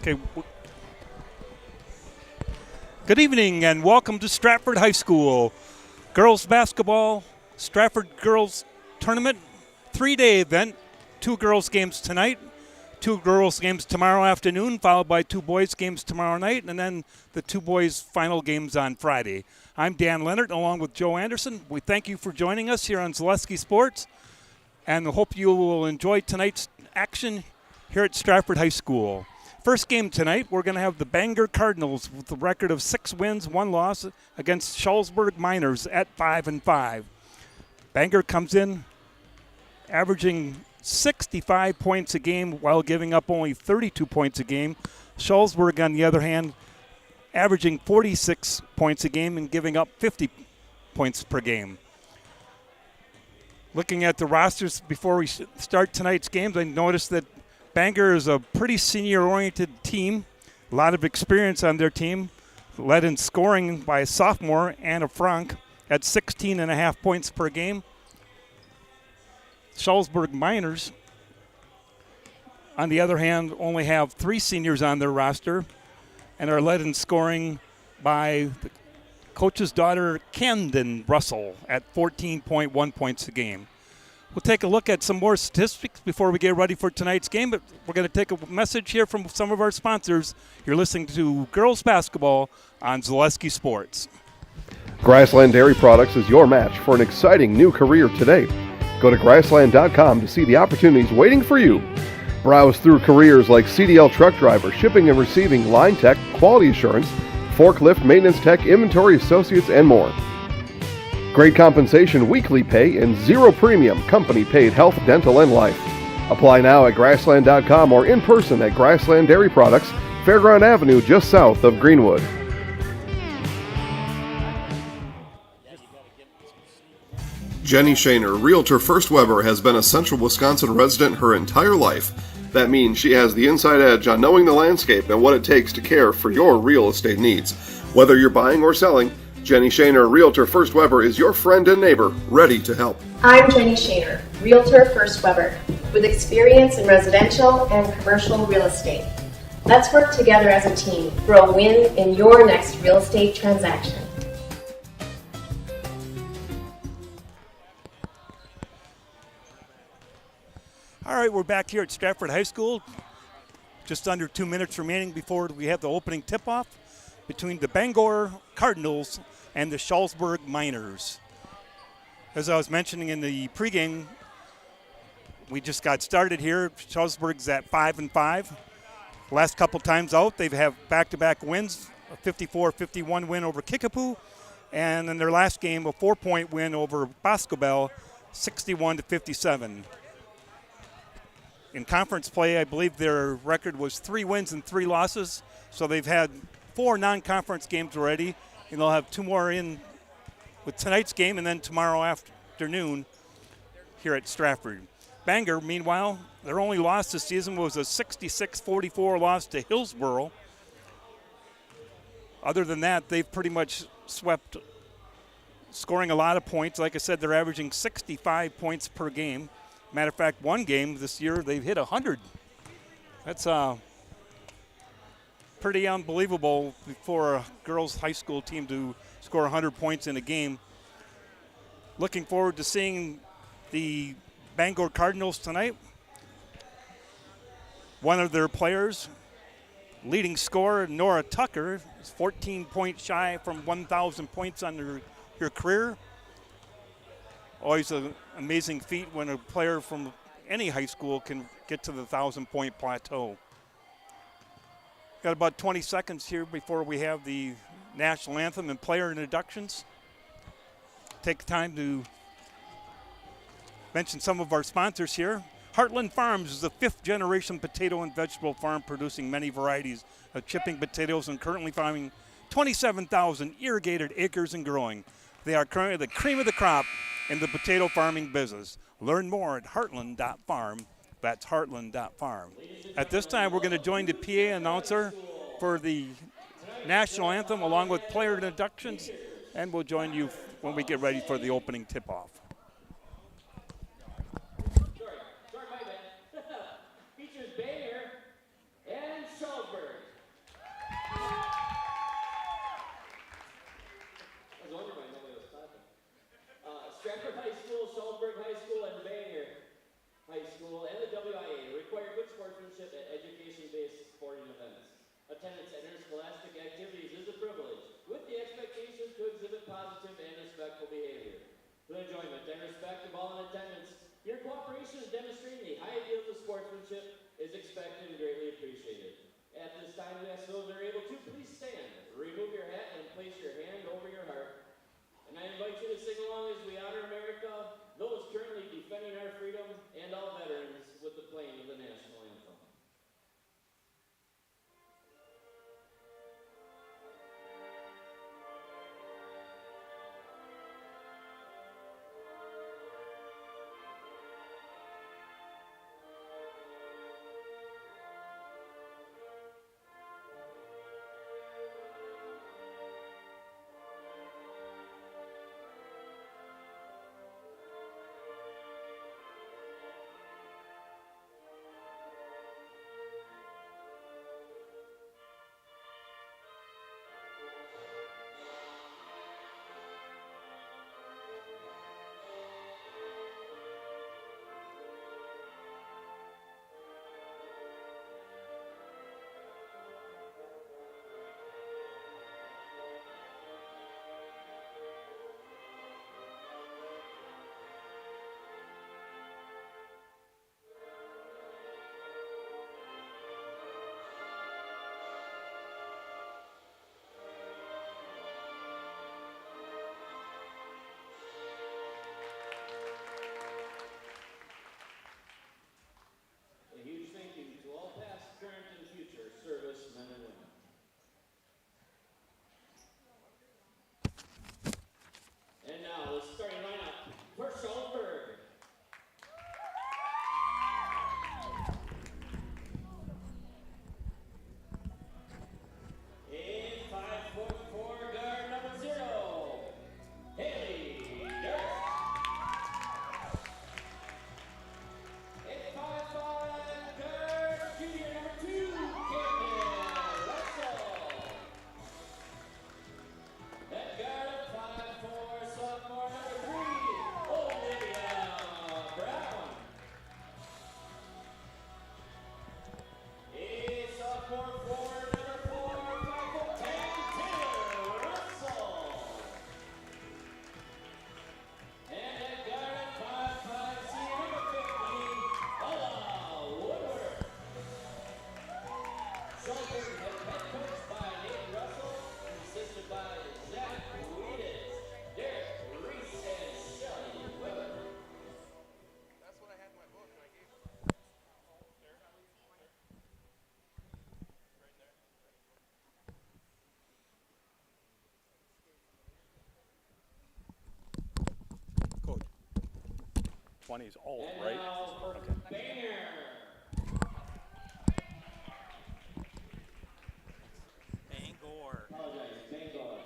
Okay. Good evening and welcome to Stratford High School. Girls basketball, Stratford Girls Tournament, 3-day event. 2 girls games tonight, 2 girls games tomorrow afternoon, followed by 2 boys games tomorrow night, and then the 2 boys final games on Friday. I'm Dan Leonard along with Joe Anderson. We thank you for joining us here on Zaleski Sports and hope you will enjoy tonight's action here at Stratford High School. First game tonight, we're going to have the Bangor Cardinals with a record of 6 wins, 1 loss against Shullsburg Miners at 5-5. Bangor comes in averaging 65 points a game while giving up only 32 points a game. Shullsburg, on the other hand, averaging 46 points a game and giving up 50 points per game. Looking at the rosters before we start tonight's games, I noticed that Bangor is a pretty senior-oriented team, a lot of experience on their team, led in scoring by a sophomore, Anna Frank, at 16.5 points per game. Shullsburg Miners, on the other hand, only have 3 seniors on their roster and are led in scoring by the coach's daughter, Camden Russell, at 14.1 points a game. We'll take a look at some more statistics before we get ready for tonight's game, but we're going to take a message here from some of our sponsors. You're listening to Girls Basketball on Zaleski Sports. Grassland Dairy Products is your match for an exciting new career today. Go to grassland.com to see the opportunities waiting for you. Browse through careers like CDL truck driver, shipping and receiving, line tech, quality assurance, forklift, maintenance tech, inventory associates, and more. Great compensation, weekly pay, and 0 premium company-paid health, dental, and life. Apply now at grassland.com or in person at Grassland Dairy Products, Fairground Avenue, just south of Greenwood. Jenny Shaner, Realtor First Weber, has been a Central Wisconsin resident her entire life. That means she has the inside edge on knowing the landscape and what it takes to care for your real estate needs. Whether you're buying or selling, Jenny Shaner, Realtor First Weber, is your friend and neighbor, ready to help. I'm Jenny Shaner, Realtor First Weber, with experience in residential and commercial real estate. Let's work together as a team for a win in your next real estate transaction. All right, we're back here at Stratford High School. Just under 2 minutes remaining before we have the opening tip-off between the Bangor Cardinals and the Shullsburg Miners. As I was mentioning in the pregame, we just got started here. Shullsburg's at 5-5. Last couple times out, they've had back-to-back wins, a 54-51 win over Kickapoo, and in their last game, a 4-point win over Boscobel, 61-57. In conference play, I believe their record was 3 wins and 3 losses, so they've had 4 non-conference games already, and they'll have 2 more in with tonight's game and then tomorrow afternoon here at Stratford. Bangor, meanwhile, their only loss this season was a 66-44 loss to Hillsborough. Other than that, they've pretty much swept, scoring a lot of points. Like I said, they're averaging 65 points per game. Matter of fact, one game this year, they've hit 100. That's pretty unbelievable for a girls' high school team to score 100 points in a game. Looking forward to seeing the Bangor Cardinals tonight. One of their players, leading scorer Nora Tucker, is 14 points shy from 1,000 points on her career. Always an amazing feat when a player from any high school can get to the 1,000-point plateau. Got about 20 seconds here before we have the national anthem and player introductions. Take time to mention some of our sponsors here. Heartland Farms is a 5th-generation potato and vegetable farm producing many varieties of chipping potatoes and currently farming 27,000 irrigated acres and growing. They are currently the cream of the crop in the potato farming business. Learn more at heartland.farm. That's heartland.farm. At this time, we're going to join the PA announcer for the national anthem along with player introductions, and we'll join you when we get ready for the opening tip-off. Features Bangor and Shullsburg. attendance at interscholastic activities is a privilege, with the expectation to exhibit positive and respectful behavior. For the enjoyment and respect of all in attendance, your cooperation in demonstrating the high ideals of sportsmanship is expected and greatly appreciated. At this time, we ask those that are able to please stand, remove your hat, and place your hand over your heart. And I invite you to sing along as we honor America, those currently defending our freedom, and all veterans with the playing of the national anthem. Coach. 20's all, And right? now for Okay. Banger. Bangor. Apologize, Bangor.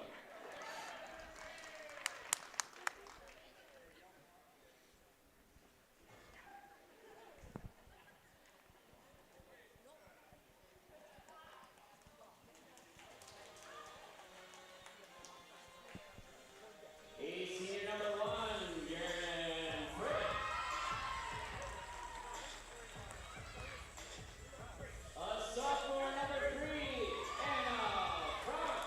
Senior number 1, Jaren Frick. Sophomore number 3, Anna Frank.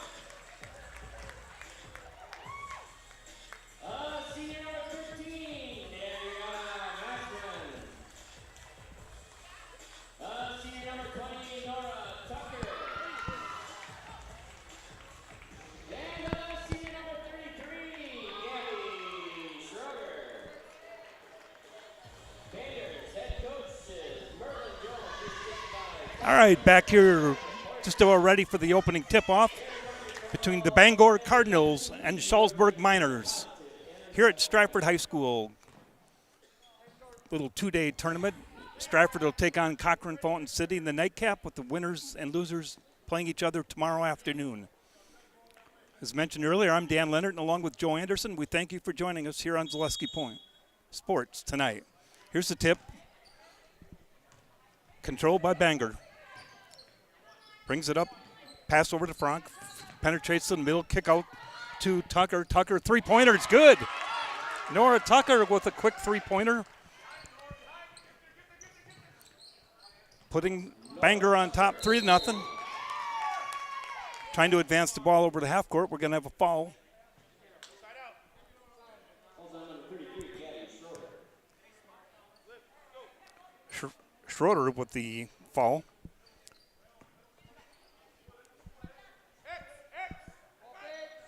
Senior number 13, Ariana Maxman. Senior number 20, Nora Tucker. And senior number 33, Gabby Schroeder. Gators head coaches, Merlin Jones, assisted by All right, back here, just about ready for the opening tip-off between the Bangor Cardinals and Shalsburg Miners here at Stratford High School. Little two-day tournament. Stratford will take on Cochrane Fountain City in the nightcap, with the winners and losers playing each other tomorrow afternoon. As mentioned earlier, I'm Dan Leonard, and along with Joe Anderson, we thank you for joining us here on Zaleski Point Sports tonight. Here's the tip. Controlled by Bangor. Brings it up, pass over to Frank, penetrates the middle, kick out to Tucker. Tucker, three-pointer, it's good. Nora Tucker with a quick three-pointer. Putting Bangor on top 3-0. trying to advance the ball over the half court. We're going to have a foul. Schroeder with the foul.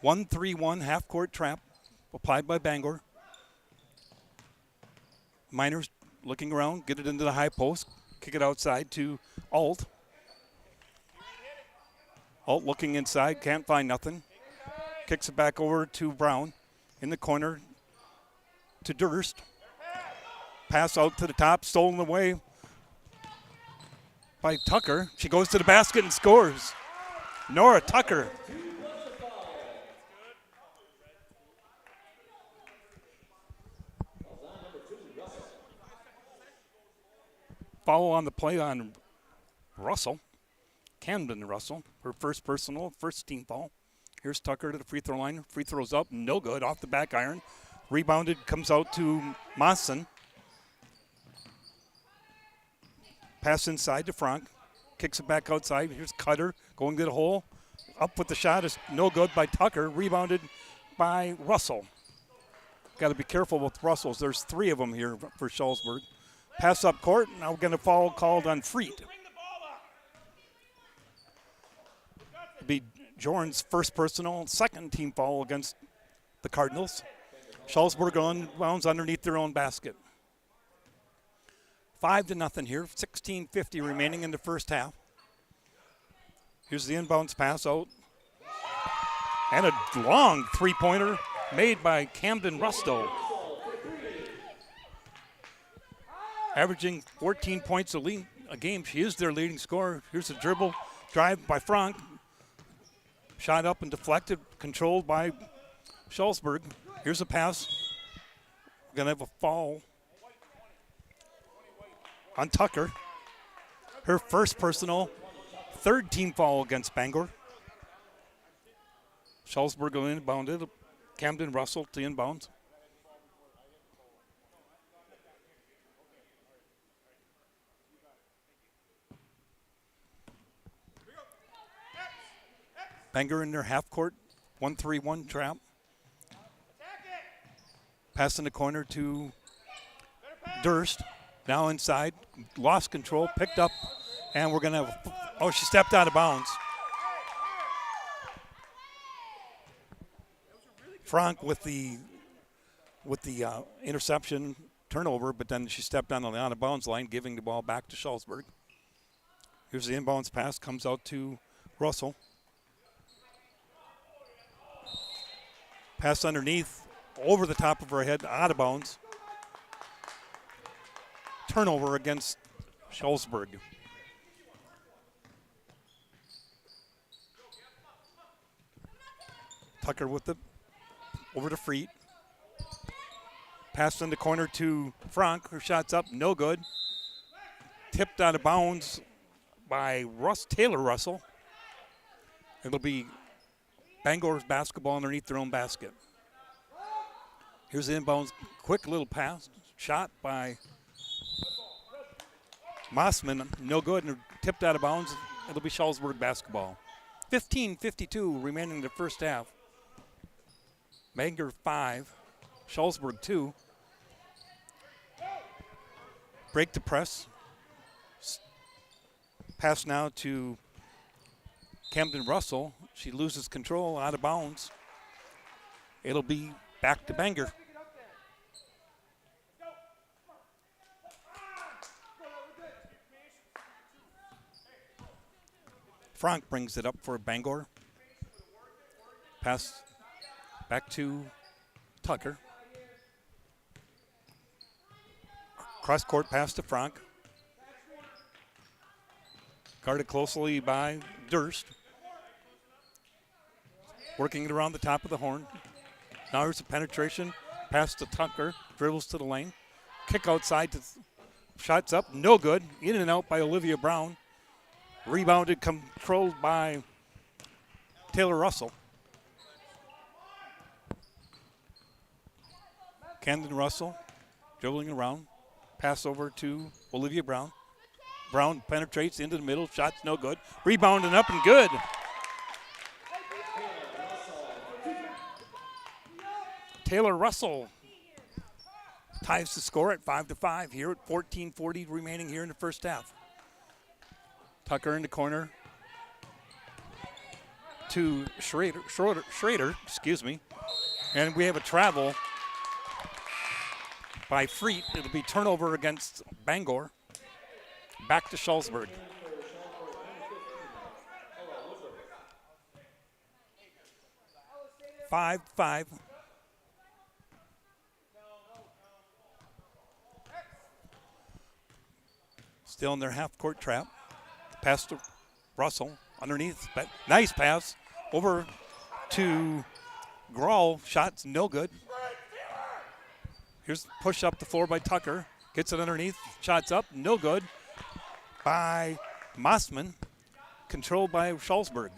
One 3-1 half court trap applied by Bangor. Miners looking around, get it into the high post, kick it outside to Alt. Alt looking inside, can't find nothing. Kicks it back over to Brown in the corner to Durst. Pass out to the top, stolen away by Tucker. She goes to the basket and scores. Nora Tucker. Foul on the play on Russell. Camden Russell, her first personal, first team foul. Here's Tucker to the free throw line. Free throws up, no good, off the back iron. Rebounded, comes out to Mawson. Pass inside to Frank. Kicks it back outside. Here's Cutter going to the hole. Up with the shot is no good by Tucker. Rebounded by Russell. Got to be careful with Russells. There's 3 of them here for Shullsburg. Pass up court. Now we're going to foul called on Freet. Be Jorn's first personal, second team foul against the Cardinals. Shullsburg on bounds underneath their own basket. 5-0 here. 16:50 remaining in the first half. Here's the inbounds pass out. And a long three-pointer made by Camden Rusto. Averaging 14 points a game. She is their leading scorer. Here's a dribble drive by Frank. Shot up and deflected, controlled by Shullsburg. Here's a pass. We're going to have a foul on Tucker. Her first personal, third team foul against Bangor. Shullsburg will inbound it. Camden Russell to inbounds. Bangor in their half court, 1-3-1 trap. Pass in the corner to Durst. Now inside, lost control, picked up, and we're gonna have. Oh, she stepped out of bounds. Frank with the interception turnover, but then she stepped on the out of bounds line, giving the ball back to Shullsburg. Here's the inbounds pass, comes out to Russell. Pass underneath, over the top of her head, out of bounds. Turnover against Shullsburg. Tucker with it, over to Freet. Pass in the corner to Frank. Her shot's up, no good. Tipped out of bounds by Taylor Russell. It'll be Bangor's basketball underneath their own basket. Here's the inbounds, quick little pass, shot by Mossman, no good, and tipped out of bounds. It'll be Shullsburg basketball. 15:52 remaining in the first half. Bangor 5, Shullsburg 2. Break the press. Pass now to Camden Russell. She loses control, out of bounds. It'll be back to Bangor. Frank brings it up for Bangor. Pass back to Tucker. Cross-court pass to Frank. Guarded closely by Durst. Working it around the top of the horn. Now here's a penetration. Pass to Tucker. Dribbles to the lane. Kick outside. Shots up. No good. In and out by Olivia Brown. Rebounded, controlled by Taylor Russell. Camden Russell dribbling around. Pass over to Olivia Brown. Brown penetrates into the middle. Shot's no good. Rebounding up and good. Taylor Russell ties the score at 5-5 here at 14:40 remaining here in the first half. Tucker in the corner to Schrader, excuse me. And we have a travel by Freet. It'll be turnover against Bangor. Back to Schulzberg. Five. Still in their half-court trap. Pass to Russell underneath. Nice pass over to Grawl. Shot's no good. Here's push up the floor by Tucker. Gets it underneath. Shots up. No good by Mossman. Controlled by Schulzberg.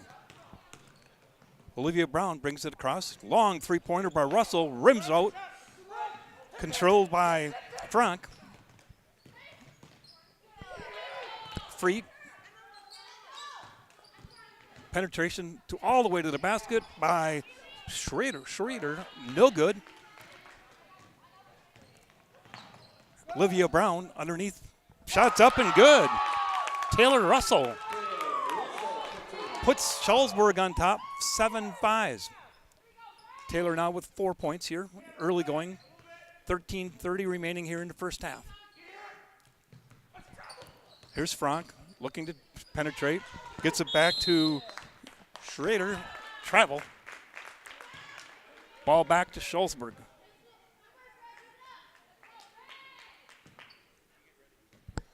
Olivia Brown brings it across. Long three-pointer by Russell. Rims out. Controlled by Frank. Freet. Penetration to all the way to the basket by Schrader, no good. Olivia Brown underneath. Shots up and good. Taylor Russell puts Schulzberg on top, 7-5. Taylor now with 4 points here, early going. 13:30 remaining here in the first half. Here's Frank looking to penetrate. Gets it back to Schrader. Travel. Ball back to Schulzberg.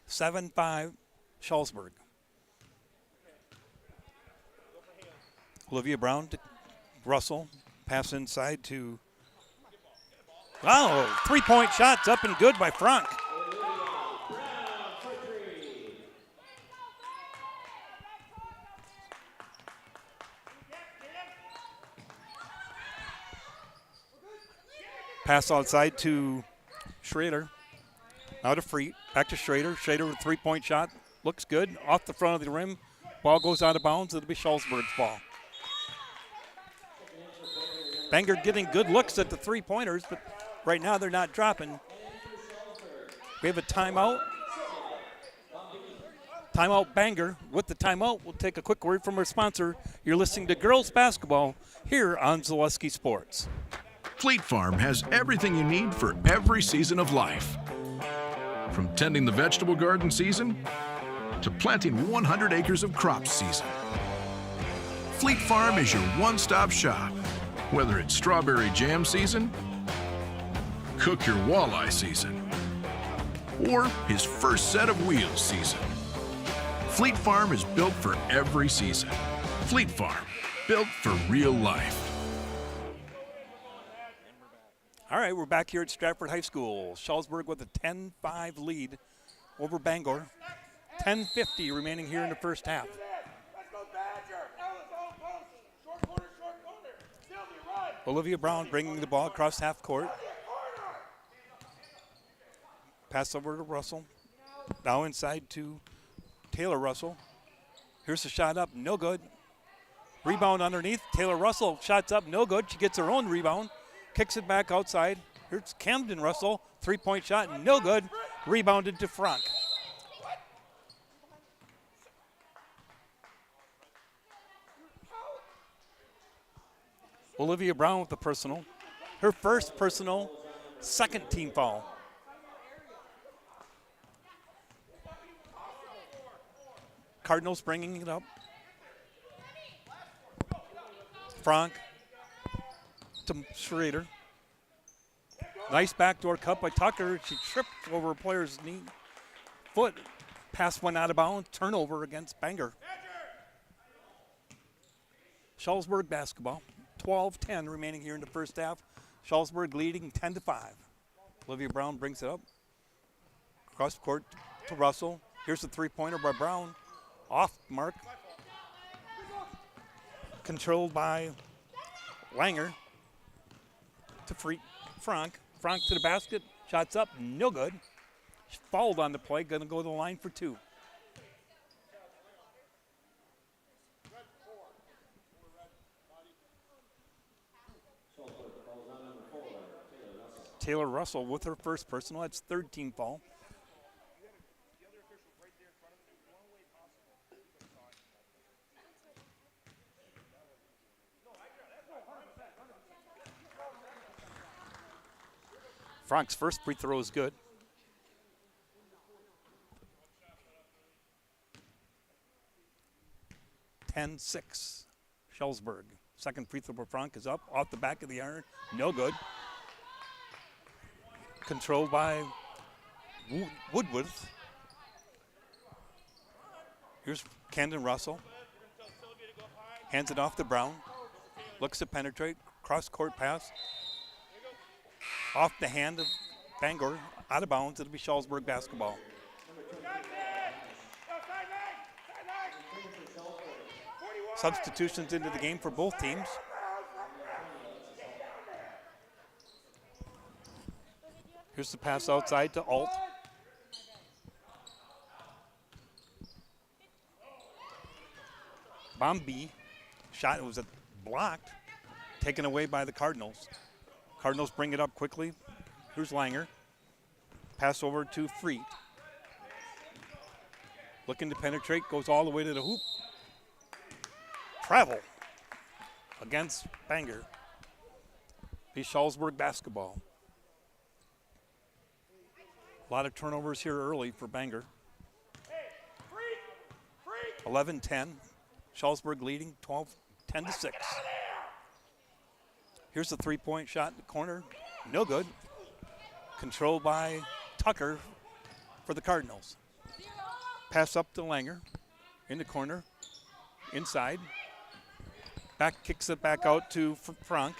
(7-5) Schulzberg. Olivia Brown to Russell. Pass inside to... Oh, three-point shots up and good by Frank. Pass outside to Schrader. Now to Freet. Back to Schrader. Schrader with a three-point shot. Looks good. Off the front of the rim. Ball goes out of bounds. It'll be Schulzberg's ball. Bangor getting good looks at the three-pointers, but right now they're not dropping. We have a timeout. Timeout Bangor. With the timeout, we'll take a quick word from our sponsor. You're listening to Girls Basketball here on Zaleski Sports. Fleet Farm has everything you need for every season of life. From tending the vegetable garden season to planting 100 acres of crops season. Fleet Farm is your one-stop shop. Whether it's strawberry jam season, cook your walleye season, or his first set of wheels season. Fleet Farm is built for every season. Fleet Farm, built for real life. All right, we're back here at Stratford High School. Schulzberg with a 10-5 lead over Bangor. 10:50 remaining here in the first half. Olivia Brown bringing the ball across half court. Pass over to Russell. Now inside to Taylor Russell. Here's the shot up, no good. Rebound underneath. Taylor Russell, shots up, no good. She gets her own rebound. Kicks it back outside. Here's Camden Russell. Three-point shot, no good. Rebounded to Frank. Olivia Brown with the personal. Her first personal, second team foul. Cardinals bringing it up. Frank to Schrader. Nice backdoor cut by Tucker. She tripped over a player's knee. Foot. Pass went out of bounds. Turnover against Bangor. Schulzberg basketball. 12-10 remaining here in the first half. Schulzberg leading 10-5. Olivia Brown brings it up. Cross court to Russell. Here's the three-pointer by Brown. Off mark. Controlled by Langer. To Frank. Frank to the basket. Shots up. No good. She fouled on the play. Going to go to the line for two. Taylor Russell with her first personal. That's third team foul. Frank's first free throw is good. (10-6). Schellsburg. Second free throw for Frank is up off the back of the iron. No good. Controlled by Woodworth. Here's Camden Russell. Hands it off to Brown. Looks to penetrate. Cross-court pass. Off the hand of Bangor. Out of bounds. It'll be Schellsburg basketball. Substitutions into the game for both teams. Here's the pass outside to Alt. Bombi shot was blocked, taken away by the Cardinals. Cardinals bring it up quickly. Here's Langer. Pass over to Freet. Looking to penetrate, goes all the way to the hoop. Travel against Bangor. Be Schellsburg basketball. A lot of turnovers here early for Bangor. 11-10. Schellsburg leading 10-6. Here's the three-point shot in the corner. No good. Controlled by Tucker for the Cardinals. Pass up to Langer in the corner. Inside. Kicks it back out to Frank.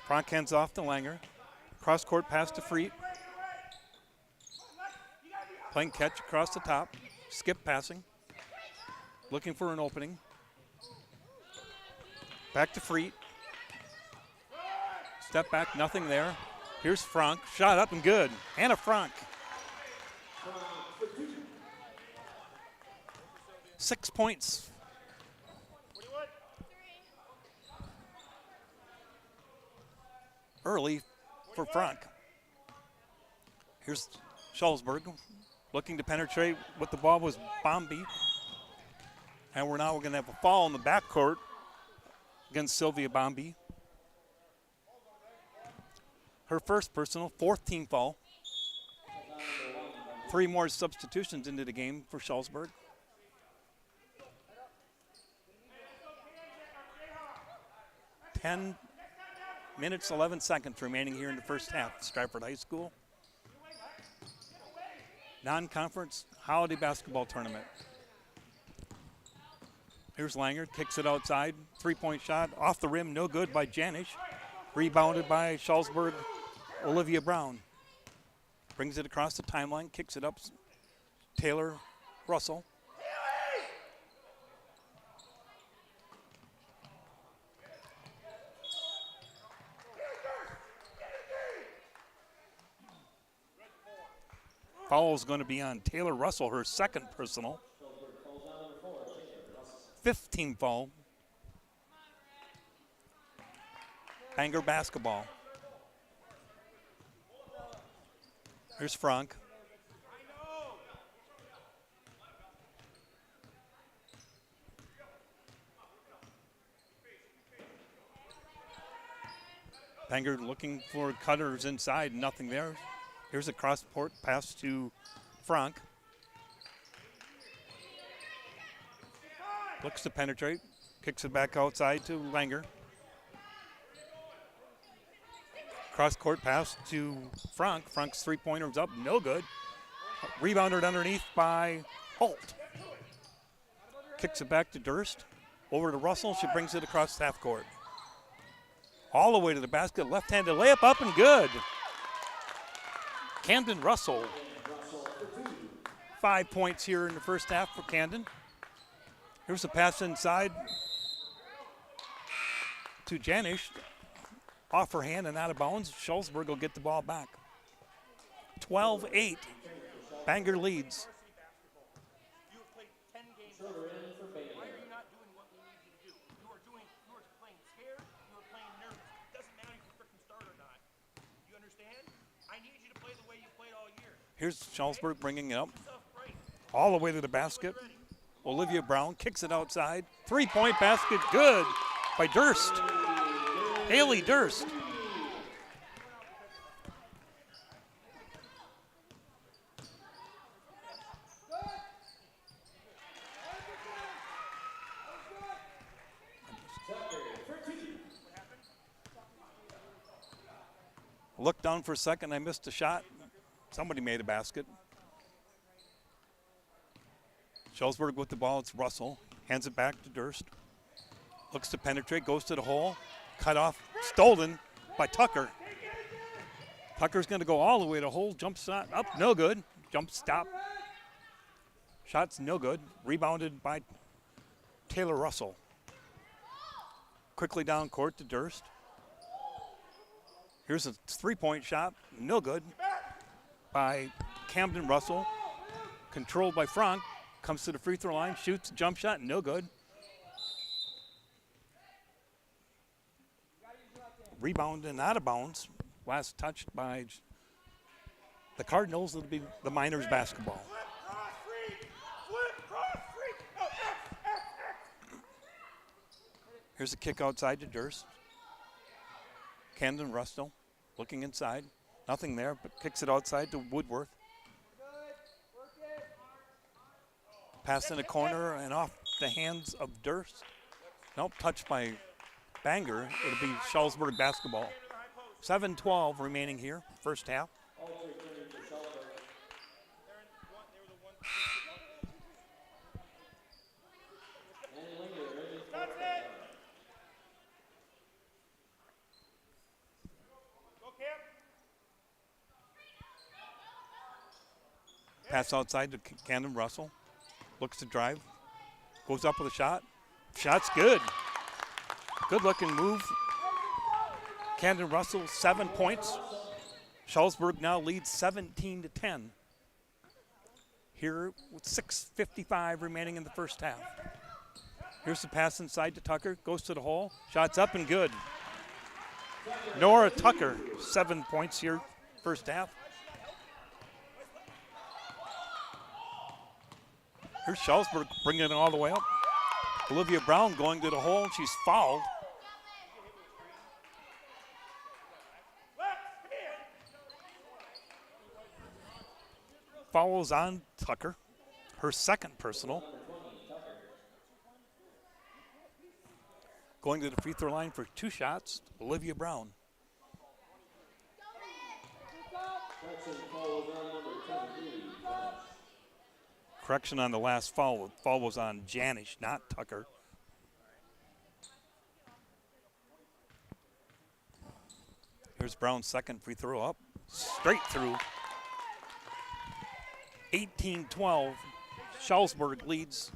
Frank hands off to Langer. Cross-court pass to Freet. Playing catch across the top. Skip passing. Looking for an opening. Back to Freet. Step back, nothing there. Here's Frank. Shot up and good. Anna Frank. 6 points. Early for Frank. Here's Schellsburg looking to penetrate. With the ball was Bombi. And we're going to have a foul in the backcourt against Sylvia Bombi. Her first personal, fourth team foul. 3 more substitutions into the game for Schellsburg. Ten minutes, 11 seconds remaining here in the first half. Stratford High School non-conference holiday basketball tournament. Here's Langer, kicks it outside. 3-point shot off the rim, no good by Janish. Rebounded by Schellsburg, Olivia Brown. Brings it across the timeline, kicks it up. Taylor Russell. Foul is going to be on Taylor Russell, her second personal. 15 foul. Bangor basketball. Here's Frank. Bangor looking for cutters inside, nothing there. Here's a cross-court pass to Frank. Looks to penetrate, kicks it back outside to Langer. Cross-court pass to Frank. Frank's three-pointer's up, no good. Rebounded underneath by Holt. Kicks it back to Durst. Over to Russell, she brings it across half court. All the way to the basket, left-handed layup up and good. Camden Russell. 5 points here in the first half for Camden. Here's a pass inside to Janish. Off her hand and out of bounds. Schellsburg will get the ball back. 12-8. Bangor leads. You have played 10 games. Why are you not doing what we need you to do? You are playing scared, you are playing nervous. It doesn't matter if you freaking start or not. You understand? Here's Schallsburg bringing it up. All the way to the basket. Olivia Brown kicks it outside. 3-point basket, good by Durst. Haley Durst. Looked down for a second, I missed a shot. Somebody made a basket. Schallsburg with the ball, it's Russell. Hands it back to Durst. Looks to penetrate, goes to the hole. Cut off, stolen by Tucker. Tucker's gonna go all the way to the hole. Jump shot up, no good. Jump stop. Shot's no good. Rebounded by Taylor Russell. Quickly down court to Durst. Here's a 3-point shot, no good by Camden Russell. Controlled by Frank. Comes to the free throw line, shoots, jump shot, no good. Rebound and out of bounds. Last touched by the Cardinals. It'll be the Miners basketball. Here's a kick outside to Durst. Camden Russell looking inside. Nothing there, but kicks it outside to Woodworth. Pass in the corner and off the hands of Durst. Nope, touched by Banger. It'll be Schallsburg basketball. 7:12 remaining here, first half. Pass outside to Camden Russell. Looks to drive. Goes up with a shot. Shot's good. Good looking move. Camden Russell, 7 points. Schallsburg now leads 17-10. Here with 6:55 remaining in the first half. Here's the pass inside to Tucker. Goes to the hole. Shot's up and good. Nora Tucker, 7 points here, first half. Here's Schallsburg bringing it all the way up. Olivia Brown going to the hole. She's fouled. Fouls on Tucker. Her second personal. Going to the free throw line for 2 shots, Olivia Brown. Correction on the last foul. The foul was on Janish, not Tucker. Here's Brown's second free throw up. Straight through. 18-12. Schallsburg leads.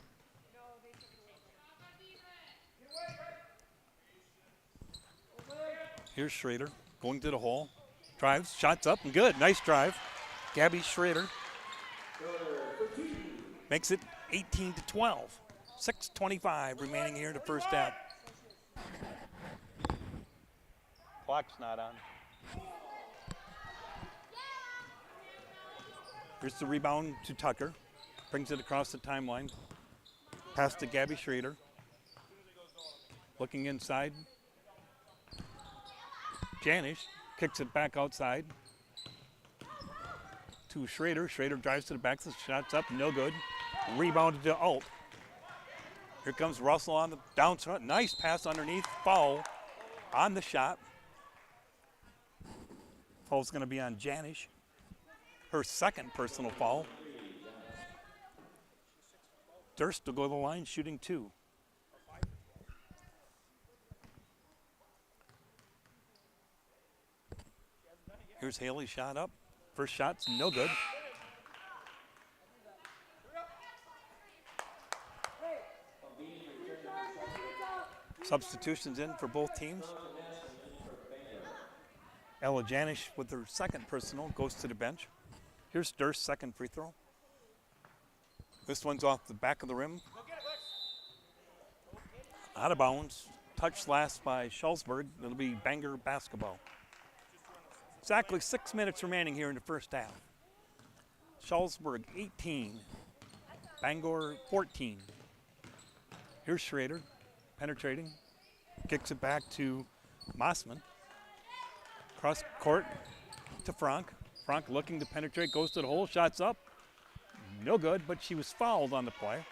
Here's Schrader going to the hole. Drives, shots up and good. Nice drive. Gabby Schrader makes it 18-12. 6:25 remaining here in the first half. Clock's not on. Here's the rebound to Tucker. Brings it across the timeline. Pass to Gabby Schrader. Looking inside. Janish kicks it back outside to Schrader. Schrader drives to the back. The shot's up, no good. Rebounded to Alt. Here comes Russell on the down front. Nice pass underneath. Foul on the shot. Foul's going to be on Janish. Her second personal foul. Durst to go to the line, shooting 2. Here's Haley, shot up. First shot's no good. Substitutions in for both teams. Ella Janish with her second personal goes to the bench. Here's Durst's second free throw. This one's off the back of the rim. Out of bounds. Touched last by Schallsburg. It'll be Bangor basketball. Exactly 6 minutes remaining here in the first half. Shalsburg 18, Bangor 14. Here's Schrader penetrating, kicks it back to Mossman. Cross court to Frank. Frank looking to penetrate, goes to the hole, shots up. No good, but she was fouled on the play.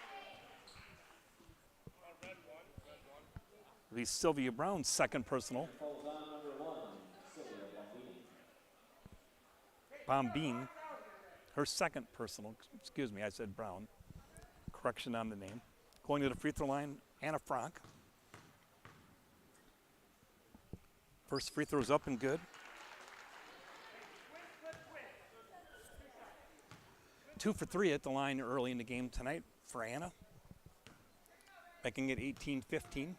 It'll be Sylvia Brown's second personal. Bombine, her second personal. Excuse me, I said Brown. Correction on the name. Going to the free throw line, Anna Frank. First free throw's up and good. 2 for 3 at the line early in the game tonight for Anna. Making it 18-15.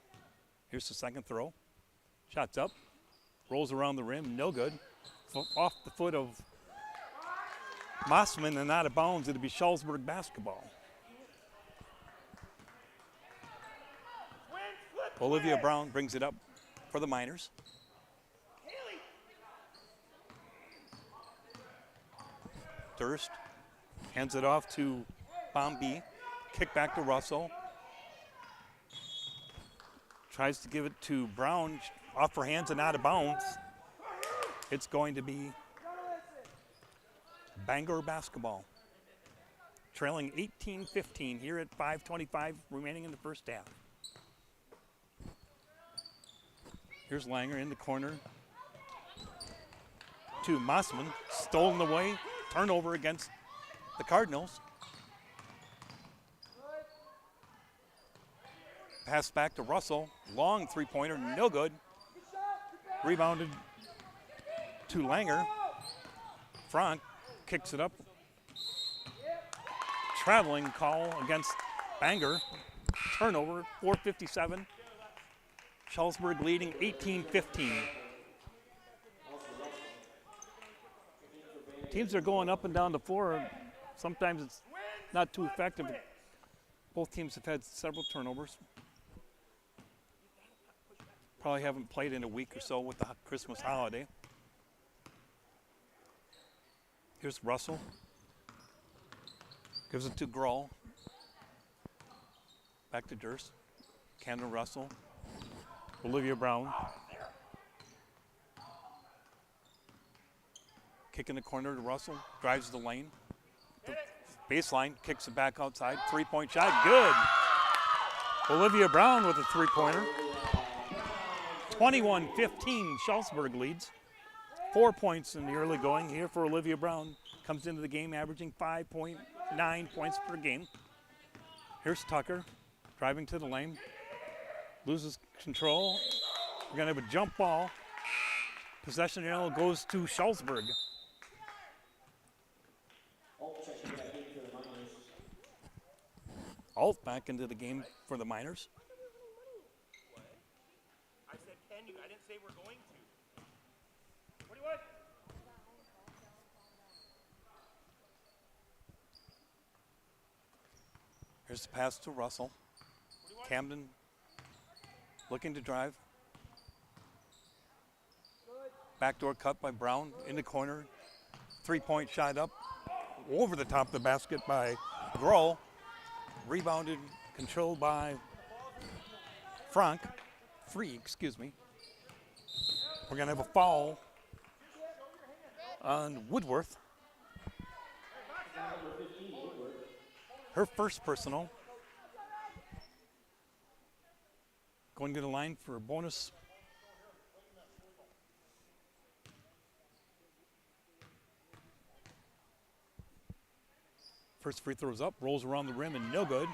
Here's the second throw. Shots up. Rolls around the rim. No good. Off the foot of Mossman and out of bounds. It'll be Shalsburg basketball. Olivia Brown brings it up for the Miners. Durst hands it off to Bombie. Kick back to Russell. Tries to give it to Brown. Off her hands and out of bounds. It's going to be Bangor basketball. Trailing 18-15 here at 5:25 remaining in the first half. Here's Langer in the corner to Mossman. Stolen away. Turnover against the Cardinals. Pass back to Russell. Long three-pointer, no good. Rebounded to Langer. Frank kicks it up. Traveling call against Bangor. Turnover, 4:57. Shalsburg leading 18-15. Teams are going up and down the floor. Sometimes it's not too effective. Both teams have had several turnovers. Probably haven't played in a week or so with the Christmas holiday. Here's Russell. Gives it to Grohl. Back to Durst. Camden Russell. Olivia Brown. Kick in the corner to Russell. Drives the lane. The baseline. Kicks it back outside. Three-point shot. Good. Olivia Brown with a three-pointer. 21-15. Shalsburg leads. 4 points in the early going here for Olivia Brown. Comes into the game averaging 5.9 points per game. Here's Tucker driving to the lane. Loses control. We're going to have a jump ball. Possession arrow goes to Shalsburg. Alt back into the game for the Miners. I said, can you? I didn't say we're going to. What do you want? Here's the pass to Russell. Camden looking to drive. Backdoor cut by Brown in the corner. Three-point shot up over the top of the basket by Grohl. Rebounded, controlled by Free, excuse me. We're going to have a foul on Woodworth. Her first personal. Going to the line for a bonus. First free throw is up, rolls around the rim and no good.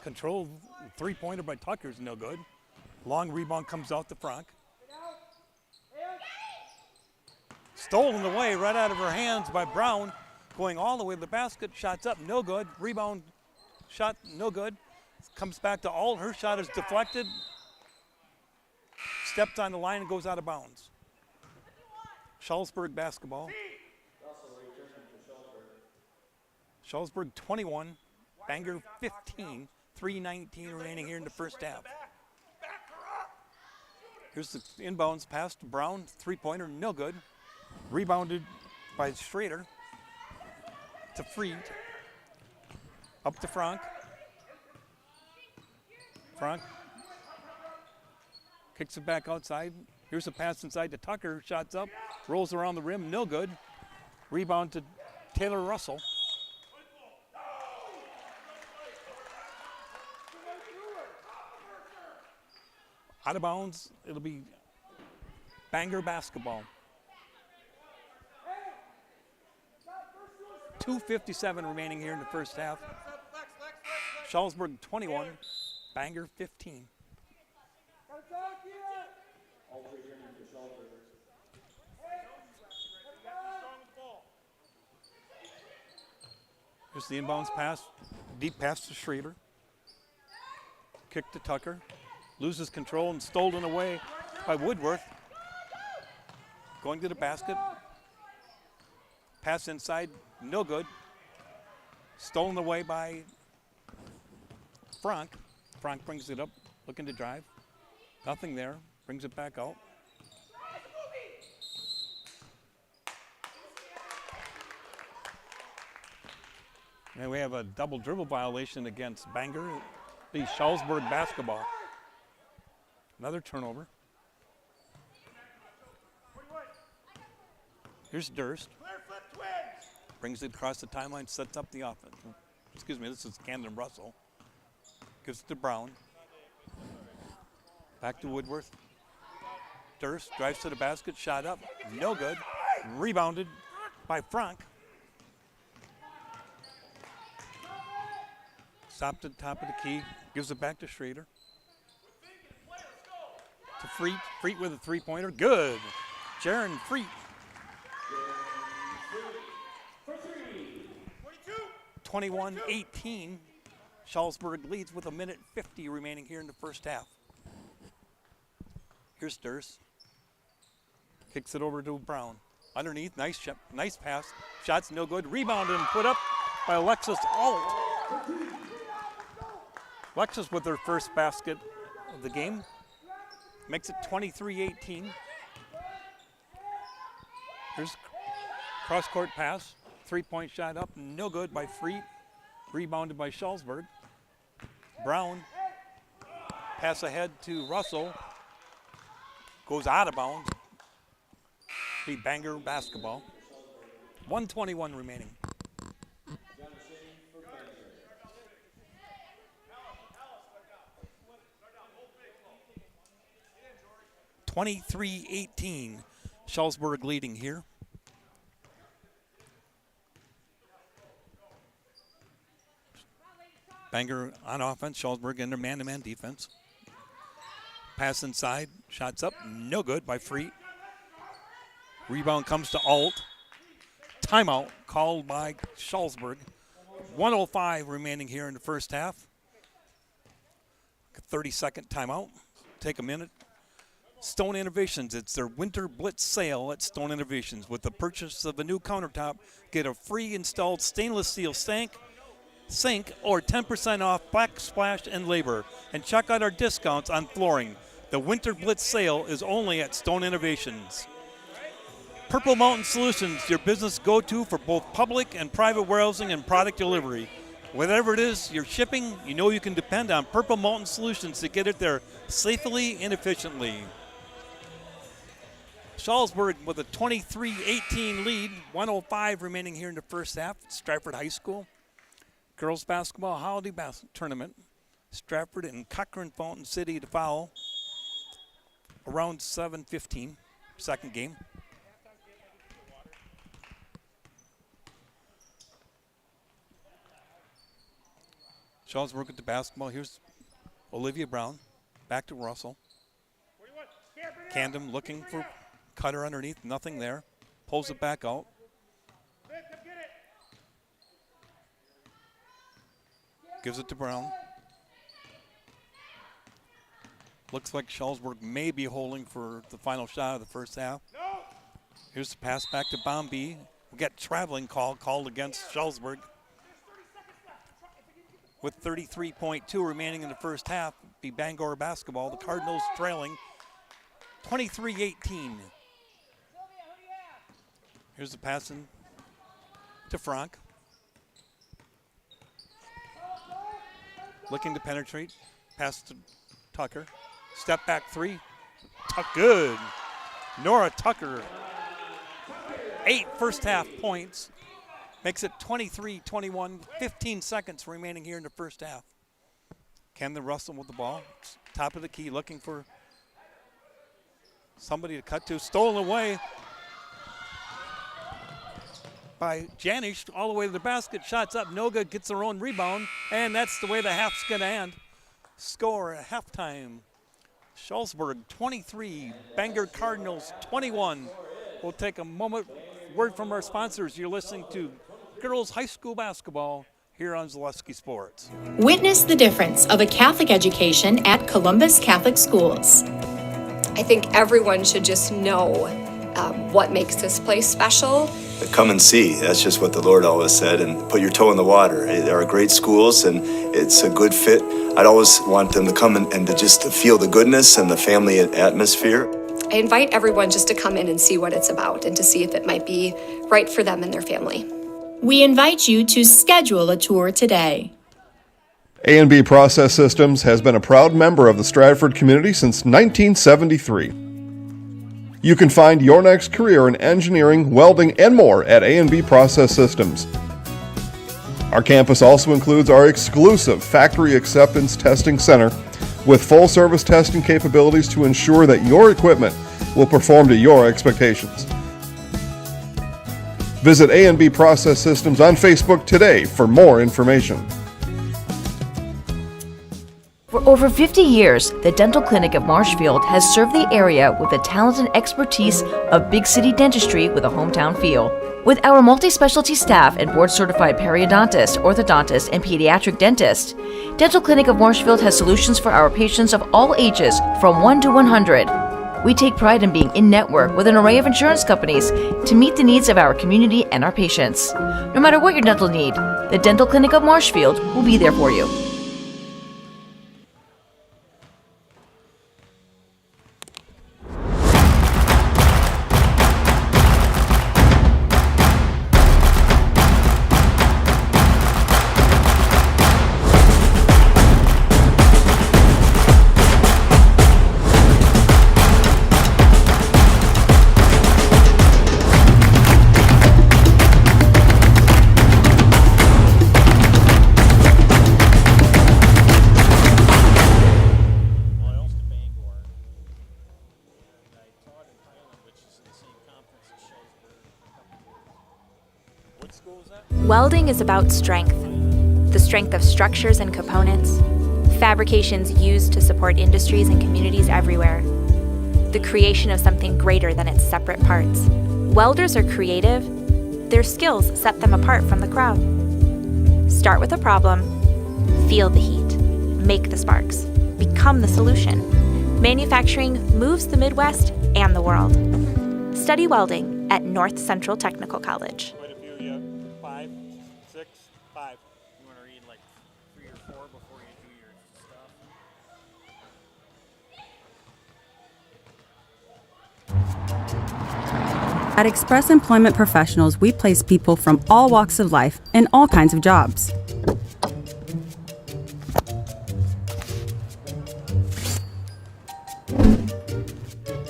Controlled three-pointer by Tucker is no good. Long rebound comes out to Frank. Stolen away right out of her hands by Brown. Going all the way to the basket, shots up, no good. Rebound shot, no good. Comes back to Alt, her shot is deflected. Steps on the line and goes out of bounds. Shalsburg basketball. Shalsburg 21, Bangor 15, 3:19 remaining here in the first half. Here's the inbounds pass to Brown, three-pointer, no good. Rebounded by Schrader to Freed. Up to Frank. Frank kicks it back outside. Here's a pass inside to Tucker. Shots up. Rolls around the rim. No good. Rebound to Taylor Russell. Out of bounds. It'll be Bangor basketball. 2:57 remaining here in the first half. Shullsburg 21, Bangor 15. Here's the inbounds pass, deep pass to Schrader. Kick to Tucker. Loses control and stolen away by Woodworth. Going to the basket. Pass inside, no good. Stolen away by Frank. Frank brings it up, looking to drive. Nothing there, brings it back out. And we have a double dribble violation against Bangor. The Shullsburg basketball. Another turnover. Here's Durst. Brings it across the timeline, sets up the offense. Excuse me, this is Camden Russell. Gives it to Brown. Back to Woodworth. Durst drives to the basket, shot up, no good. Rebounded by Frank. Stopped at the top of the key, gives it back to Schrader. To Freet. Freet with a three-pointer, good. Jaron Freet. 21-18. Shullsburg leads with 1:50 remaining here in the first half. Here's Durst. Kicks it over to Brown. Underneath, nice pass. Shots no good. Rebounded and put up by Alexis Alt. Alexis with her first basket of the game. Makes it 23-18. Here's cross-court pass. Three-point shot up, no good by Freet. Rebounded by Shullsburg. Brown. Pass ahead to Russell. Goes out of bounds. Be Bangor basketball. 1:21 remaining. 23-18. Shullsburg leading here. Bangor on offense. Shullsburg in their man-to-man defense. Pass inside. Shots up. No good by Freet. Rebound comes to Alt. Timeout called by Shullsburg. 1:05 remaining here in the first half. 30-second timeout. Take a minute. Stone Innovations, it's their Winter Blitz sale at Stone Innovations. With the purchase of a new countertop, get a free installed stainless steel sink, or 10% off backsplash and labor. And check out our discounts on flooring. The Winter Blitz sale is only at Stone Innovations. Purple Mountain Solutions, your business go-to for both public and private warehousing and product delivery. Whatever it is you're shipping, you know you can depend on Purple Mountain Solutions to get it there safely and efficiently. Shullsburg with a 23-18 lead, 1:05 remaining here in the first half. Stratford High School. Girls basketball holiday tournament. Stratford and Cochrane Fountain City to foul. Around 7:15, second game. Shullsburg at the basketball. Here's Olivia Brown. Back to Russell. Camden looking for Cutter underneath. Nothing there. Pulls it back out. Gives it to Brown. Looks like Shullsburg may be holding for the final shot of the first half. Here's the pass back to Bombay. We got traveling called against Shullsburg. With 33.2 remaining in the first half, be Bangor basketball. The Cardinals trailing 23-18. Here's the passing to Frank. Looking to penetrate. Pass to Tucker. Step back three. Good. Nora Tucker. 8 first half points. Makes it 23-21. 15 seconds remaining here in the first half. Camden Russell with the ball. Top of the key, looking for somebody to cut to. Stolen away by Janish all the way to the basket. Shots up. Noga gets their own rebound. And that's the way the half's going to end. Score at halftime. Schulzberg 23. Bangor Cardinals 21. We'll take a moment. Word from our sponsors. You're listening to Girls High School Basketball here on Zaleski Sports. Witness the difference of a Catholic education at Columbus Catholic Schools. I think everyone should just know what makes this place special. Come and see. That's just what the Lord always said, and put your toe in the water. There are great schools, and it's a good fit. I'd always want them to come and to just to feel the goodness and the family atmosphere. I invite everyone just to come in and see what it's about and to see if it might be right for them and their family. We invite you to schedule a tour today. A&B Process Systems has been a proud member of the Stratford community since 1973. You can find your next career in engineering, welding, and more at A&B Process Systems. Our campus also includes our exclusive Factory Acceptance Testing Center with full-service testing capabilities to ensure that your equipment will perform to your expectations. Visit A&B Process Systems on Facebook today for more information. For over 50 years, the Dental Clinic of Marshfield has served the area with the talent and expertise of big city dentistry with a hometown feel. With our multi-specialty staff and board-certified periodontist, orthodontist, and pediatric dentist, Dental Clinic of Marshfield has solutions for our patients of all ages from 1 to 100. We take pride in being in-network with an array of insurance companies to meet the needs of our community and our patients. No matter what your dental need, the Dental Clinic of Marshfield will be there for you. Welding is about strength, the strength of structures and components, fabrications used to support industries and communities everywhere, the creation of something greater than its separate parts. Welders are creative. Their skills set them apart from the crowd. Start with a problem, feel the heat, make the sparks, become the solution. Manufacturing moves the Midwest and the world. Study welding at North Central Technical College. At Express Employment Professionals, we place people from all walks of life in all kinds of jobs.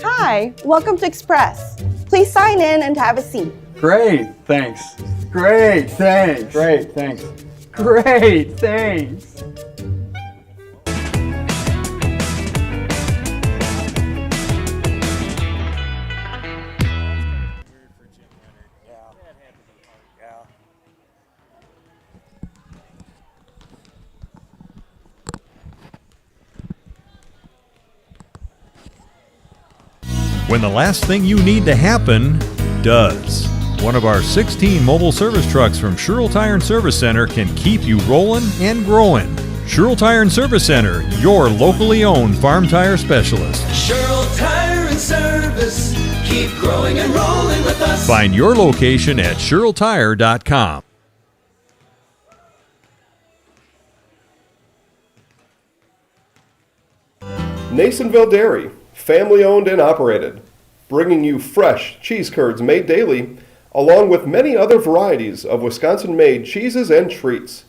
Hi, welcome to Express. Please sign in and have a seat. Great, thanks. Great, thanks. Great, thanks. Great, thanks. When the last thing you need to happen does. One of our 16 mobile service trucks from Sherrill Tire and Service Center can keep you rolling and growing. Sherrill Tire and Service Center, your locally owned farm tire specialist. Sherrill Tire and Service, keep growing and rolling with us. Find your location at SherrillTire.com. Nasonville Dairy, family owned and operated, bringing you fresh cheese curds made daily along with many other varieties of Wisconsin-made cheeses and treats.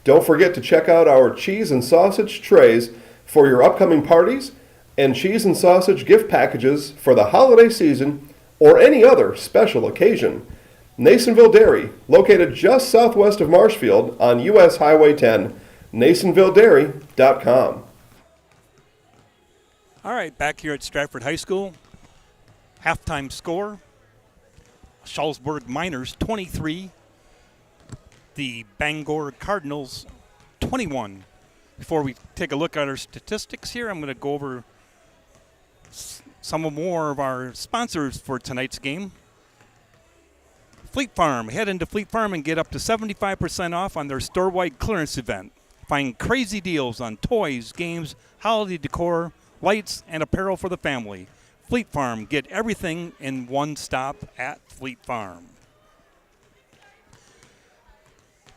Don't forget to check out our cheese and sausage trays for your upcoming parties and cheese and sausage gift packages for the holiday season or any other special occasion. Nasonville Dairy, located just southwest of Marshfield on U.S. Highway 10, NasonvilleDairy.com. All right, back here at Stratford High School, halftime score, Shullsburg Miners 23, the Bangor Cardinals 21. Before we take a look at our statistics here, I'm going to go over some more of our sponsors for tonight's game. Fleet Farm. Head into Fleet Farm and get up to 75% off on their store-wide clearance event. Find crazy deals on toys, games, holiday decor, lights, and apparel for the family. Fleet Farm. Get everything in one stop at Fleet Farm.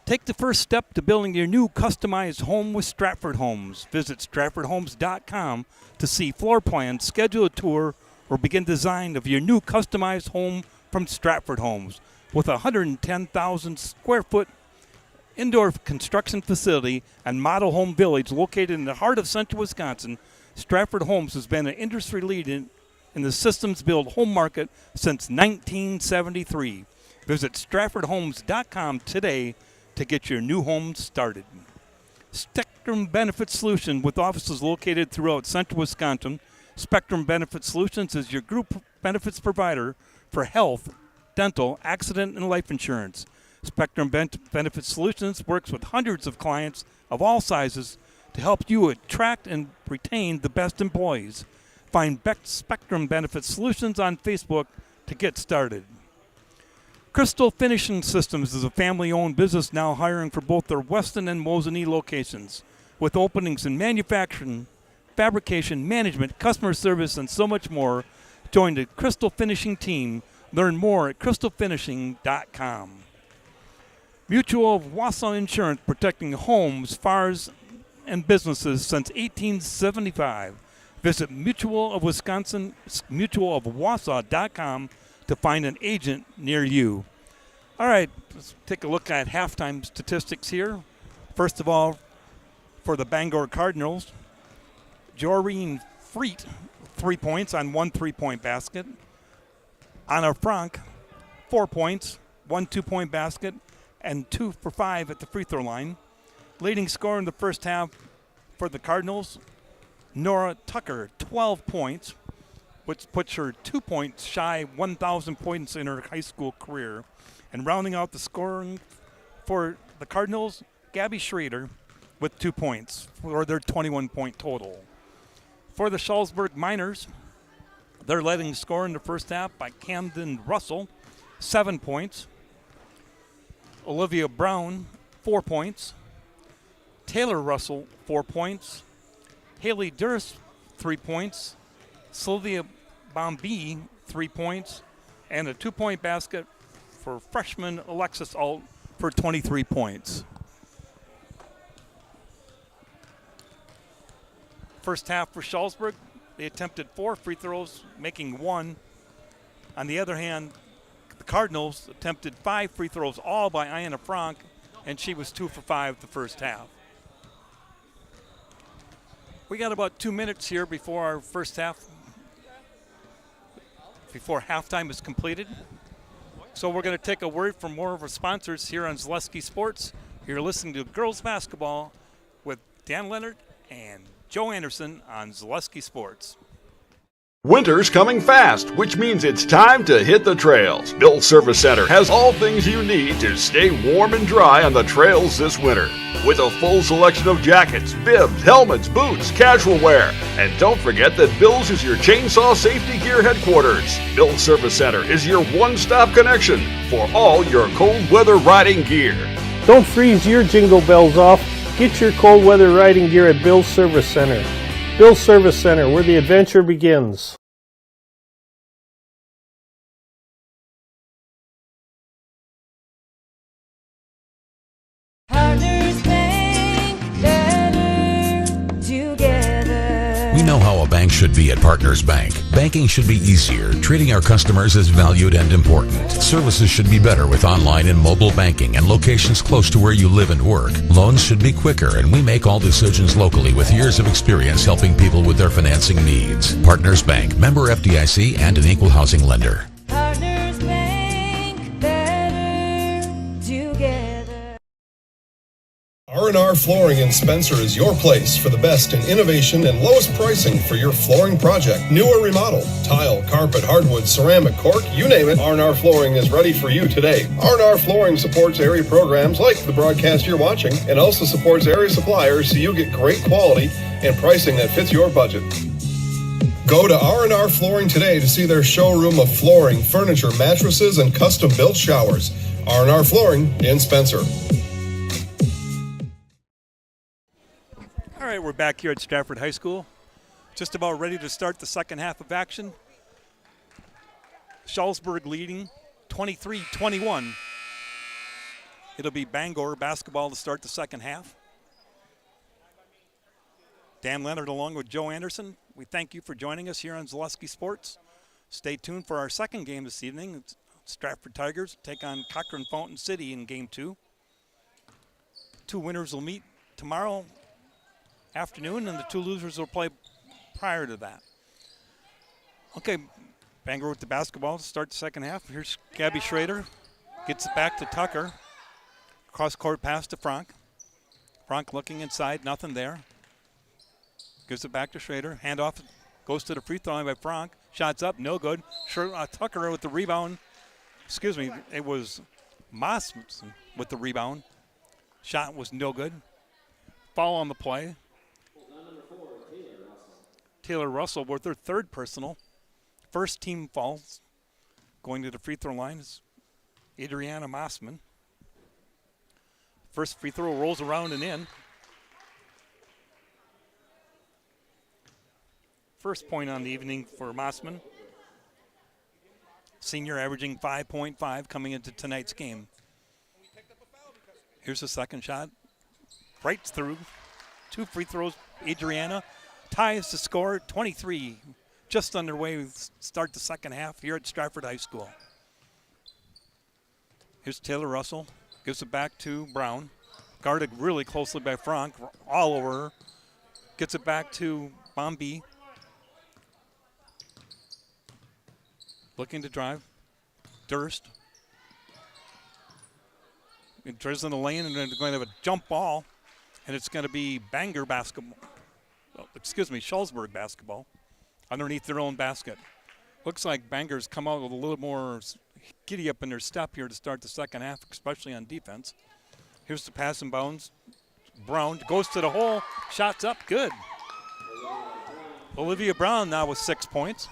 Take the first step to building your new customized home with Stratford Homes. Visit StratfordHomes.com to see floor plans, schedule a tour, or begin design of your new customized home from Stratford Homes. With a 110,000 square foot indoor construction facility and model home village located in the heart of central Wisconsin, Stratford Homes has been an industry leader in the systems build home market since 1973. Visit StratfordHomes.com today to get your new home started. Spectrum Benefit Solutions, with offices located throughout central Wisconsin. Spectrum Benefit Solutions is your group benefits provider for health, dental, accident, and life insurance. Spectrum Benefit Solutions works with hundreds of clients of all sizes to help you attract and retain the best employees. Find Spectrum Benefit Solutions on Facebook to get started. Crystal Finishing Systems is a family-owned business now hiring for both their Weston and Mosinee locations. With openings in manufacturing, fabrication, management, customer service, and so much more, join the Crystal Finishing team. Learn more at crystalfinishing.com. Mutual of Wausau Insurance, protecting homes, fires, and businesses since 1875. Visit mutualofwausau.com to find an agent near you. All right, let's take a look at halftime statistics here. First of all, for the Bangor Cardinals, Joreen Freet, 3 points on 1 3-point basket. Anna Frank, 4 points, 1 2-point basket, and 2 for 5 at the free throw line. Leading scorer in the first half for the Cardinals, Nora Tucker, 12 points, which puts her 2 points shy 1,000 points in her high school career. And rounding out the scoring for the Cardinals, Gabby Schrader with 2 points for their 21-point total. For the Shullsburg Miners, they're leading score in the first half by Camden Russell, 7 points. Olivia Brown, 4 points. Taylor Russell, 4 points. Haley Durst, 3 points. Sylvia Bombee, 3 points. And a 2-point basket for freshman Alexis Alt for 23 points. First half for Shullsburg, they attempted 4 free throws, making 1. On the other hand, the Cardinals attempted 5 free throws, all by Anna Frank, and she was 2 for 5 the first half. We got about 2 minutes here before our first half, before halftime is completed. So we're going to take a word from more of our sponsors here on Zaleski Sports. You're listening to girls basketball with Dan Leonard and Joe Anderson on Zaleski Sports. Winter's coming fast, which means it's time to hit the trails. Bill's Service Center has all things you need to stay warm and dry on the trails this winter. With a full selection of jackets, bibs, helmets, boots, casual wear. And don't forget that Bill's is your chainsaw safety gear headquarters. Bill's Service Center is your one-stop connection for all your cold weather riding gear. Don't freeze your jingle bells off. Get your cold weather riding gear at Bill's Service Center. Bill's Service Center, where the adventure begins. Partners Bank, better together. We know how a bank should be at Partners Bank. Banking should be easier, treating our customers as valued and important. Services should be better with online and mobile banking and locations close to where you live and work. Loans should be quicker, and we make all decisions locally with years of experience helping people with their financing needs. Partners Bank, member FDIC, and an equal housing lender. Partners Bank, better together. R&R Flooring in Spencer is your place for the best in innovation and lowest pricing for your flooring project. New or remodel, tile, carpet, hardwood, ceramic, cork, you name it, R&R Flooring is ready for you today. R&R Flooring supports area programs like the broadcast you're watching and also supports area suppliers so you get great quality and pricing that fits your budget. Go to R&R Flooring today to see their showroom of flooring, furniture, mattresses, and custom-built showers. R&R Flooring in Spencer. All right, we're back here at Stratford High School. Just about ready to start the second half of action. Shullsburg leading 23-21. It'll be Bangor basketball to start the second half. Dan Leonard along with Joe Anderson. We thank you for joining us here on Zaleski Sports. Stay tuned for our second game this evening. It's Stratford Tigers take on Cochrane Fountain City in Game 2. Two winners will meet tomorrow afternoon, and the two losers will play prior to that. Okay, Bangor with the basketball to start the second half. Here's Gabby Schrader. Gets it back to Tucker. Cross-court pass to Frank. Frank looking inside, nothing there. Gives it back to Schrader. Handoff goes to the free throw line by Frank. Shots up, no good. Tucker with the rebound. Excuse me, it was Mossman with the rebound. Shot was no good. Foul on the play. Taylor Russell with their third personal. First team fouls. Going to the free throw line is Adriana Mossman. First free throw rolls around and in. First point on the evening for Mossman. Senior averaging 5.5 coming into tonight's game. Here's the second shot. Right through. Two free throws. Adriana ties the score 23. Just underway. We start the second half here at Stratford High School. Here's Taylor Russell. Gives it back to Brown. Guarded really closely by Frank. All over her. Gets it back to Bombi. Looking to drive. Durst. It drives in the lane, and they're going to have a jump ball. And it's going to be Bangor basketball. Shullsburg basketball underneath their own basket. Looks like Bangor's come out with a little more giddy up in their step here to start the second half, especially on defense. Here's the pass and bounds. Brown goes to the hole. Shots up, good. Olivia Brown now with 6 points.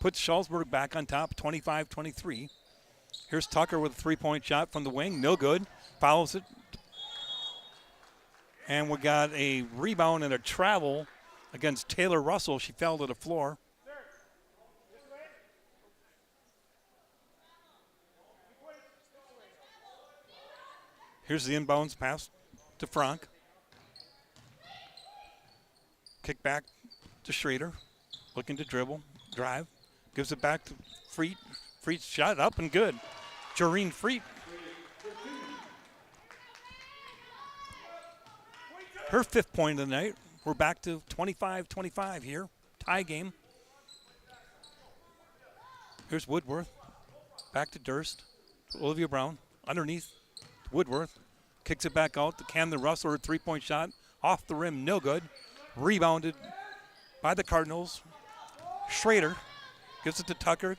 Puts Shullsburg back on top, 25-23. Here's Tucker with a three-point shot from the wing, no good. Fouls it. And we got a rebound and a travel against Taylor Russell. She fell to the floor. Here's the inbounds pass to Frank. Kick back to Schrader. Looking to dribble, drive. Gives it back to Freet. Freet's shot up and good. Joreen Freet. Her fifth point of the night. We're back to 25-25 here. Tie game. Here's Woodworth. Back to Durst. Olivia Brown. Underneath. Woodworth. Kicks it back out to Camden Russell. Her three-point shot. Off the rim. No good. Rebounded by the Cardinals. Schrader gives it to Tucker.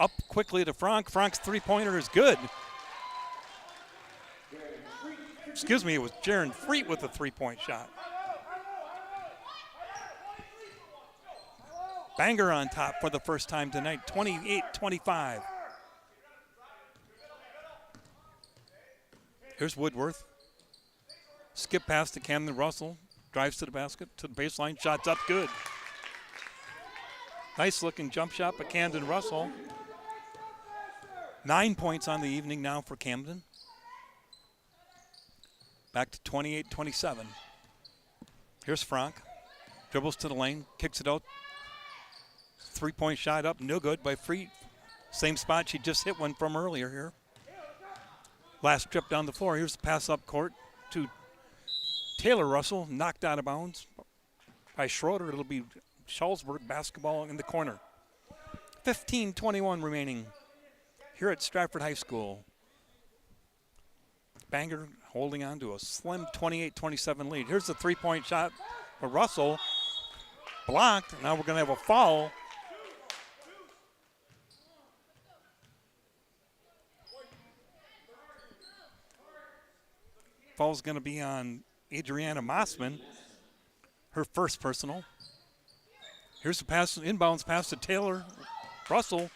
Up quickly to Frank. Frank's three-pointer is good. Excuse me, it was Jaron Freet with a three-point shot. Bangor on top for the first time tonight, 28-25. Here's Woodworth. Skip pass to Camden Russell. Drives to the basket, to the baseline. Shots up, good. Nice looking jump shot by Camden Russell. 9 points on the evening now for Camden. Back to 28-27. Here's Frank. Dribbles to the lane, kicks it out. 3-point shot up, no good by Freet. Same spot she just hit one from earlier here. Last trip down the floor. Here's the pass up court to Taylor Russell, knocked out of bounds by Schroeder. It'll be Shullsburg basketball in the corner. 15:21 remaining here at Stratford High School. Bangor holding on to a slim 28-27 lead. Here's the 3-point shot for Russell. Blocked. Now we're going to have a foul. Foul's going to be on Adriana Mossman, her first personal. Here's the pass, inbounds pass to Taylor Russell.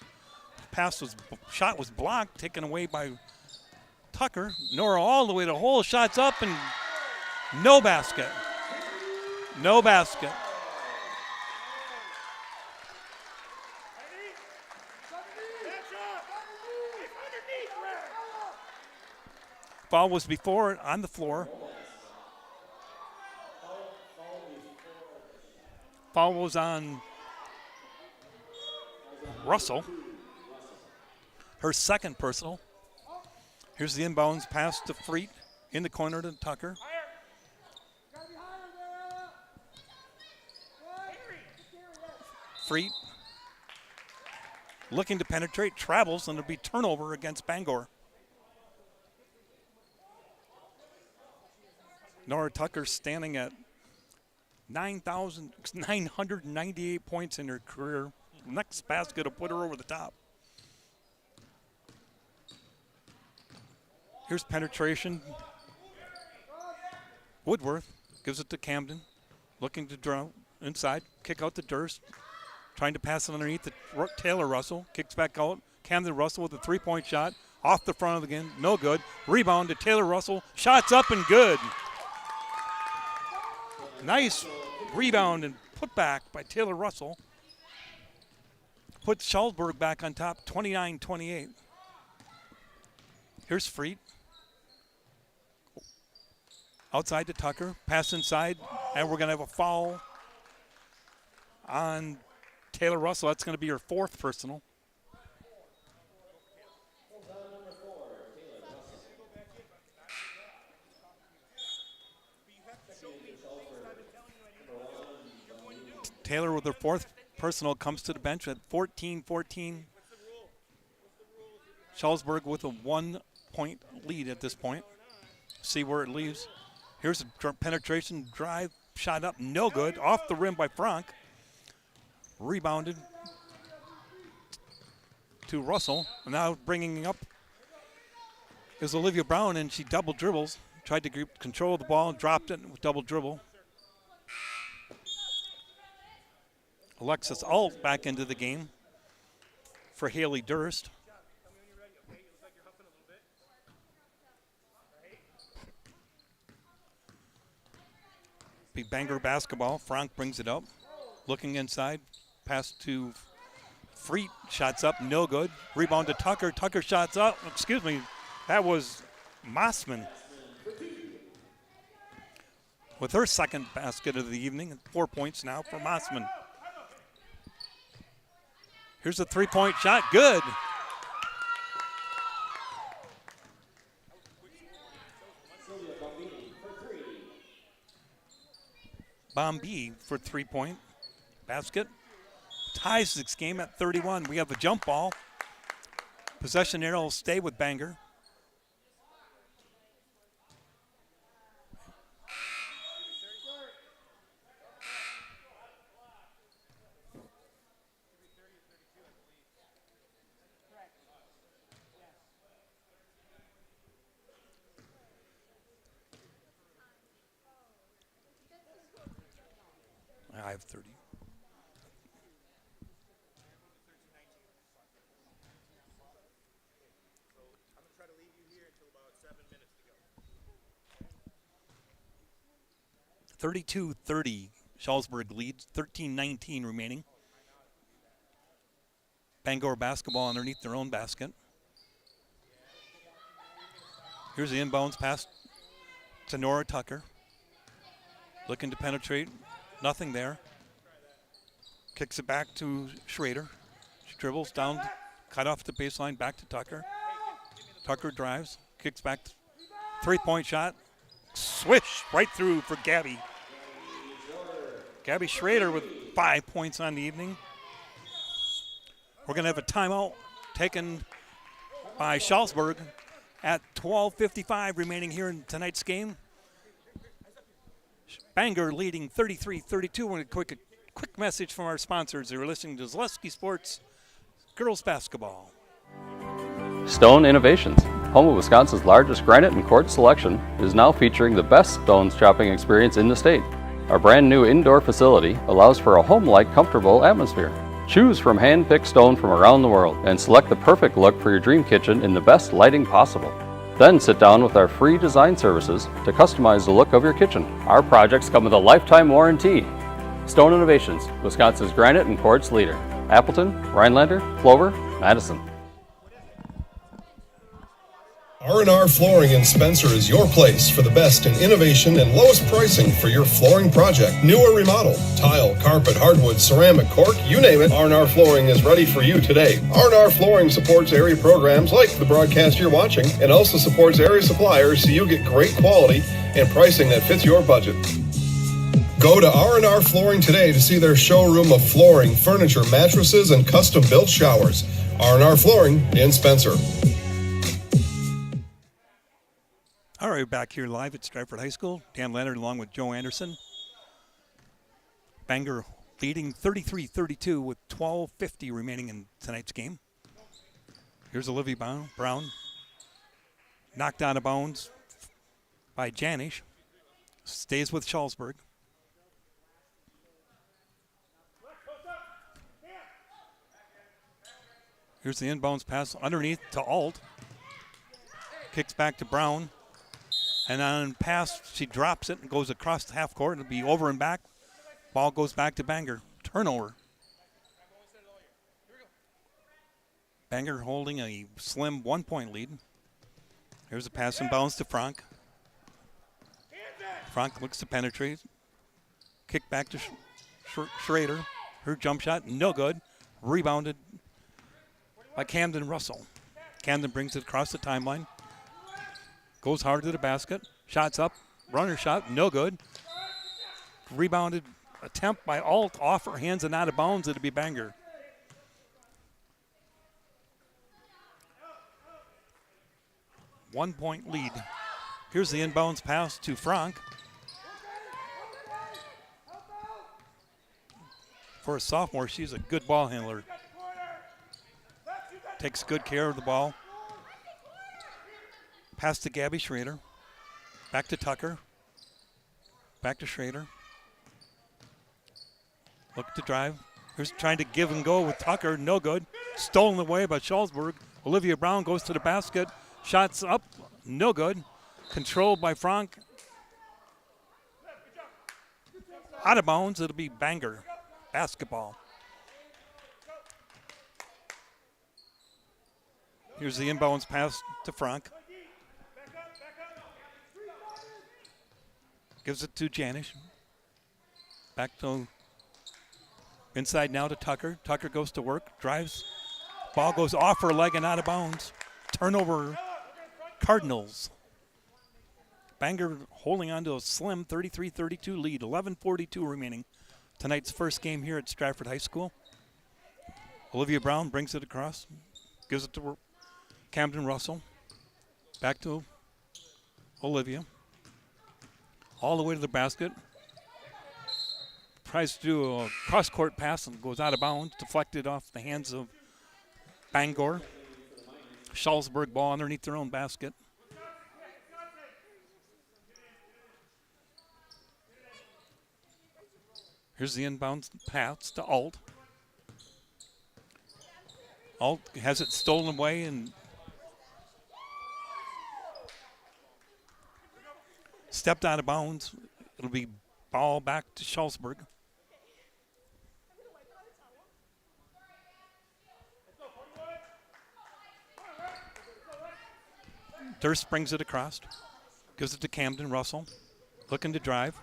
Shot was blocked, taken away by Tucker. Nora all the way to the hole, shots up and no basket. No basket. Foul was before on the floor. Foul was on Russell. Her second personal. Here's the inbounds pass to Freet in the corner to Tucker. Freet looking to penetrate, travels, and it'll be turnover against Bangor. Nora Tucker standing at 9,998 points in her career. Next basket will put her over the top. Here's penetration. Woodworth gives it to Camden. Looking to draw inside. Kick out to Durst. Trying to pass it underneath to Taylor Russell. Kicks back out. Camden Russell with a 3-point shot. Off the front of the game. No good. Rebound to Taylor Russell. Shots up and good. Nice rebound and put back by Taylor Russell. Puts Shullsburg back on top, 29-28. Here's Freet. Outside to Tucker, pass inside, and we're going to have a foul on Taylor Russell. That's going to be her fourth personal. Taylor with her fourth personal comes to the bench at 14-14. Shullsburg with a 1-point lead at this point. See where it leaves. Here's a penetration drive, shot up, no good. Off the rim by Frank. Rebounded to Russell. Now bringing up is Olivia Brown, and she double dribbles. Tried to grip control of the ball and dropped it with double dribble. Alexis Alt back into the game for Haley Durst. Big Bangor basketball. Frank brings it up. Looking inside. Pass to Freet. Shots up. No good. Rebound to Tucker. Tucker shots up. Excuse me. That was Mossman with her second basket of the evening. 4 points now for Mossman. Here's a 3-point shot. Good. Bombay for 3-point basket. Ties this game at 31. We have a jump ball. Possession arrow will stay with Bangor. I have 30. I'm going to try to leave you here until about 7 minutes to go. 32-30, Shullsburg leads, 13-19 remaining. Bangor basketball underneath their own basket. Here's the inbounds pass to Nora Tucker. Looking to penetrate. Nothing there. Kicks it back to Schrader. She dribbles down, cut off the baseline, back to Tucker. Tucker drives, kicks back, three-point shot. Swish right through for Gabby. Gabby Schrader with 5 points on the evening. We're going to have a timeout taken by Schaumburg at 12:55 remaining here in tonight's game. Bangor leading 33-32. With a quick message from our sponsors. They're listening to Zaleski Sports Girls Basketball. Stone Innovations, home of Wisconsin's largest granite and quartz selection, is now featuring the best stones shopping experience in the state. Our brand new indoor facility allows for a home-like, comfortable atmosphere. Choose from hand-picked stone from around the world and select the perfect look for your dream kitchen in the best lighting possible. Then sit down with our free design services to customize the look of your kitchen. Our projects come with a lifetime warranty. Stone Innovations, Wisconsin's granite and quartz leader. Appleton, Rhinelander, Clover, Madison. R&R Flooring in Spencer is your place for the best in innovation and lowest pricing for your flooring project. New or remodel, tile, carpet, hardwood, ceramic, cork, you name it, R&R Flooring is ready for you today. R&R Flooring supports area programs like the broadcast you're watching and also supports area suppliers so you get great quality and pricing that fits your budget. Go to R&R Flooring today to see their showroom of flooring, furniture, mattresses, and custom-built showers. R&R Flooring in Spencer. All right, back here live at Stratford High School. Dan Leonard along with Joe Anderson. Bangor leading 33-32 with 12:50 remaining in tonight's game. Here's Olivia Brown. Knocked out of bounds by Janish. Stays with Schaumburg. Here's the inbounds pass underneath to Alt. Kicks back to Brown. And on pass, she drops it and goes across the half court. It'll be over and back. Ball goes back to Bangor. Turnover. Bangor holding a slim 1-point lead. Here's a pass and bounce to Frank. Frank looks to penetrate. Kick back to Schrader. Her jump shot, no good. Rebounded by Camden Russell. Camden brings it across the timeline. Goes hard to the basket. Shots up. Runner shot. No good. Rebounded attempt by Alt off her hands and out of bounds. It'll be Bangor. One-point lead. Here's the inbounds pass to Frank. For a sophomore, she's a good ball handler. Takes good care of the ball. Pass to Gabby Schrader. Back to Tucker. Back to Schrader. Look to drive. Here's trying to give and go with Tucker. No good. Stolen away by Schaumburg. Olivia Brown goes to the basket. Shots up. No good. Controlled by Frank. Out of bounds. It'll be Bangor basketball. Here's the inbounds pass to Frank. Gives it to Janish. Back to inside now to Tucker. Tucker goes to work, drives. Ball goes off her leg and out of bounds. Turnover, Cardinals. Bangor holding on to a slim 33-32 lead. 11:42 remaining. Tonight's first game here at Stratford High School. Olivia Brown brings it across. Gives it to Camden Russell. Back to Olivia. All the way to the basket. Tries to do a cross-court pass and goes out of bounds. Deflected off the hands of Bangor. Schaumburg ball underneath their own basket. Here's the inbounds pass to Alt. Alt has it stolen away and stepped out of bounds. It'll be ball back to Schaumburg. Durst brings it across. Gives it to Camden Russell. Looking to drive.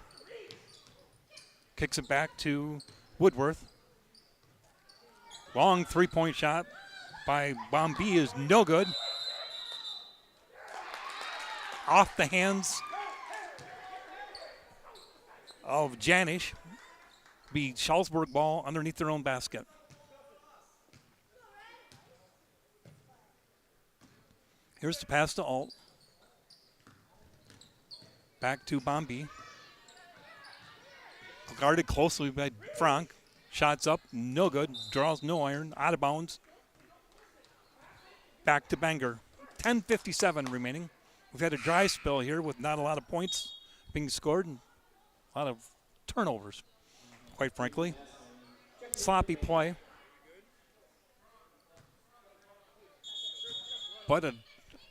Kicks it back to Woodworth. Long three-point shot by Bombay is no good. Off the hands of Janish. Be Shalsburg ball underneath their own basket. Here's the pass to Alt. Back to Bombay. Guarded closely by Frank. Shots up, no good. Draws no iron, out of bounds. Back to Bangor. 10:57 remaining. We've had a dry spell here with not a lot of points being scored and a lot of turnovers, quite frankly. Sloppy play. But a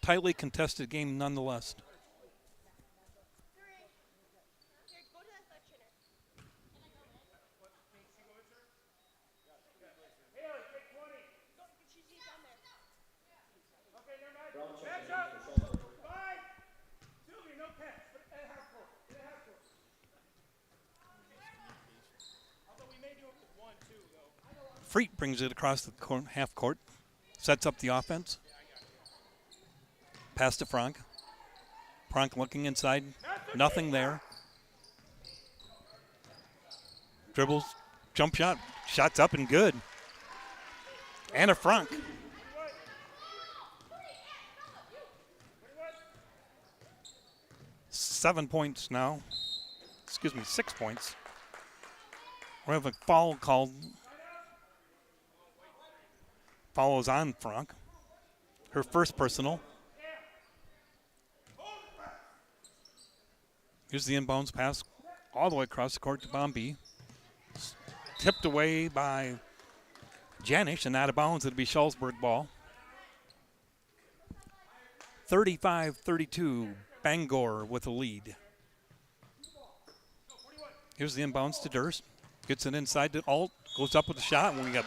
tightly contested game nonetheless. Freet brings it across the half court, sets up the offense. Pass to Frank. Frank looking inside, nothing there. Dribbles, jump shot, shots up and good. And a Frank. Seven points now. 6 points. We have a foul called. Follows on Frank. Her first personal. Here's the inbounds pass all the way across the court to Bombay. Tipped away by Janish and out of bounds. It'll be Shalsburg ball. 35-32, Bangor with a lead. Here's the inbounds to Durst. Gets it inside to Alt. Goes up with the shot when we got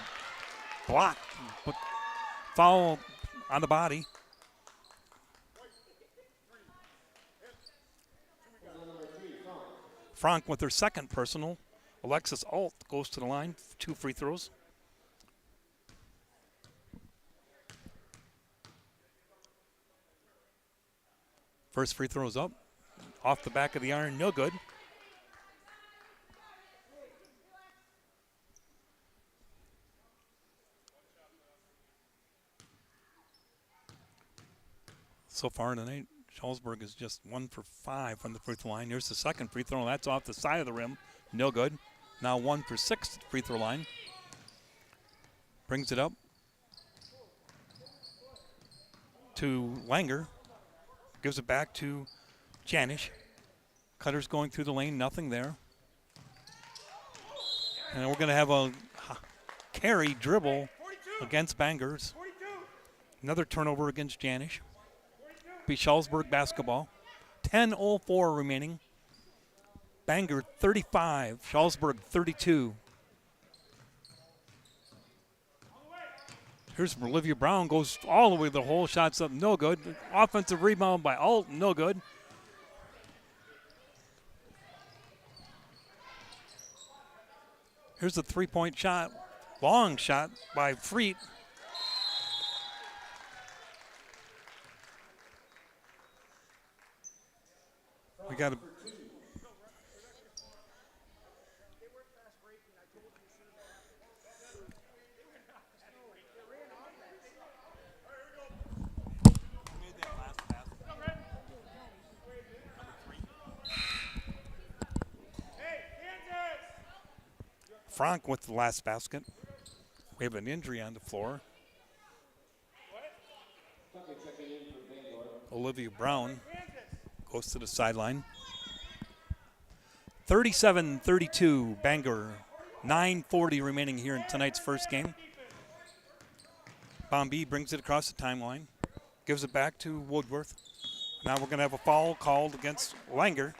blocked. But foul on the body. Frank with her second personal. Alexis Alt goes to the line. 2 free throws. First free throw is up. Off the back of the iron, no good. So far tonight, Shalsburg is just 1 for 5 from the free throw line. Here's the second free throw. That's off the side of the rim. No good. Now 1 for 6 free throw line. Brings it up to Langer. Gives it back to Janish. Cutter's going through the lane. Nothing there. And we're going to have a carry dribble against Bangors. Another turnover against Janish. Be Shalsburg basketball. 10:04 remaining. Bangor 35, Shalsburg 32. Here's Olivia Brown, goes all the way to the hole, shots up, no good. Offensive rebound by Alt, no good. Here's the three-point shot, long shot by Freet. We got a Frank with the last basket. We have an injury on the floor. Olivia Brown goes to the sideline. 37-32, Bangor. 9:40 remaining here in tonight's first game. Bombay brings it across the timeline. Gives it back to Woodworth. Now we're going to have a foul called against Langer.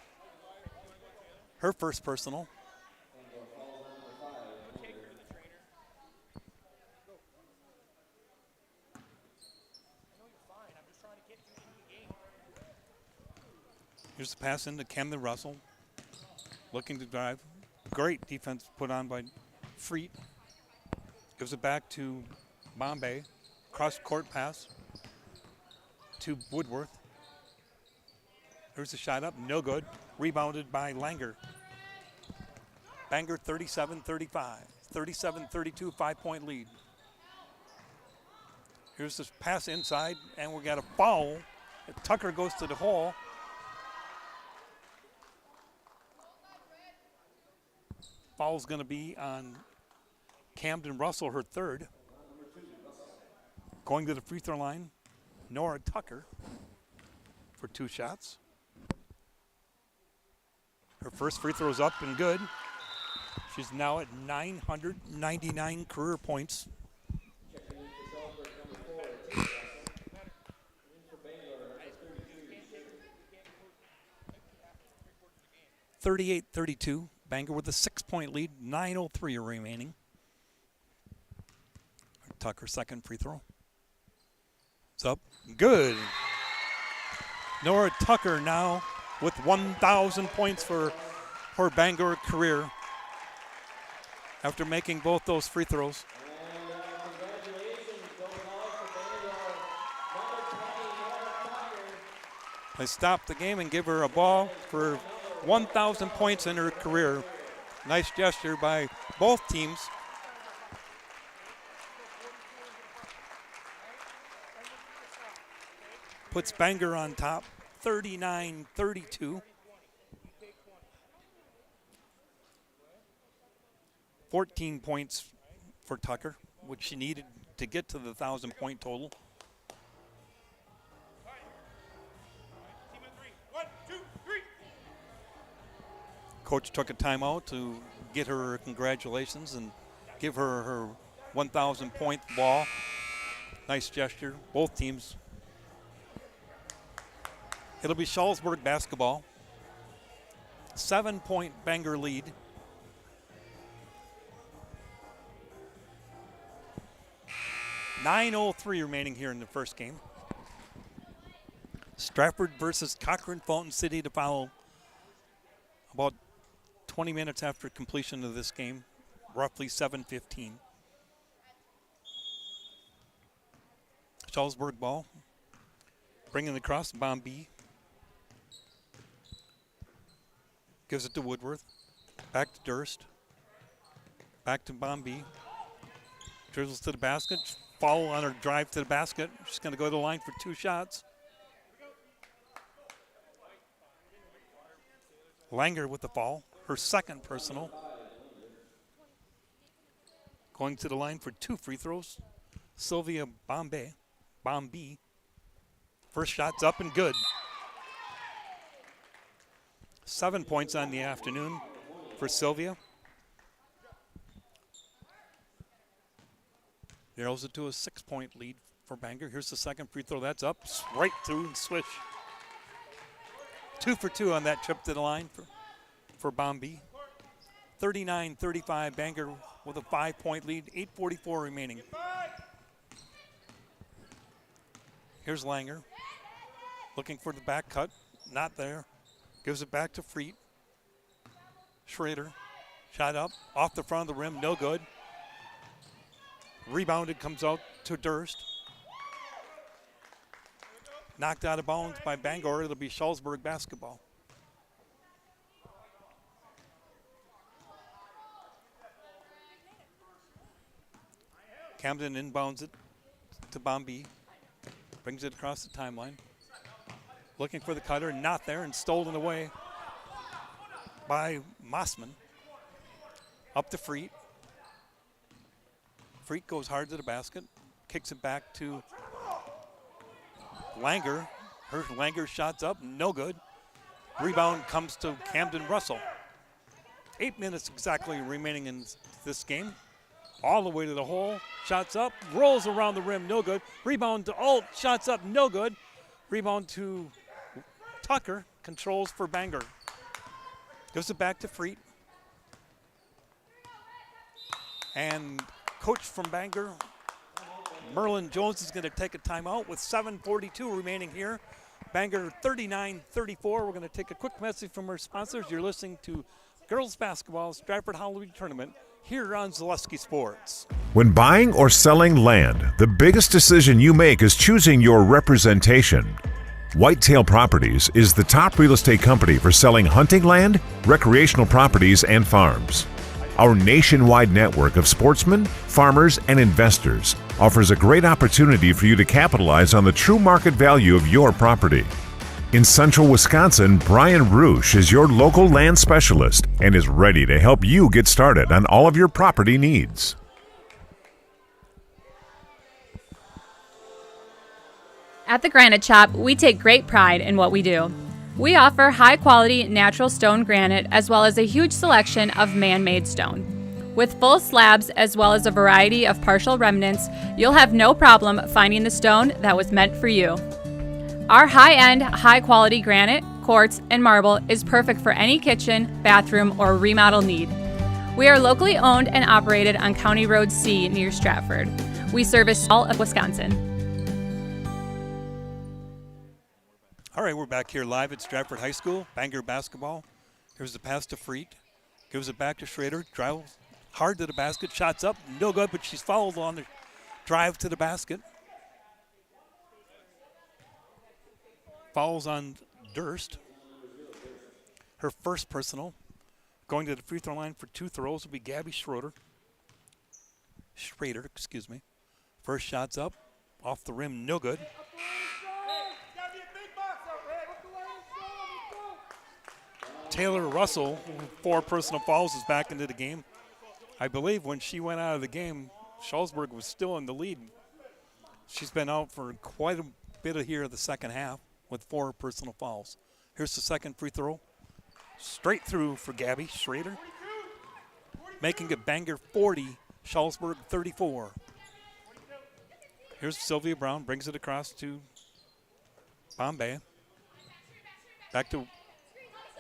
Her first personal. Here's the pass into Camden Russell. Looking to drive. Great defense put on by Freet. Gives it back to Bombay. Cross-court pass to Woodworth. There's a shot up, no good. Rebounded by Langer. Bangor 37-35. 37-32, 5-point lead. Here's this pass inside, and we got a foul. Tucker goes to the hole. Foul's going to be on Camden Russell, her third. Going to the free throw line, Nora Tucker for 2 shots. Her first free throw is up and good. She's now at 999 career points. 38-32. Bangor with a 6-point lead. 9:03 remaining. Tucker second free throw. It's up. Good. Nora Tucker now with 1,000 points for her Bangor career after making both those free throws. They stop the game and give her a ball for 1,000 points in her career. Nice gesture by both teams. Puts Bangor on top, 39-32. 14 points for Tucker, which she needed to get to the 1,000-point total. Coach took a timeout to get her congratulations and give her her 1,000-point ball. Nice gesture, both teams. It'll be Shullsburg basketball. 7-point Bangor lead. .903 remaining here in the first game. Stratford versus Cochrane Fulton City to follow about 20 minutes after completion of this game, roughly 7:15. Shullsburg ball. Bringing it across, Bombay. Gives it to Woodworth. Back to Durst. Back to Bombay. Dribbles to the basket. Follow on her drive to the basket. She's going to go to the line for 2 shots. Langer with the foul. Her second personal. Going to the line for 2 free throws. Sylvia Bombay. First shot's up and good. 7 points on the afternoon for Sylvia. Narrows it to a 6-point lead for Bangor. Here's the second free throw. That's up. Right through and swish. 2 for 2 on that trip to the line for Bombay. 39-35. Bangor with a 5-point lead. 8:44 remaining. Here's Langer. Looking for the back cut. Not there. Gives it back to Freet. Schrader. Shot up. Off the front of the rim. No good. Rebounded. Comes out to Durst. Knocked out of bounds by Bangor. It'll be Shullsburg basketball. Camden inbounds it to Bombay. Brings it across the timeline. Looking for the cutter, not there, and stolen away by Mossman. Up to Freet. Freet goes hard to the basket. Kicks it back to Langer. Langer shots up, no good. Rebound comes to Camden Russell. 8 minutes exactly remaining in this game. All the way to the hole. Shots up, rolls around the rim, no good. Rebound to Alt, shots up, no good. Rebound to Tucker, controls for Bangor. Gives it back to Freet. And coach from Bangor, Merlin Jones, is going to take a timeout with 7:42 remaining here. Bangor 39-34. We're going to take a quick message from our sponsors. You're listening to girls basketball Stratford Halloween Tournament here on Zaleski Sports. When buying or selling land, the biggest decision you make is choosing your representation. Whitetail Properties is the top real estate company for selling hunting land, recreational properties, and farms. Our nationwide network of sportsmen, farmers, and investors offers a great opportunity for you to capitalize on the true market value of your property. In central Wisconsin, Brian Roosh is your local land specialist and is ready to help you get started on all of your property needs. At the Granite Shop, we take great pride in what we do. We offer high-quality natural stone granite as well as a huge selection of man-made stone. With full slabs as well as a variety of partial remnants, you'll have no problem finding the stone that was meant for you. Our high-end, high-quality granite, quartz, and marble is perfect for any kitchen, bathroom, or remodel need. We are locally owned and operated on County Road C near Stratford. We service all of Wisconsin. All right, we're back here live at Stratford High School. Bangor basketball. Here's the pass to Freet. Gives it back to Schrader. Drives hard to the basket. Shots up. No good, but she's fouled on the drive to the basket. Fouls on Durst. Her first personal. Going to the free throw line for 2 throws will be Gabby Schrader. First shot's up. Off the rim, no good. Taylor Russell, 4 personal fouls, is back into the game. I believe when she went out of the game, Schulzberg was still in the lead. She's been out for quite a bit of here in the second half with 4 personal fouls. Here's the second free throw. Straight through for Gabby Schrader. Making it Bangor 40, Schulzberg 34. Here's Sylvia Brown, brings it across to Bombay. Back to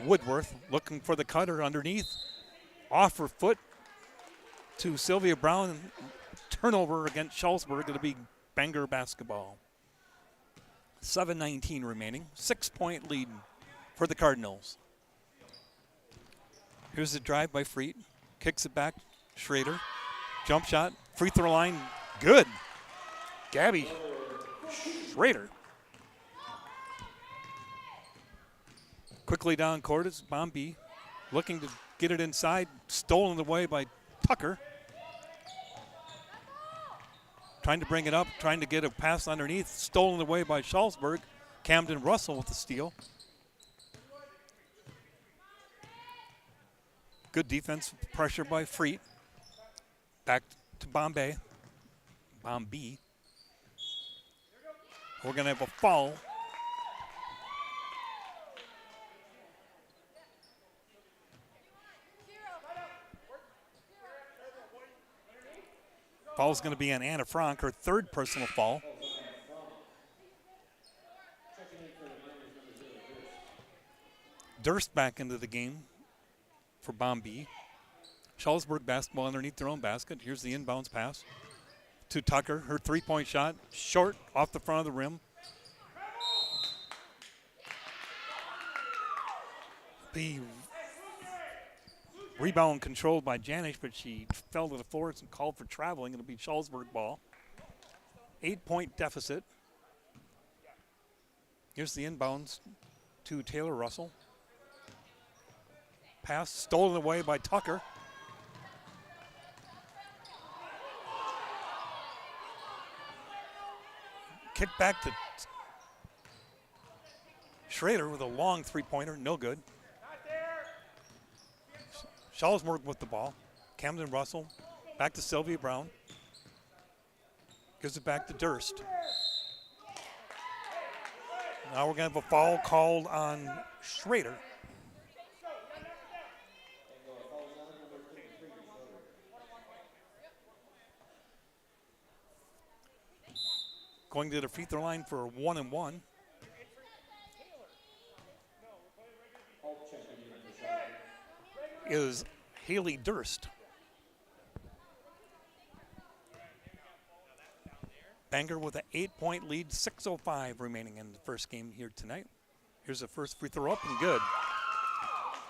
Woodworth, looking for the cutter underneath. Off her foot to Sylvia Brown. Turnover against Schulzberg. It'll be Bangor basketball. 7:19 remaining. 6-point lead for the Cardinals. Here's the drive by Freet. Kicks it back. Schrader. Jump shot. Free throw line. Good. Gabby Schrader. Quickly down court is Bombay, looking to get it inside, stolen away by Tucker. Trying to bring it up, trying to get a pass underneath, stolen away by Schulzberg. Camden Russell with the steal. Good defense, pressure by Freet. Back to Bombay. We're going to have a foul. Foul's going to be on Anna Frank, her 3rd personal foul. Durst back into the game for Bombay. Schulzberg basketball underneath their own basket. Here's the inbounds pass to Tucker. Her 3-point shot, short off the front of the rim. The rebound controlled by Janish, but she fell to the floor and called for traveling. It'll be Schulzberg ball. 8-point deficit. Here's the inbounds to Taylor Russell. Pass stolen away by Tucker. Kick back to Schrader with a long 3-pointer, no good. Schulzberg with the ball. Camden Russell back to Sylvia Brown. Gives it back to Durst. Now we're going to have a foul called on Schrader. Going to the free throw line for 1-1. Is Haley Durst. Bangor with an 8-point lead, 6:05 remaining in the first game here tonight. Here's the first free throw up and good.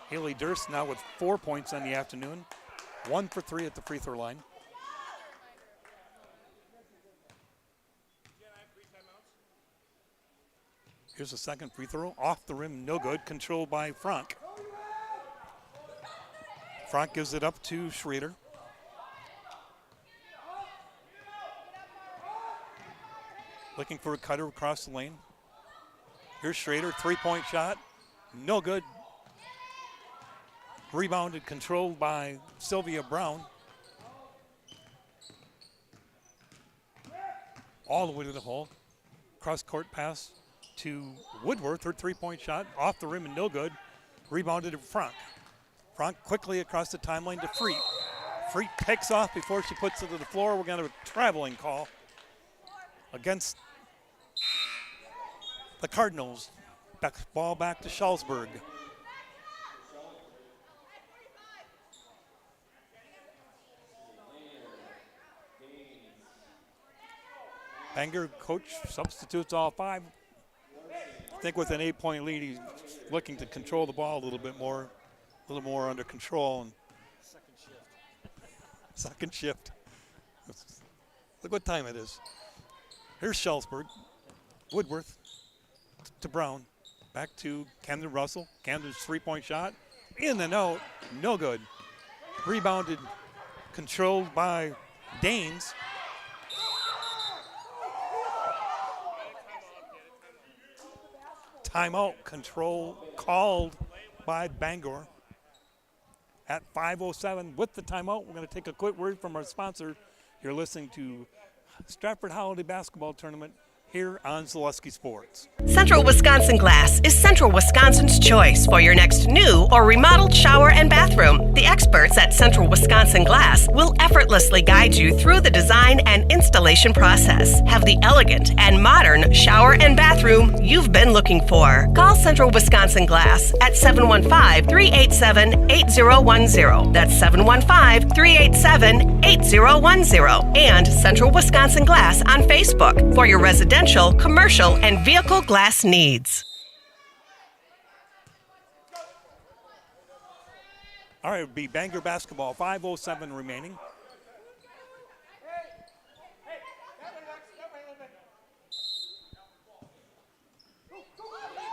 Haley Durst now with 4 points on the afternoon. 1 for 3 at the free throw line. Here's the second free throw. Off the rim, no good. Controlled by Frank. Frank gives it up to Schrader. Looking for a cutter across the lane. Here's Schrader, three-point shot. No good. Rebounded, controlled by Sylvia Brown. All the way to the hole. Cross-court pass to Woodworth, her three-point shot. Off the rim and no good. Rebounded to Frank. Frank quickly across the timeline to Freet. Freet takes off before she puts it to the floor. We're going to have a traveling call against the Cardinals. Ball back to Schallsburg. Bangor coach substitutes all 5. I think with an 8-point lead, he's looking to control the ball a little bit more, a little more under control. And second shift. Look what time it is. Here's Schallsburg. Woodworth to Brown. Back to Camden Russell. Camden's three-point shot. In the note. No good. Rebounded. Controlled by Danes. Timeout control called by Bangor. At 5:07 with the timeout, we're going to take a quick word from our sponsor. You're listening to Stratford Holiday Basketball Tournament here on Zaleski Sports. Central Wisconsin Glass is Central Wisconsin's choice for your next new or remodeled shower and bathroom. The experts at Central Wisconsin Glass will effortlessly guide you through the design and installation process. Have the elegant and modern shower and bathroom you've been looking for. Call Central Wisconsin Glass at 715-387-8010. That's 715-387-8010. And Central Wisconsin Glass on Facebook for your residential, commercial, and vehicle glass needs. All right, it would be Bangor basketball, 5:07 remaining.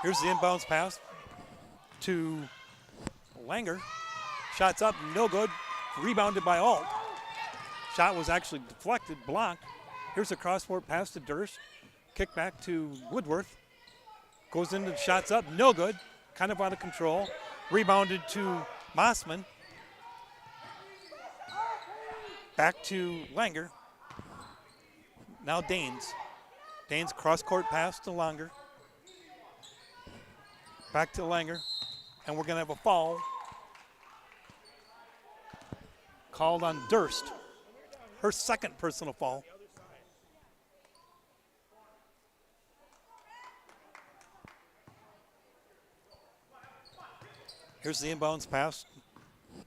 Here's the inbounds pass to Langer. Shots up, no good. Rebounded by Alt. Shot was actually deflected, blocked. Here's a cross-court pass to Durst. Kick back to Woodworth. Goes into shots up, no good. Kind of out of control. Rebounded to Mossman. Back to Langer. Now Danes. Danes cross-court pass to Langer. Back to Langer. And we're going to have a foul called on Durst. Her second personal foul. Here's the inbounds pass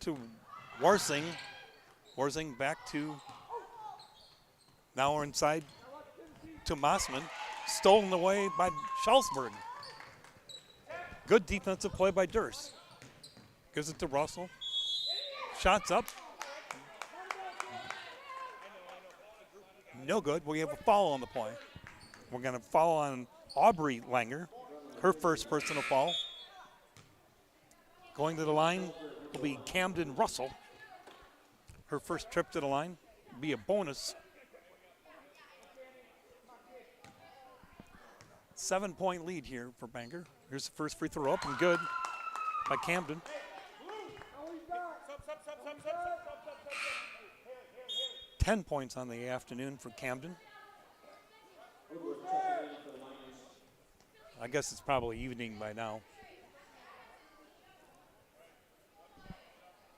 to Warsing. Warsing back to, now we're inside to Mossman. Stolen away by Schallsburg. Good defensive play by Durst. Gives it to Russell. Shots up. No good. We have a foul on the play. We're going to foul on Aubrey Langer. Her first personal foul. Going to the line will be Camden Russell. Her first trip to the line will be a bonus. 7-point lead here for Bangor. Here's the first free throw up and good by Camden. Ten points on the afternoon for Camden. I guess it's probably evening by now.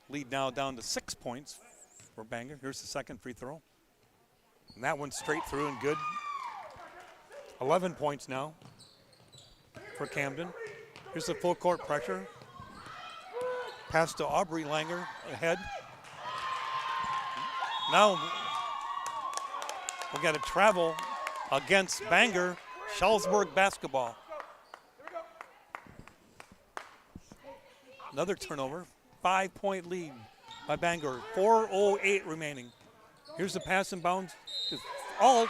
Lead now down to 6 points for Bangor. Here's the second free throw. And that one's straight through and good. 11 points now for Camden. Here's the full court pressure. Pass to Aubrey Langer ahead. Now we got to travel against Bangor, Schallsburg basketball. Another turnover. 5-point lead by Bangor. 4:08 remaining. Here's the pass and bounds to Alt.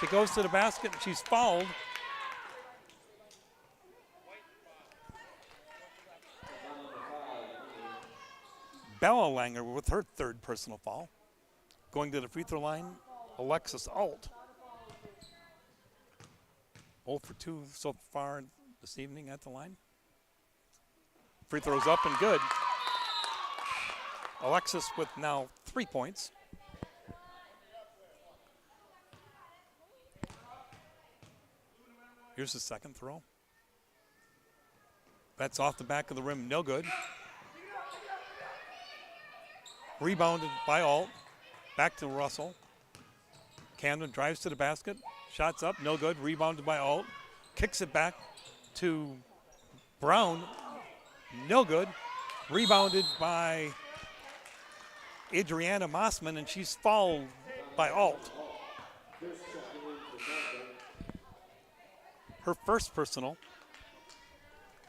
She goes to the basket. She's fouled. Bella Langer with her third personal foul. Going to the free throw line, Alexis Alt. 0 for 2 so far this evening at the line. Free throws up and good. Alexis with now 3 points. Here's the second throw. That's off the back of the rim, no good. Rebounded by Alt. Back to Russell. Camden drives to the basket. Shots up, no good. Rebounded by Alt. Kicks it back to Brown. No good. Rebounded by Adriana Mossman, and she's fouled by Alt. Her first personal.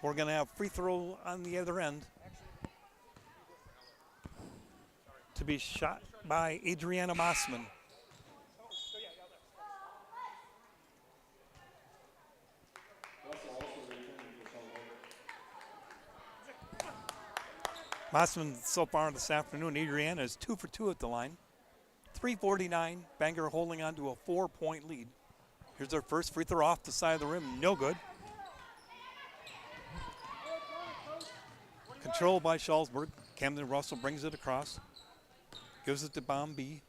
We're going to have free throw on the other end to be shot by Adriana Mossman. Mossman so far this afternoon, Adriana is 2 for 2 at the line. 3:49, Bangor holding on to a 4-point lead. Here's their first free throw off the side of the rim, no good. Controlled by Shalsburg. Camden Russell brings it across. Gives it to Bombi.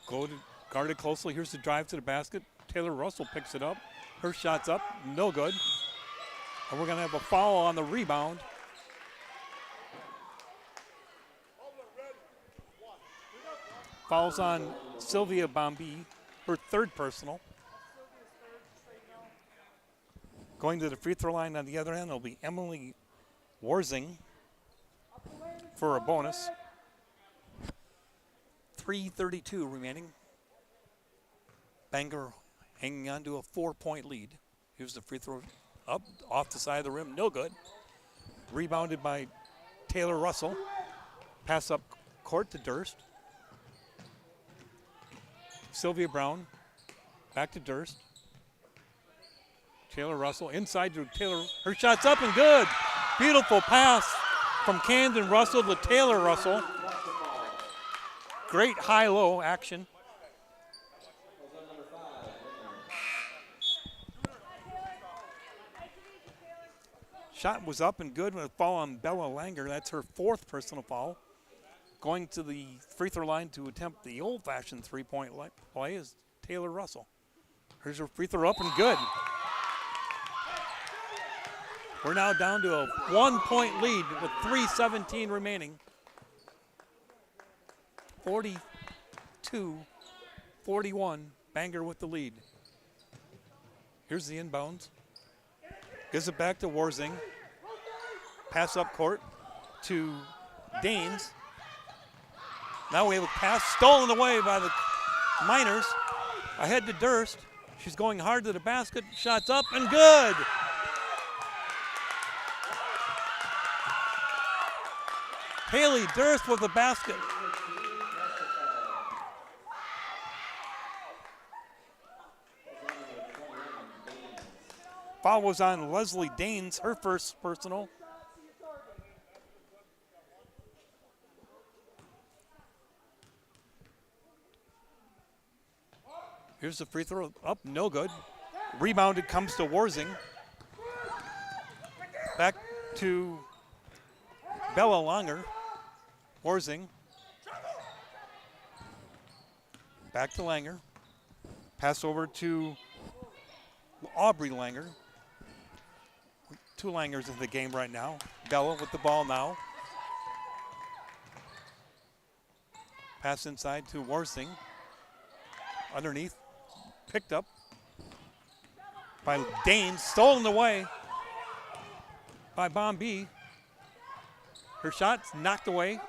Guarded closely. Here's the drive to the basket. Taylor Russell picks it up. Her shot's up, no good. And we're going to have a foul on the rebound. Fouls on Sylvia Bombi, her third personal. Going to the free throw line on the other end will be Emily Warzing for a bonus. 3:32 remaining. Bangor hanging on to a 4-point lead. Here's the free throw up off the side of the rim, no good. Rebounded by Taylor Russell. Pass up court to Durst. Sylvia Brown back to Durst. Taylor Russell inside to Taylor. Her shot's up and good. Beautiful pass from Camden Russell to Taylor Russell. Great high-low action. Shot was up and good with a foul on Bella Langer. That's her fourth personal foul. Going to the free throw line to attempt the old-fashioned three-point play is Taylor Russell. Here's her free throw up and good. We're now down to a 1-point lead with 3:17 remaining. 42-41, Bangor with the lead. Here's the inbounds. Gives it back to Warzing. Pass up court to Danes. Now we have a pass stolen away by the Miners. Ahead to Durst. She's going hard to the basket. Shots up and good. Haley Durst with the basket. Foul was on Leslie Danes, her first personal. Here's the free throw up, no good. Rebounded comes to Warzing. Back to Bella Langer. Warzing. Back to Langer. Pass over to Aubrey Langer. Two Langers in the game right now. Bella with the ball now. Pass inside to Warzing. Underneath. Picked up by Dane. Stolen away by Bombi. Her shot's knocked away.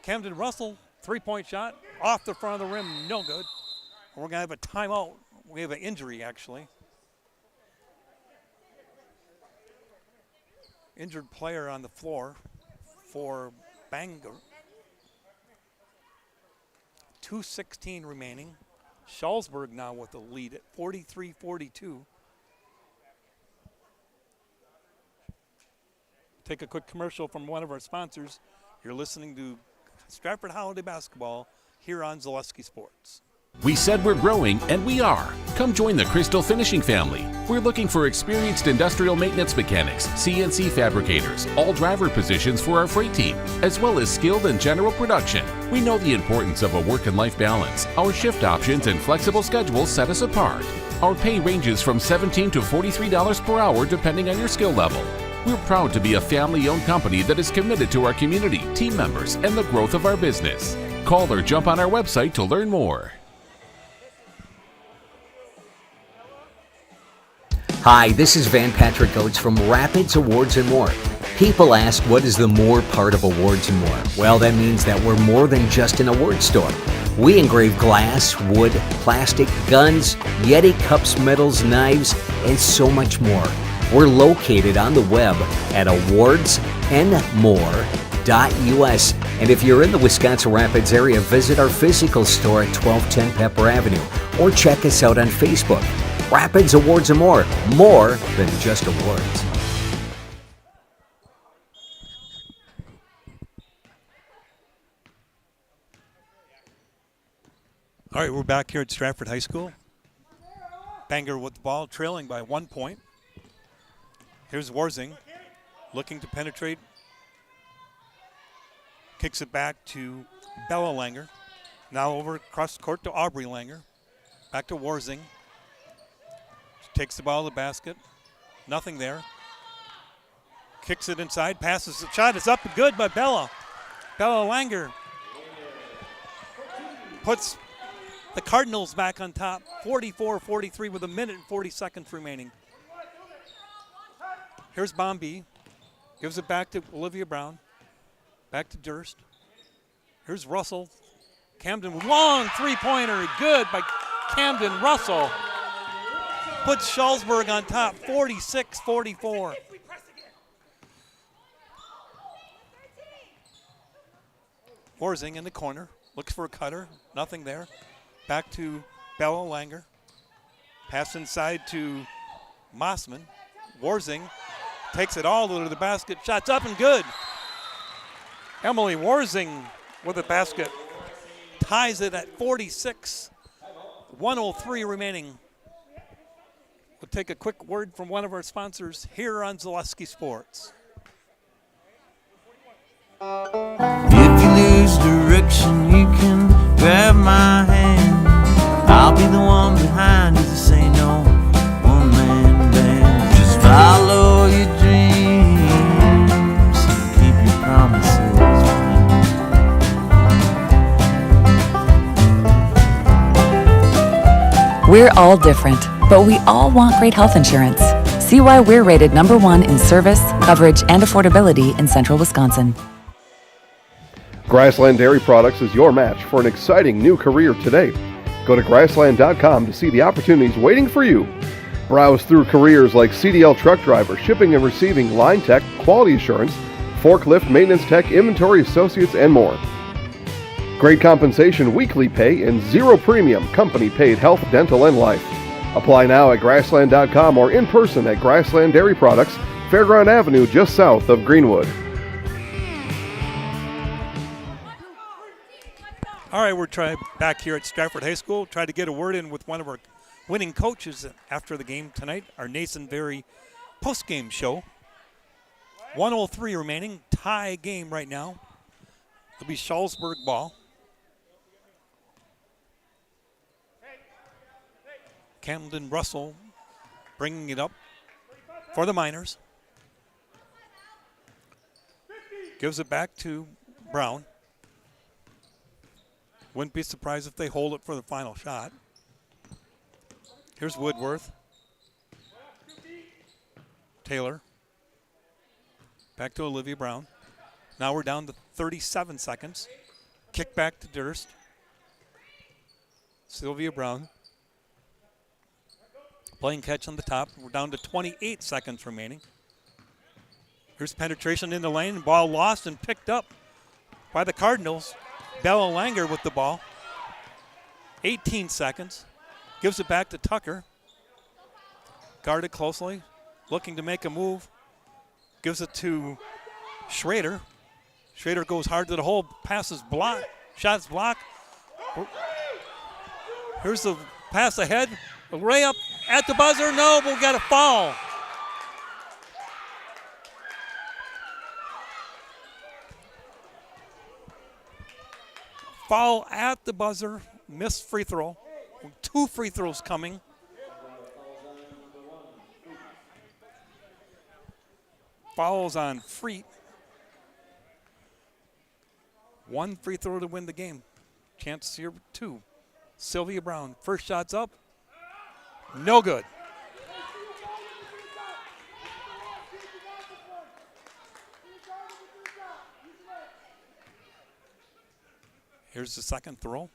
Camden Russell, three-point shot. Off the front of the rim, no good. We're going to have a timeout. We have an injury, actually. injured player on the floor for Bangor. 2:16 remaining. Shalsburg now with the lead at 43-42. Take a quick commercial from one of our sponsors. You're listening to Stratford Holiday Basketball here on Zaleski Sports. We said we're growing, and we are. Come join the Crystal Finishing family. We're looking for experienced industrial maintenance mechanics, CNC fabricators, all driver positions for our freight team, as well as skilled and general production. We know the importance of a work and life balance. Our shift options and flexible schedules set us apart. Our pay ranges from $17 to $43 per hour depending on your skill level. We're proud to be a family-owned company that is committed to our community, team members, and the growth of our business. Call or jump on our website to learn more. Hi, this is Van Patrick Oates from Rapids Awards and More. People ask, what is the more part of Awards and More? Well, that means that we're more than just an award store. We engrave glass, wood, plastic, guns, Yeti cups, medals, knives, and so much more. We're located on the web at awardsandmore.us. And if you're in the Wisconsin Rapids area, visit our physical store at 1210 Pepper Avenue or check us out on Facebook. Rapids Awards and More than just awards. All right, we're back here at Stratford High School. Bangor with the ball, trailing by 1 point. Here's Warzing, looking to penetrate. Kicks it back to Bella Langer. Now over across the court to Aubrey Langer. Back to Warzing. Takes the ball to the basket. Nothing there. Kicks it inside, passes the shot. It's up and good by Bella. Bella Langer puts the Cardinals back on top, 44-43 with 1 minute and 40 seconds remaining. Here's Bombi. Gives it back to Olivia Brown. Back to Durst. Here's Russell. Camden with long three-pointer. Good by Camden Russell. Puts Shalsburg on top, 46-44. Warzing in the corner. Looks for a cutter. Nothing there. Back to Bella Langer. Pass inside to Mossman. Warzing takes it all to the basket. Shots up and good. Emily Warzing with a basket. Ties it at 46. 1:03 remaining. We'll take a quick word from one of our sponsors here on Zaleski Sports. If you lose direction, you can grab my hand. I'll be the one behind you to say no. One man band. Just follow your dreams and keep your promises. We're all different, but we all want great health insurance. See why we're rated #1 in service, coverage, and affordability in Central Wisconsin. Grassland Dairy Products is your match for an exciting new career today. Go to grassland.com to see the opportunities waiting for you. Browse through careers like CDL truck driver, shipping and receiving, line tech, quality assurance, forklift maintenance tech, inventory associates, and more. Great compensation, weekly pay, and zero premium company-paid health, dental, and life. Apply now at grassland.com or in person at Grassland Dairy Products, Fairground Avenue, just south of Greenwood. All right, we're back here at Stratford High School. Try to get a word in with one of our winning coaches after the game tonight, our Nason Berry post-game show. 1:03 remaining, tie game right now. It'll be Shalsburg ball. Camden Russell bringing it up for the Miners. Gives it back to Brown. Wouldn't be surprised if they hold it for the final shot. Here's Woodworth. Taylor. Back to Olivia Brown. Now we're down to 37 seconds. Kick back to Durst. Sylvia Brown. Playing catch on the top. We're down to 28 seconds remaining. Here's penetration in the lane. Ball lost and picked up by the Cardinals. Bella Langer with the ball. 18 seconds. Gives it back to Tucker. Guarded closely. Looking to make a move. Gives it to Schrader. Schrader goes hard to the hole. Passes block. Shots blocked. Here's the pass ahead. A layup at the buzzer. No, but we got a foul. Foul at the buzzer. Missed free throw. 2 free throws coming. Fouls on Freet. 1 free throw to win the game. Chance here 2. Sylvia Brown. First shot's up. No good. Here's the second throw.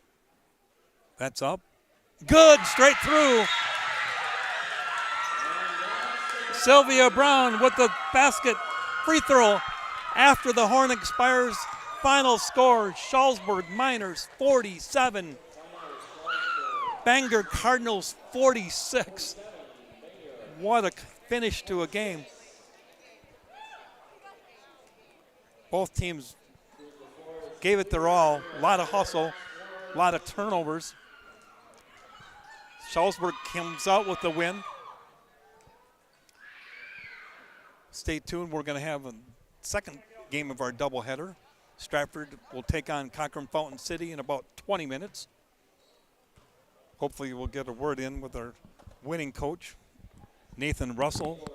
That's up. Good, straight through. Sylvia Brown with the basket free throw after the horn expires. Final score, Shalsburg Miners 47. Bangor Cardinals 46. What a finish to a game. Both teams gave it their all. A lot of hustle, a lot of turnovers. Shalsburg comes out with the win. Stay tuned. We're going to have a second game of our doubleheader. Stratford will take on Cochran Fountain City in about 20 minutes. Hopefully we'll get a word in with our winning coach, Nathan Russell.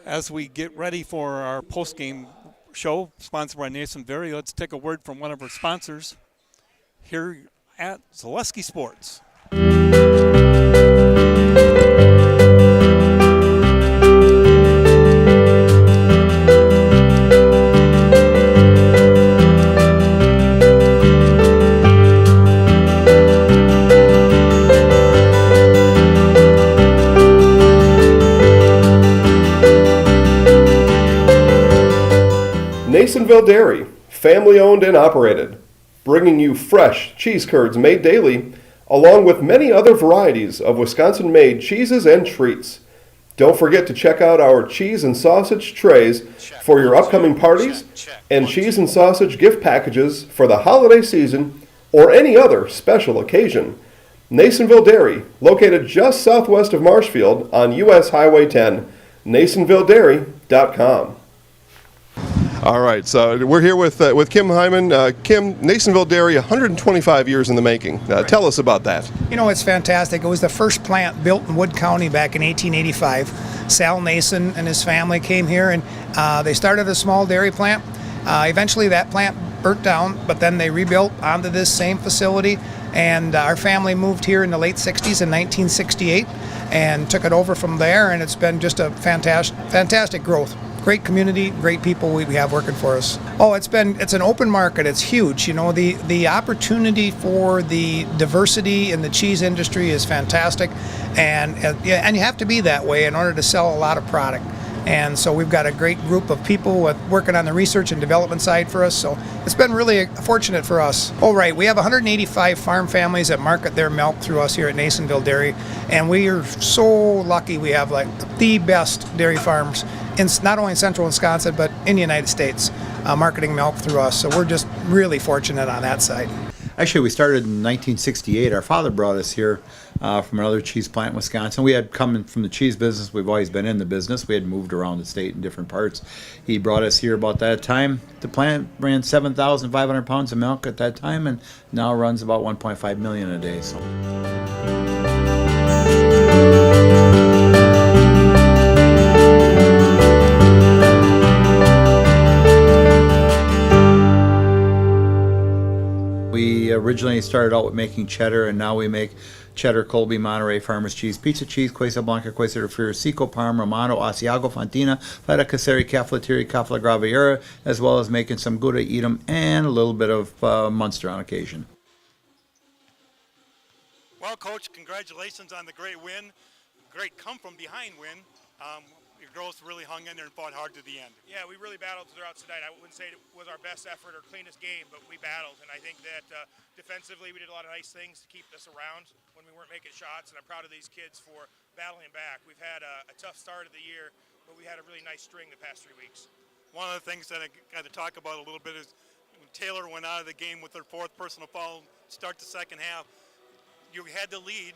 As we get ready for our post-game show, sponsored by Nathan Very, let's take a word from one of our sponsors here at Zaleski Sports. Nasonville Dairy, family owned and operated, bringing you fresh cheese curds made daily, along with many other varieties of Wisconsin-made cheeses and treats. Don't forget to check out our cheese and sausage trays for your upcoming parties and cheese and sausage gift packages for the holiday season or any other special occasion. Nasonville Dairy, located just southwest of Marshfield on U.S. Highway 10, NasonvilleDairy.com. All right, so we're here with Kim Hyman. Kim, Nasonville Dairy, 125 years in the making. Tell us about that. You know, it's fantastic. It was the first plant built in Wood County back in 1885. Sal Nason and his family came here, and they started a small dairy plant. Eventually that plant burnt down, but then they rebuilt onto this same facility, and our family moved here in the late 60s in 1968 and took it over from there, and it's been just a fantastic growth. Great community, great people we have working for us. Oh, it's an open market. It's huge. You know, the opportunity for the diversity in the cheese industry is fantastic, and you have to be that way in order to sell a lot of product. And so we've got a great group of people working on the research and development side for us. So it's been really fortunate for us. Oh, right. We have 185 farm families that market their milk through us here at Nasonville Dairy. And we are so lucky we have like the best dairy farms in not only in central Wisconsin, but in the United States, marketing milk through us. So we're just really fortunate on that side. Actually, we started in 1968. Our father brought us here from another cheese plant in Wisconsin. We had come from the cheese business. We've always been in the business. We had moved around the state in different parts. He brought us here about that time. The plant ran 7,500 pounds of milk at that time, and now runs about 1.5 million a day. So. We originally started out with making cheddar, and now we make cheddar, Colby, Monterey, Farmers Cheese, Pizza Cheese, Quesa Blanca, Quesa de Friar, Seco, Parma, Romano, Asiago, Fontina, Feta Caseri, Cafetieri, Cafla Graviera, as well as making some Gouda Edam and a little bit of Munster on occasion. Well, Coach, congratulations on the great win. great come-from-behind win. Your girls really hung in there and fought hard to the end. Yeah, we really battled throughout tonight. I wouldn't say it was our best effort or cleanest game, but we battled. And I think that defensively we did a lot of nice things to keep us around when we weren't making shots. And I'm proud of these kids for battling back. We've had a tough start of the year, but we had a really nice string the past 3 weeks. One of the things that I got to talk about a little bit is when Taylor went out of the game with her 4th personal foul, start the second half, you had the lead.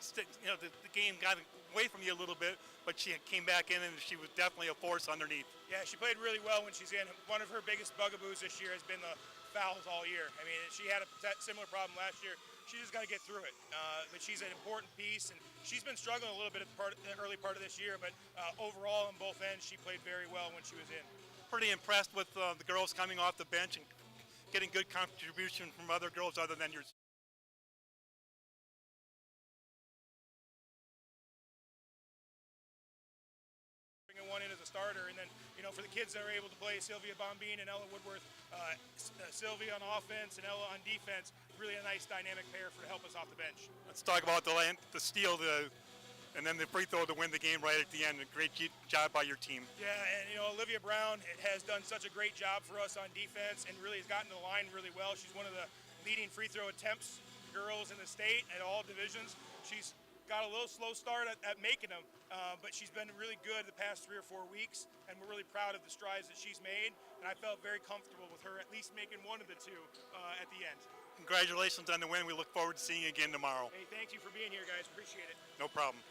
The game got away from you a little bit, but she came back in and she was definitely a force underneath. Yeah, she played really well when she's in. One of her biggest bugaboos this year has been the fouls all year. I mean, she had a similar problem last year. She's just got to get through it. But she's an important piece, and she's been struggling a little bit at the early part of this year, but overall on both ends, she played very well when she was in. Pretty impressed with the girls coming off the bench and getting good contribution from other girls other than yours. Bringing one in as a starter, and then for the kids that are able to play, Sylvia Bombine and Ella Woodworth, Sylvia on offense and Ella on defense, really a nice dynamic pair to help us off the bench. Let's talk about the steal, and then the free throw to win the game right at the end. A great job by your team. Yeah, and Olivia Brown has done such a great job for us on defense and really has gotten to the line really well. She's one of the leading free throw attempts girls in the state at all divisions. She's got a little slow start at making them, but she's been really good the past 3 or 4 weeks, and we're really proud of the strides that she's made, and I felt very comfortable with her at least making one of the two at the end. Congratulations on the win. We look forward to seeing you again tomorrow. Hey, thank you for being here, guys. Appreciate it. No problem.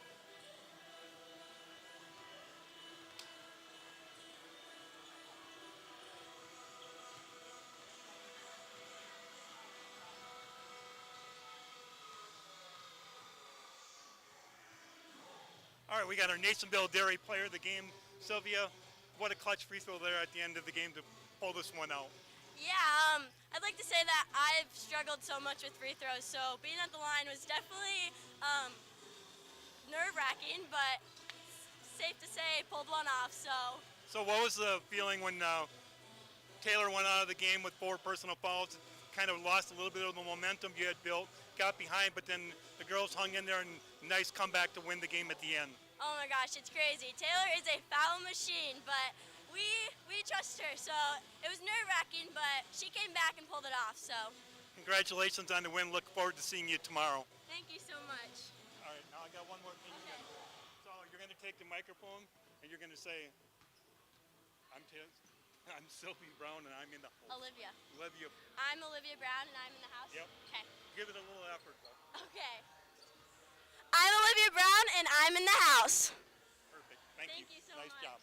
All right, we got our Nasonville Dairy player of the game, Sylvia. What a clutch free throw there at the end of the game to pull this one out. Yeah, I'd like to say that I've struggled so much with free throws, so being at the line was definitely nerve-wracking, but safe to say, pulled one off. So what was the feeling when Taylor went out of the game with 4 personal fouls? Kind of lost a little bit of the momentum you had built, got behind, but then the girls hung in there and nice comeback to win the game at the end. Oh my gosh, it's crazy. Taylor is a foul machine, but we trust her, so it was nerve-wracking, but she came back and pulled it off. So congratulations on the win. Look forward to seeing you tomorrow. Thank you so much. All right, now I got one more thing. Okay. So you're going to take the microphone and you're going to say, I'm Sylvie Brown and I'm in the house. Olivia. Olivia. I'm Olivia Brown and I'm in the house? Yep. Okay. Give it a little effort though. Okay. I'm Olivia Brown and I'm in the house. Perfect. Thank you so much. Nice job.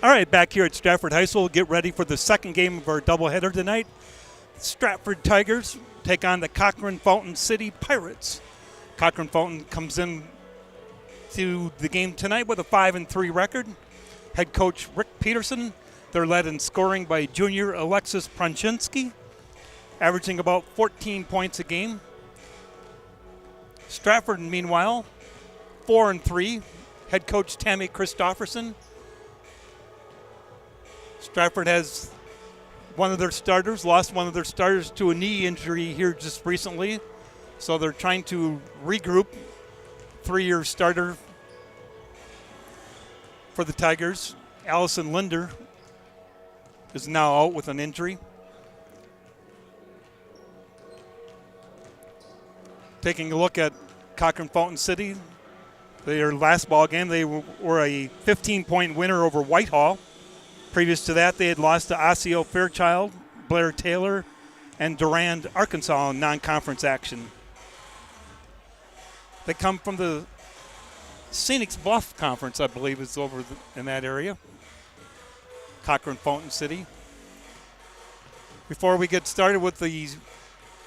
All right, back here at Stratford High School, get ready for the second game of our doubleheader tonight. Stratford Tigers take on the Cochrane Fountain City Pirates. Cochrane Fountain comes in to the game tonight with a 5-3 record. Head coach Rick Peterson, they're led in scoring by junior Alexis Pranchinski, averaging about 14 points a game. Stratford, meanwhile, 4-3. Head coach Tammy Christofferson. Stratford has lost one of their starters to a knee injury here just recently. So they're trying to regroup. 3-year starter for the Tigers, Allison Linder, is now out with an injury. Taking a look at Cochrane Fountain City, their last ball game, they were a 15-point winner over Whitehall. Previous to that, they had lost to Osseo Fairchild, Blair Taylor, and Durand, Arkansas in non-conference action. They come from the Scenics Bluff Conference, I believe, is over in that area. Cochrane Fountain City. Before we get started with the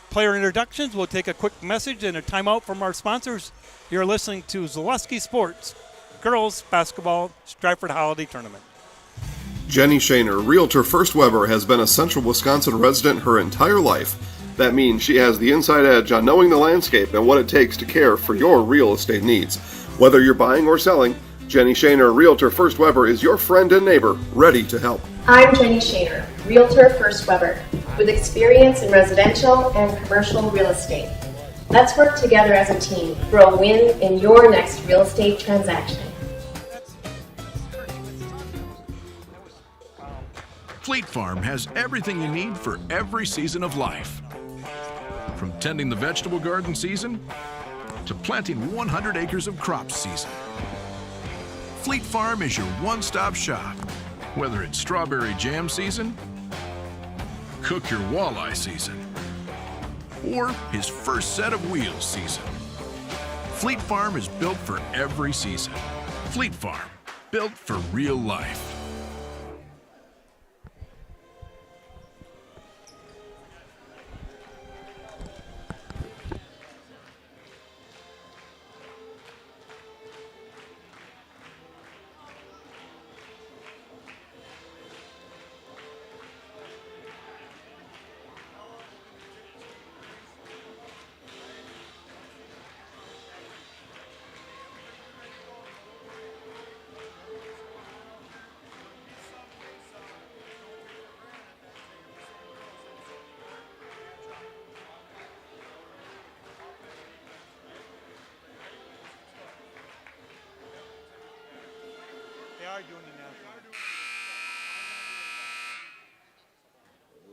player introductions, we'll take a quick message and a timeout from our sponsors. You're listening to Zaleski Sports Girls Basketball Stratford Holiday Tournament. Jenny Shaner, Realtor First Weber, has been a Central Wisconsin resident her entire life. That means she has the inside edge on knowing the landscape and what it takes to care for your real estate needs. Whether you're buying or selling, Jenny Shaner, Realtor First Weber, is your friend and neighbor, ready to help. I'm Jenny Shaner, Realtor First Weber, with experience in residential and commercial real estate. Let's work together as a team for a win in your next real estate transaction. Fleet Farm has everything you need for every season of life. From tending the vegetable garden season to planting 100 acres of crops season. Fleet Farm is your one-stop shop. Whether it's strawberry jam season, cook your walleye season, or his first set of wheels season. Fleet Farm is built for every season. Fleet Farm, built for real life.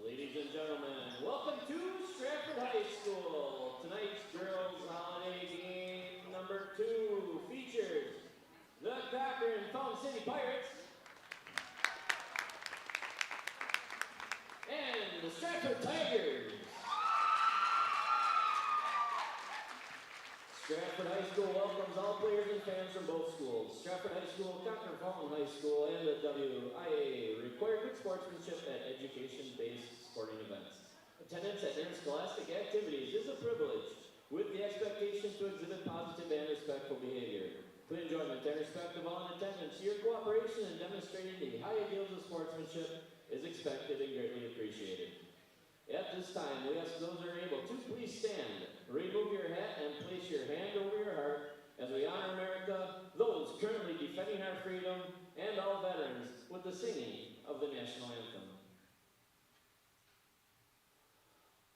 Ladies and gentlemen, welcome to Stratford High School. Tonight's girls' holiday game number 2 features the Cochrane Fountain City Pirates and the Stratford Tigers. Stratford High School welcomes all players and fans from both schools. Stratford High School, Cochrane Fountain High School, and the WIA require good sportsmanship at education-based sporting events. Attendance at interscholastic activities is a privilege, with the expectation to exhibit positive and respectful behavior. Good enjoyment and respect of all in attendance. Your cooperation in demonstrating the high ideals of sportsmanship is expected and greatly appreciated. At this time, we ask those who are able to please stand, remove your hat, and place your hand over your heart as we honor America, those currently defending our freedom, and all veterans with the singing of the national anthem.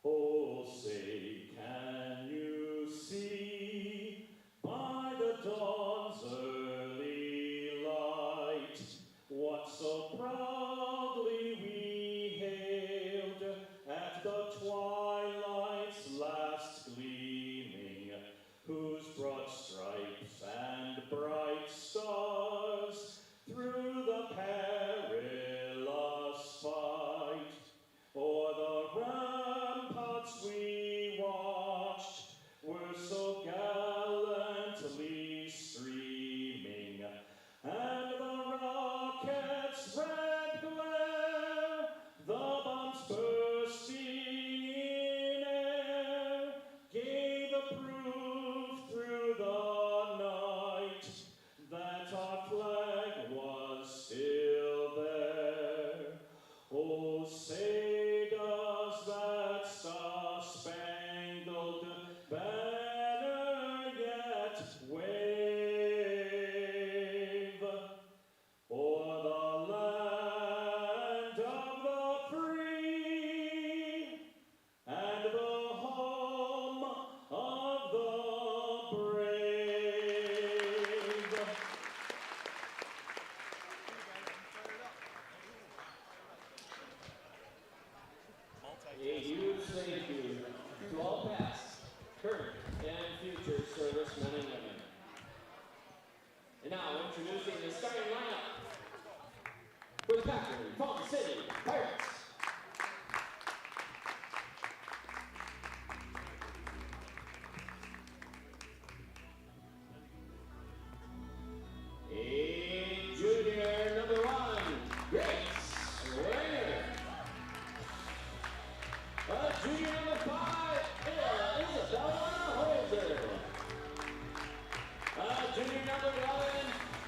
Oh, say, can you see by the dawn's early light what so proudly we hailed at the twilight's last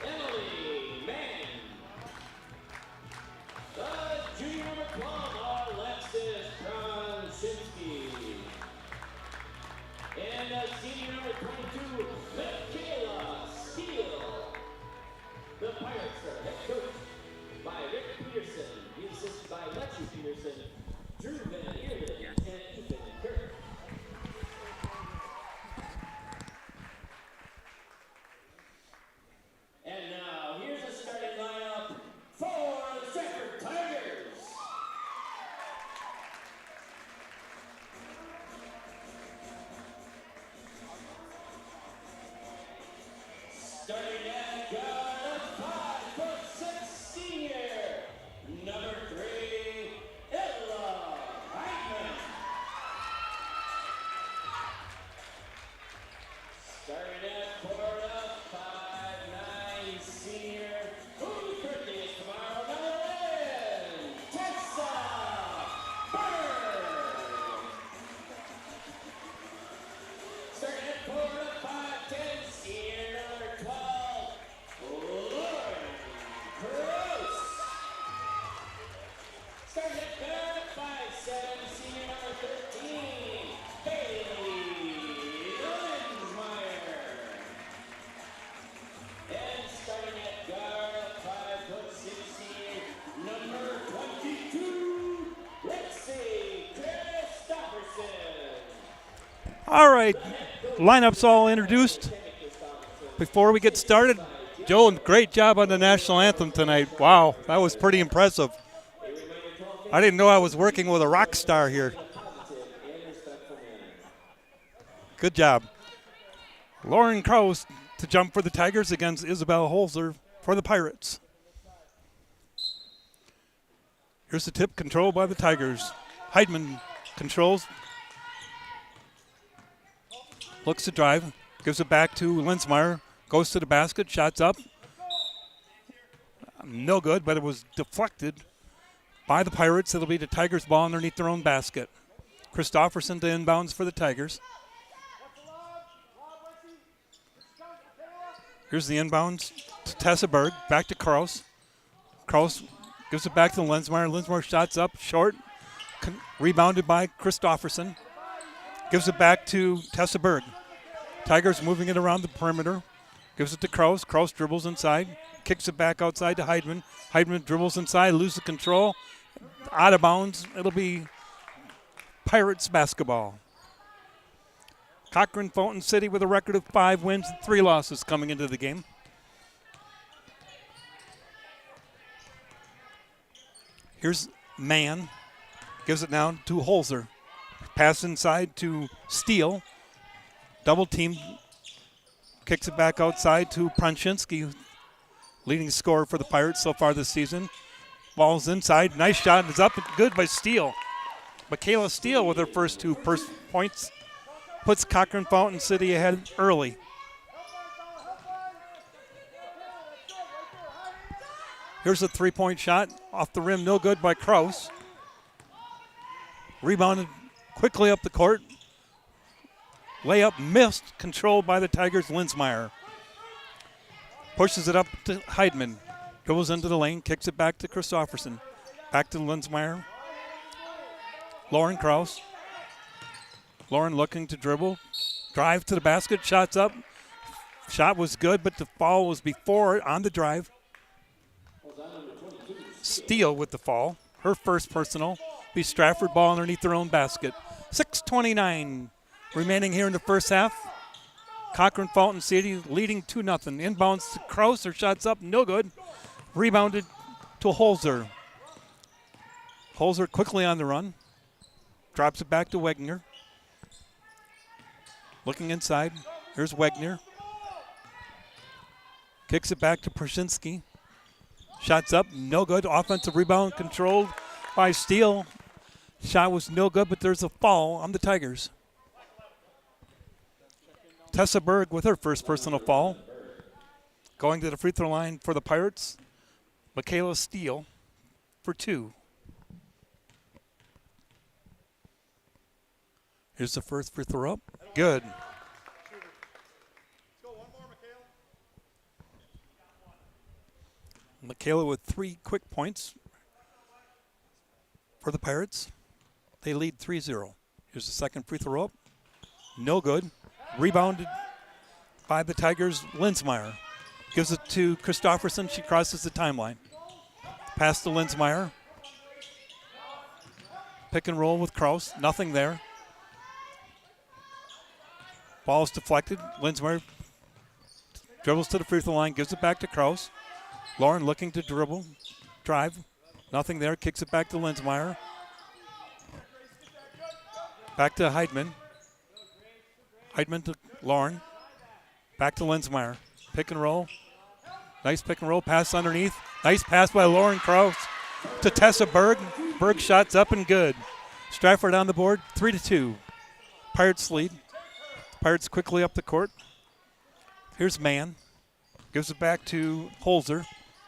Emily Mann. The junior number 12, Alexis Krasinski. And senior number 22, Michaela Steele. The Pirates are head coached by Rick Peterson. He's assisted by Lexi Peterson, Drew Van Eerden, and Ethan Kirk. And now, here's a starting lineup for the Stratford Tigers. Starting at guard, 5'6" senior, number 3, Ella Heitman. Starting at forward, 5'9" senior, whose birthday is tomorrow, Madeline Tessa Bird. Starting at forward, 5'10", senior, number 12, Lauren Cruz. Starting at guard, 5'7", senior, number 13, Bailey Linsmeyer. And starting at guard, 5'6", senior, number 22, Lexi Christopherson. All right, lineups all introduced. Before we get started, Joe, great job on the national anthem tonight. Wow, that was pretty impressive. I didn't know I was working with a rock star here. Good job. Lauren Krause to jump for the Tigers against Isabel Holzer for the Pirates. Here's the tip controlled by the Tigers. Heidman controls. Looks to drive. Gives it back to Linsmeyer. Goes to the basket. Shots up. No good, but it was deflected by the Pirates. It'll be the Tigers' ball underneath their own basket. Christopherson to inbounds for the Tigers. Here's the inbounds to Tessa Berg. Back to Kraus. Kraus gives it back to Linsmeyer. Linsmeyer shots up, short. Rebounded by Christopherson. Gives it back to Tessa Berg. Tigers moving it around the perimeter. Gives it to Kraus. Kraus dribbles inside. Kicks it back outside to Heidman. Heidman dribbles inside, loses control. Out of bounds. It'll be Pirates basketball. Cochran Fulton City with a record of 5 wins and 3 losses coming into the game. Here's Mann. Gives it down to Holzer. Pass inside to Steele. Double team. Kicks it back outside to Pranchinski, leading scorer for the Pirates so far this season. Ball's inside. Nice shot. It's up. Good by Steele. Michaela Steele with her first 2 points. Puts Cochran Fountain City ahead early. Here's a 3-point shot. Off the rim. No good by Kraus. Rebounded quickly up the court. Layup missed, controlled by the Tigers' Linsmeyer. Pushes it up to Heidman. Dribbles into the lane, kicks it back to Christopherson. Back to Linsmeyer. Lauren Kraus. Lauren looking to dribble. Drive to the basket, shots up. Shot was good, but the foul was before it on the drive. Steele with the fall. Her first personal. Be Stratford ball underneath their own basket. 6:29 remaining here in the first half. Cochran Fulton City leading 2-0. Inbounds to Kraus. Her shot's up, no good. Rebounded to Holzer. Holzer quickly on the run. Drops it back to Wegner. Looking inside. Here's Wegner. Kicks it back to Prasinski. Shots up, no good. Offensive rebound controlled by Steele. Shot was no good, but there's a foul on the Tigers. Tessa Berg with her first personal foul. Going to the free throw line for the Pirates. Michaela Steele for 2. Here's the first free throw up. Good. Michaela with 3 quick points for the Pirates. They lead 3-0. Here's the second free throw up. No good. Rebounded by the Tigers. Linsmeyer gives it to Christofferson. She crosses the timeline. Pass to Linsmeyer. Pick and roll with Kraus. Nothing there. Ball is deflected. Linsmeyer dribbles to the free throw line. Gives it back to Kraus. Lauren looking to dribble. Drive. Nothing there. Kicks it back to Linsmeyer. Back to Heidman. Heidman to Lauren. Back to Linsmeyer. Pick and roll. Nice pick and roll. Pass underneath. Nice pass by Lauren Kraus to Tessa Berg. Berg shots up and good. Stratford on the board. 3-2. Pirates lead. Pirates quickly up the court. Here's Mann. Gives it back to Holzer.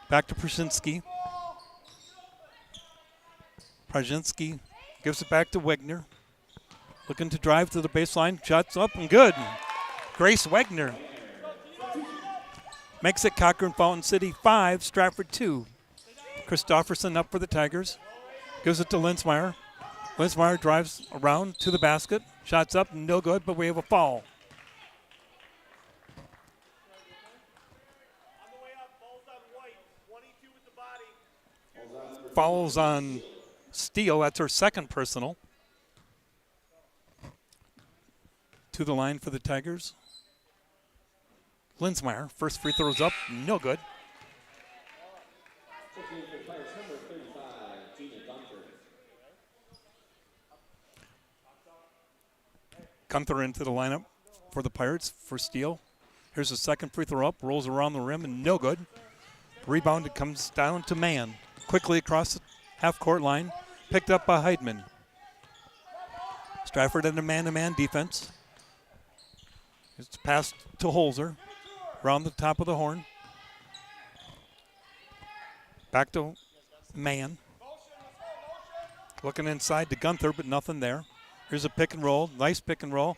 Back to Prashinsky. Prashinsky gives it back to Wegner. Looking to drive to the baseline. Shots up and good. Grace Wegner makes it Cochrane Fountain City 5, Stratford 2. Christofferson up for the Tigers. Gives it to Linsmeyer. Linsmeyer drives around to the basket. Shots up, no good, but we have a foul. Fouls on Steele. That's her second personal. To the line for the Tigers. Linsmeyer, first free throw's up, no good. Gunther into the lineup for the Pirates for Steele. Here's the second free throw up, rolls around the rim and no good. Rebound, it comes down to Mann. Quickly across the half-court line, picked up by Heidman. Stratford in a man-to-man defense. It's passed to Holzer, around the top of the horn. Back to Mann. Looking inside to Gunther, but nothing there. Here's a pick and roll, nice pick and roll.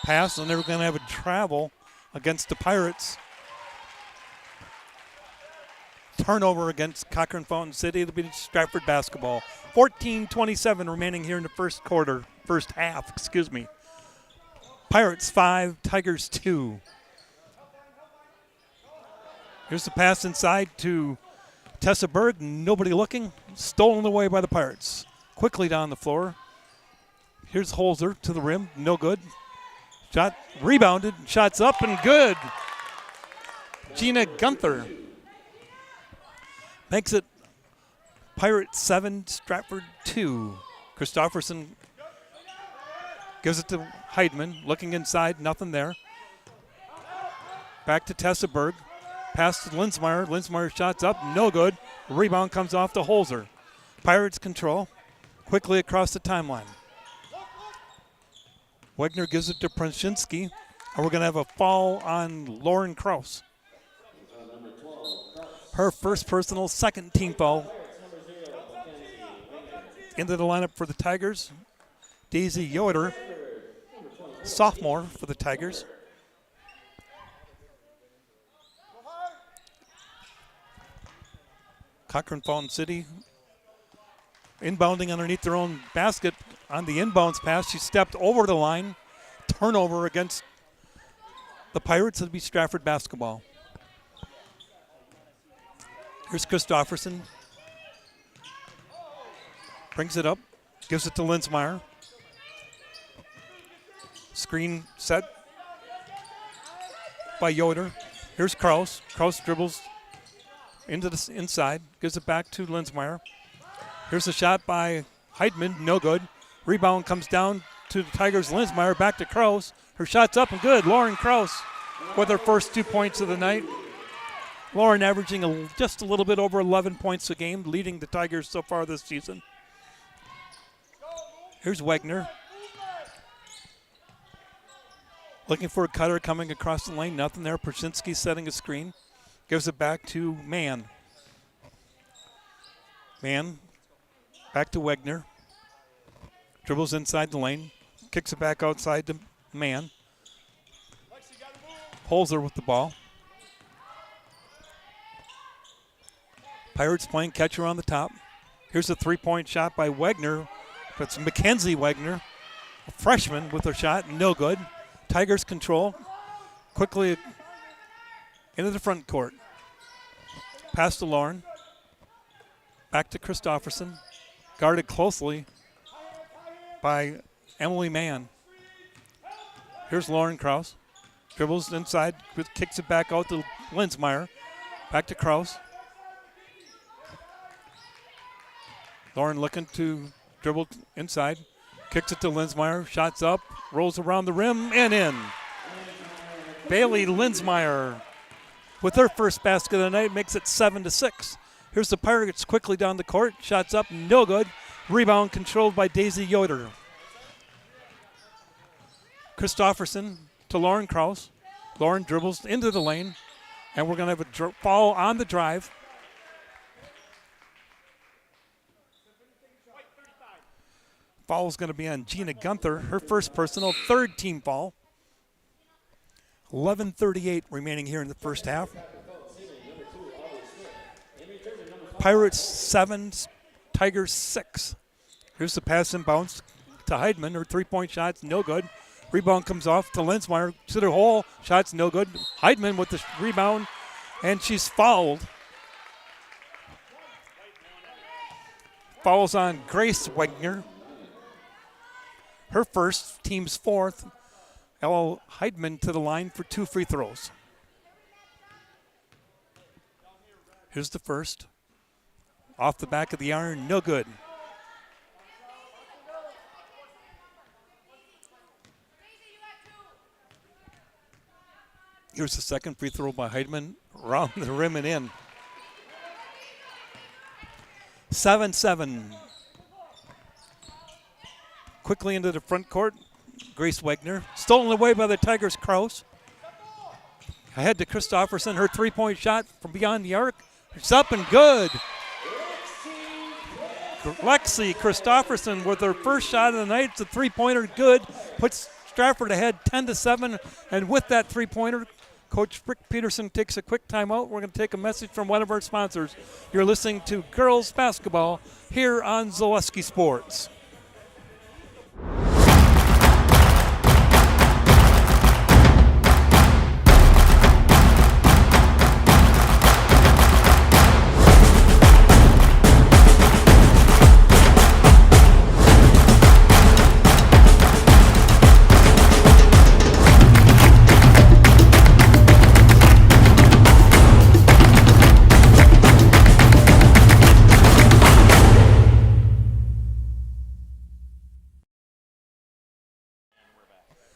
Pass, and they're going to have a travel against the Pirates. Turnover against Cochrane Fountain City. It'll be Stratford basketball. 14:27 remaining here in the first half. Pirates 5, Tigers 2. Here's the pass inside to Tessa Berg. Nobody looking. Stolen away by the Pirates. Quickly down the floor. Here's Holzer to the rim. No good. Shot rebounded. Shots up and good. Gina Gunther makes it Pirates 7, Stratford 2. Christofferson gives it to Heidman. Looking inside, nothing there. Back to Tessa Berg. Pass to Linsmeyer. Linsmeyer shots up, no good. Rebound comes off to Holzer. Pirates control. Quickly across the timeline. Wegner gives it to Prashinsky. And we're going to have a foul on Lauren Kraus. Her first personal, second team foul. Into the lineup for the Tigers. Daisy Yoder, sophomore for the Tigers. Cochrane Fountain City inbounding underneath their own basket. On the inbounds pass, she stepped over the line. Turnover against the Pirates. It'll be Stratford basketball. Here's Christofferson. Brings it up. Gives it to Linsmeyer. Screen set by Yoder. Here's Kraus. Kraus dribbles into the inside. Gives it back to Linsmeyer. Here's a shot by Heidman. No good. Rebound comes down to the Tigers. Linsmeyer back to Kraus. Her shot's up and good. Lauren Kraus with her first 2 points of the night. Lauren averaging just a little bit over 11 points a game, leading the Tigers so far this season. Here's Wegner. Looking for a cutter coming across the lane. Nothing there. Prashinsky setting a screen. Gives it back to Mann. Mann back to Wegner. Dribbles inside the lane. Kicks it back outside to Mann. Holzer with the ball. Pirates playing catcher on the top. Here's a three-point shot by Wagner. That's Mackenzie Wagner, a freshman with a shot, no good. Tigers control. Quickly into the front court. Pass to Lauren. Back to Christofferson. Guarded closely by Emily Mann. Here's Lauren Krause. Dribbles inside, kicks it back out to Linsmeyer. Back to Krause. Lauren looking to dribble inside. Kicks it to Linsmeyer. Shots up. Rolls around the rim and in. Bailey Linsmeyer with her first basket of the night makes it 7-6. Here's the Pirates quickly down the court. Shots up, no good. Rebound controlled by Daisy Yoder. Christofferson to Lauren Krause. Lauren dribbles into the lane, and we're going to have a foul on the drive. Foul is going to be on Gina Gunther, her first personal, third team foul. 11:38 remaining here in the first half. Pirates 7, Tigers 6. Here's the pass and bounce to Heidman. Her three-point shot's no good. Rebound comes off to Linsmeyer. To the hole. Shot's no good. Heidman with the rebound, and she's fouled. Fouls on Grace Wagner. Her first, team's fourth. Ella Heidman to the line for 2 free throws. Here's the first. Off the back of the iron, no good. Here's the second free throw by Heidman, around the rim and in. 7-7. Quickly into the front court, Grace Wagner. Stolen away by the Tigers, Krause. Ahead to Christofferson, her three-point shot from beyond the arc. It's up and good. Lexi Christofferson with her first shot of the night. It's a three-pointer, good. Puts Stratford ahead 10-7. And with that three-pointer, Coach Rick Peterson takes a quick timeout. We're going to take a message from one of our sponsors. You're listening to girls basketball here on Zaleski Sports.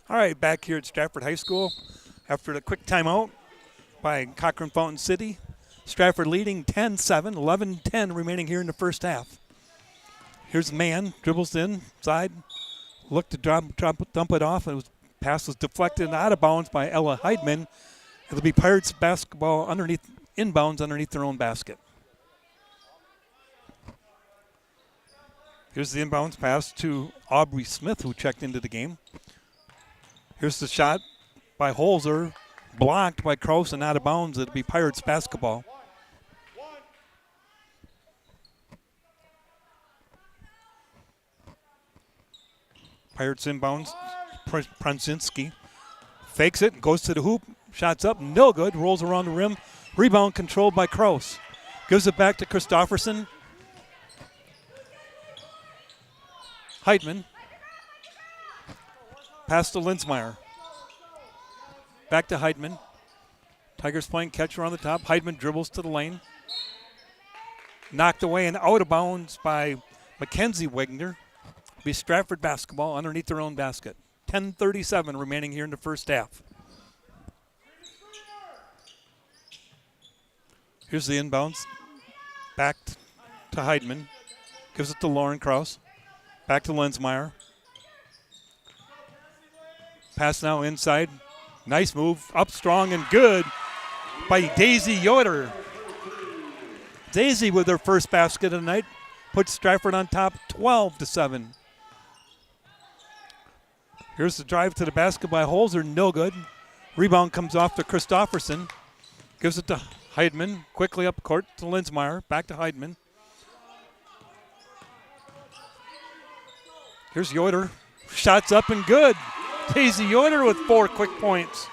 All right, back here at Stratford High School after the quick timeout by Cochran Fountain City. Stratford leading 10-7, 11-10 remaining here in the first half. Here's Mann, dribbles inside, looked to dump it off, and pass was deflected and out of bounds by Ella Heidman. It'll be Pirates basketball inbounds underneath their own basket. Here's the inbounds pass to Aubrey Smith, who checked into the game. Here's the shot by Holzer, blocked by Krause and out of bounds. It'll be Pirates basketball. Pirates inbounds, Pranzinski. Fakes it, goes to the hoop, shots up, no good, rolls around the rim. Rebound controlled by Krause. Gives it back to Christofferson. Heidman. Pass to Linsmeyer. Back to Heidman. Tigers playing catcher on the top. Heidman dribbles to the lane. Knocked away and out of bounds by Mackenzie Wagner. Be Stratford basketball underneath their own basket. 10:37 remaining here in the first half. Here's the inbounds. Back to Heidman. Gives it to Lauren Krause. Back to Linsmeyer. Pass now inside. Nice move. Up strong and good by Daisy Yoder. Daisy with her first basket of the night puts Stratford on top 12-7. Here's the drive to the basket by Holzer. No good. Rebound comes off to Christofferson. Gives it to Heidman quickly up court to Linsmeyer. Back to Heidman. Here's Yoder. Shots up and good. Daisy Yoder with 4 quick points.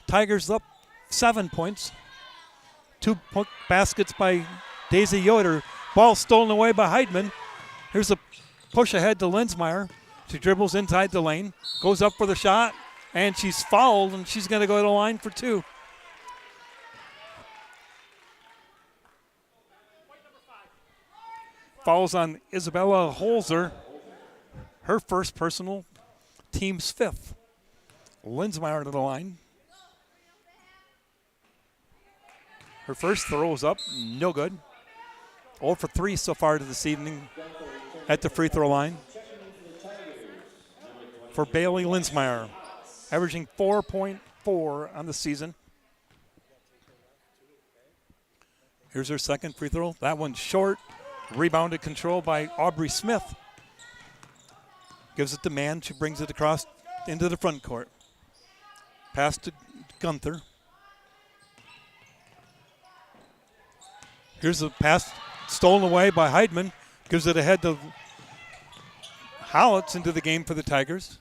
Tigers up 7 points. 2 baskets by Daisy Yoder. Ball stolen away by Heidman. Here's a push ahead to Linsmeyer. She dribbles inside the lane, goes up for the shot, and she's fouled, and she's going to go to the line for 2. Fouls on Isabella Holzer. Her first personal, team's 5th. Linsmeyer to the line. Her first throw is up, no good. 0 for 3 so far this evening at the free throw line for Bailey Linsmeyer, averaging 4.4 on the season. Here's her second free throw. That one's short. Rebounded control by Aubrey Smith. Gives it to Mann. She brings it across into the front court. Pass to Gunther. Here's the pass stolen away by Heidman. Gives it ahead to Howitz into the game for the Tigers.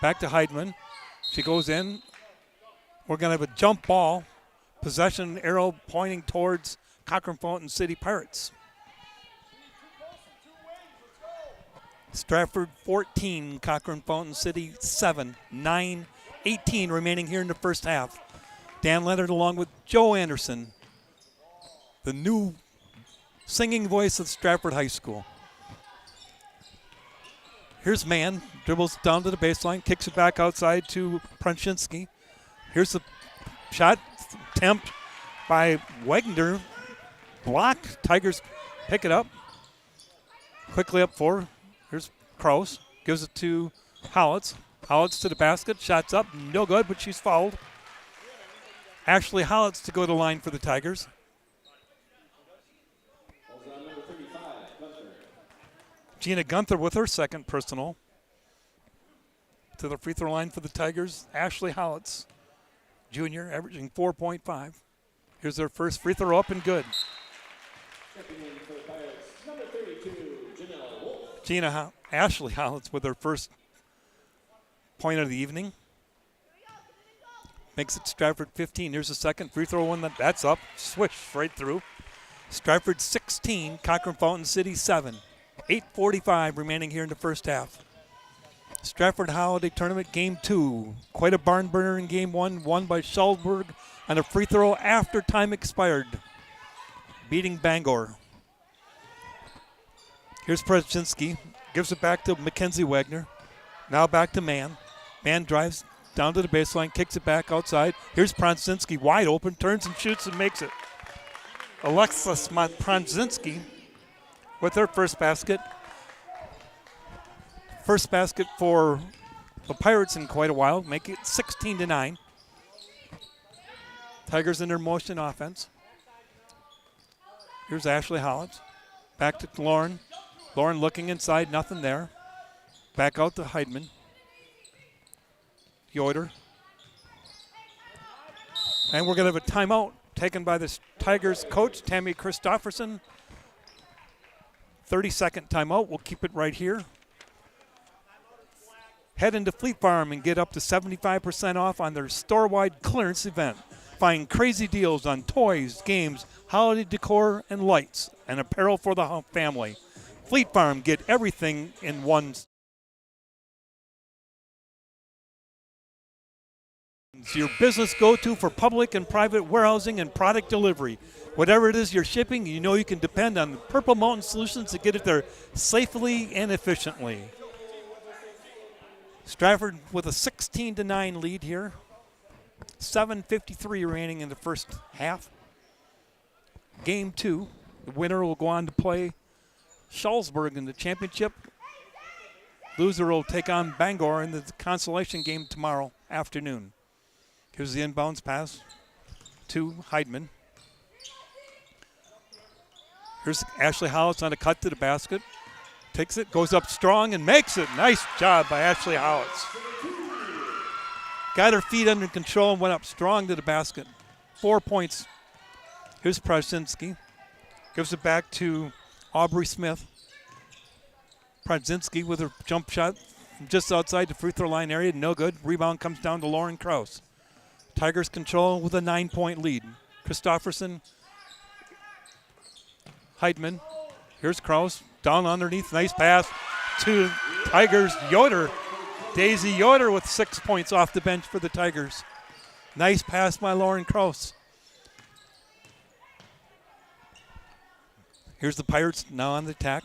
Back to Heidman. She goes in. We're going to have a jump ball. Possession arrow pointing towards Cochran Fountain City Pirates. Stratford 14, Cochran Fountain City 7, 9-18 remaining here in the first half. Dan Leonard along with Joe Anderson, the new singing voice of Stratford High School. Here's Mann, dribbles down to the baseline, kicks it back outside to Pranchinski. Here's the shot attempt by Wagner. Block, Tigers pick it up. Quickly up 4. Here's Kraus, gives it to Howitz. Howitz to the basket, shots up, no good, but she's fouled. Ashley Howitz to go to the line for the Tigers. Gina Gunther with her second personal. To the free throw line for the Tigers, Ashley Howitz, junior, averaging 4.5. Here's their first free throw up and good. Ashley Howitz with her first point of the evening. Makes it Stratford 15. Here's the second free throw one. That's up. Swish right through. Stratford 16, Cochran Fountain City 7. 8:45 remaining here in the first half. Stratford Holiday Tournament Game 2. Quite a barn burner in Game 1. Won by Schulberg on a free throw after time expired. Beating Bangor. Here's Praczynski. Gives it back to Mackenzie Wagner. Now back to Mann. Mann drives down to the baseline, kicks it back outside. Here's Praczynski wide open, turns and shoots and makes it. Alexis Praczynski with her first basket. First basket for the Pirates in quite a while. Make it 16-9. Tigers in their motion offense. Here's Ashley Howitz. Back to Lauren. Lauren looking inside, nothing there. Back out to Heidman. Yoder. And we're going to have a timeout taken by the Tigers coach, Tammy Christofferson. 30-second timeout. We'll keep it right here. Head into Fleet Farm and get up to 75% off on their store-wide clearance event. Find crazy deals on toys, games, holiday decor, and lights, and apparel for the family. Fleet Farm, get everything in one. It's your business go-to for public and private warehousing and product delivery. Whatever it is you're shipping, you know you can depend on Purple Mountain Solutions to get it there safely and efficiently. Stratford with a 16-9 lead here. 7:53 remaining in the first half. Game 2. The winner will go on to play Schulberg in the championship. Loser will take on Bangor in the consolation game tomorrow afternoon. Here's the inbounds pass to Heidman. Here's Ashley Howitz on a cut to the basket. Takes it, goes up strong and makes it. Nice job by Ashley Howitz. got her feet under control and went up strong to the basket. 4 points. Here's Prazinski. Gives it back to Aubrey Smith. Prazinski with her jump shot from just outside the free throw line area. No good. Rebound comes down to Lauren Krause. Tigers control with a 9-point lead. Christofferson. Heidman. Here's Krause. Down underneath. Nice pass to Tigers. Yoder. Daisy Yoder with 6 points off the bench for the Tigers. Nice pass by Lauren Krause. Here's the Pirates now on the attack.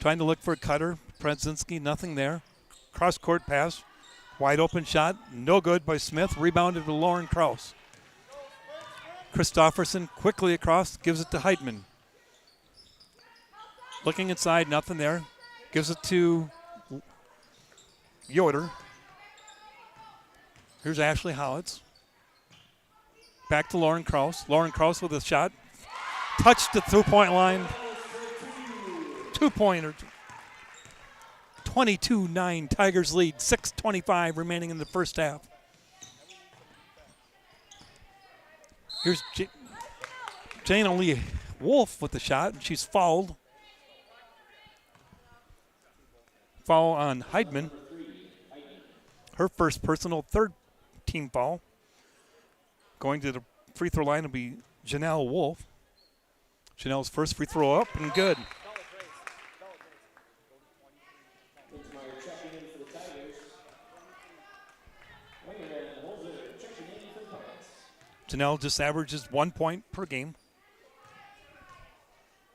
Trying to look for a cutter. Prazinski, nothing there. Cross-court pass. Wide open shot. No good by Smith. Rebounded to Lauren Krause. Christofferson quickly across. Gives it to Heidman. Looking inside. Nothing there. Gives it to Yoder. Here's Ashley Howitz. Back to Lauren Krause. Lauren Krause with a shot. Touched the 2-point line. 2-pointer. 22-9 Tigers lead. 6:25 remaining in the first half. Here's Jane Lee Wolf with the shot. She's fouled. Foul on Heidman. Her first personal, third team foul. Going to the free throw line will be Janelle Wolf. Janelle's first free throw up and good. Janelle just averages 1 point per game.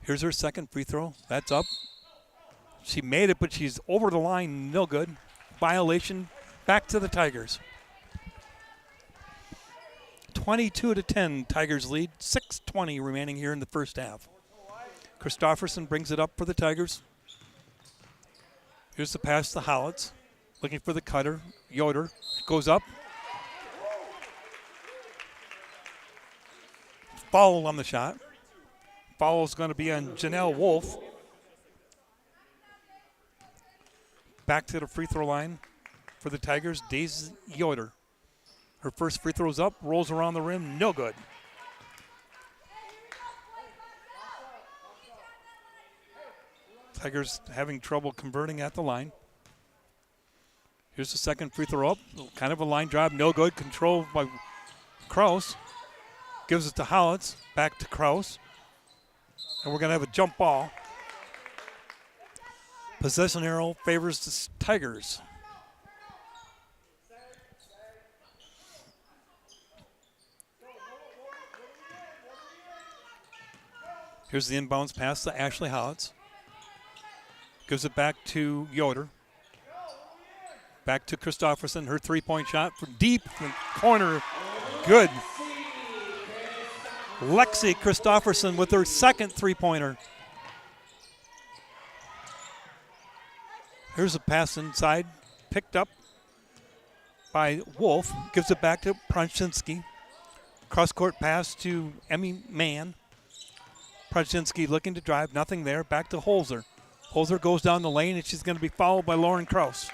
Here's her second free throw. That's up. She made it, but she's over the line. No good. Violation. Back to the Tigers. 22-10 Tigers lead. 6:20 remaining here in the first half. Christofferson brings it up for the Tigers. Here's the pass to Howitz. Looking for the cutter. Yoder goes up. Foul on the shot. Foul is going to be on Janelle Wolf. Back to the free throw line for the Tigers, Daisy Yoder. Her first free throw's up, rolls around the rim, no good. Tigers having trouble converting at the line. Here's the second free throw up, kind of a line drive, no good, controlled by Krause. Gives it to Howitz, back to Krause. And we're going to have a jump ball. Possession arrow favors the Tigers. Here's the inbounds pass to Ashley Howitz. Gives it back to Yoder. Back to Christofferson. Her three-point shot from deep in the corner. Good. Lexi Christofferson with her second three-pointer. Here's a pass inside. Picked up by Wolf. Gives it back to Prazinski. Cross-court pass to Emmy Mann. Prazinski looking to drive. Nothing there. Back to Holzer. Holzer goes down the lane, and she's going to be fouled by Lauren Krause.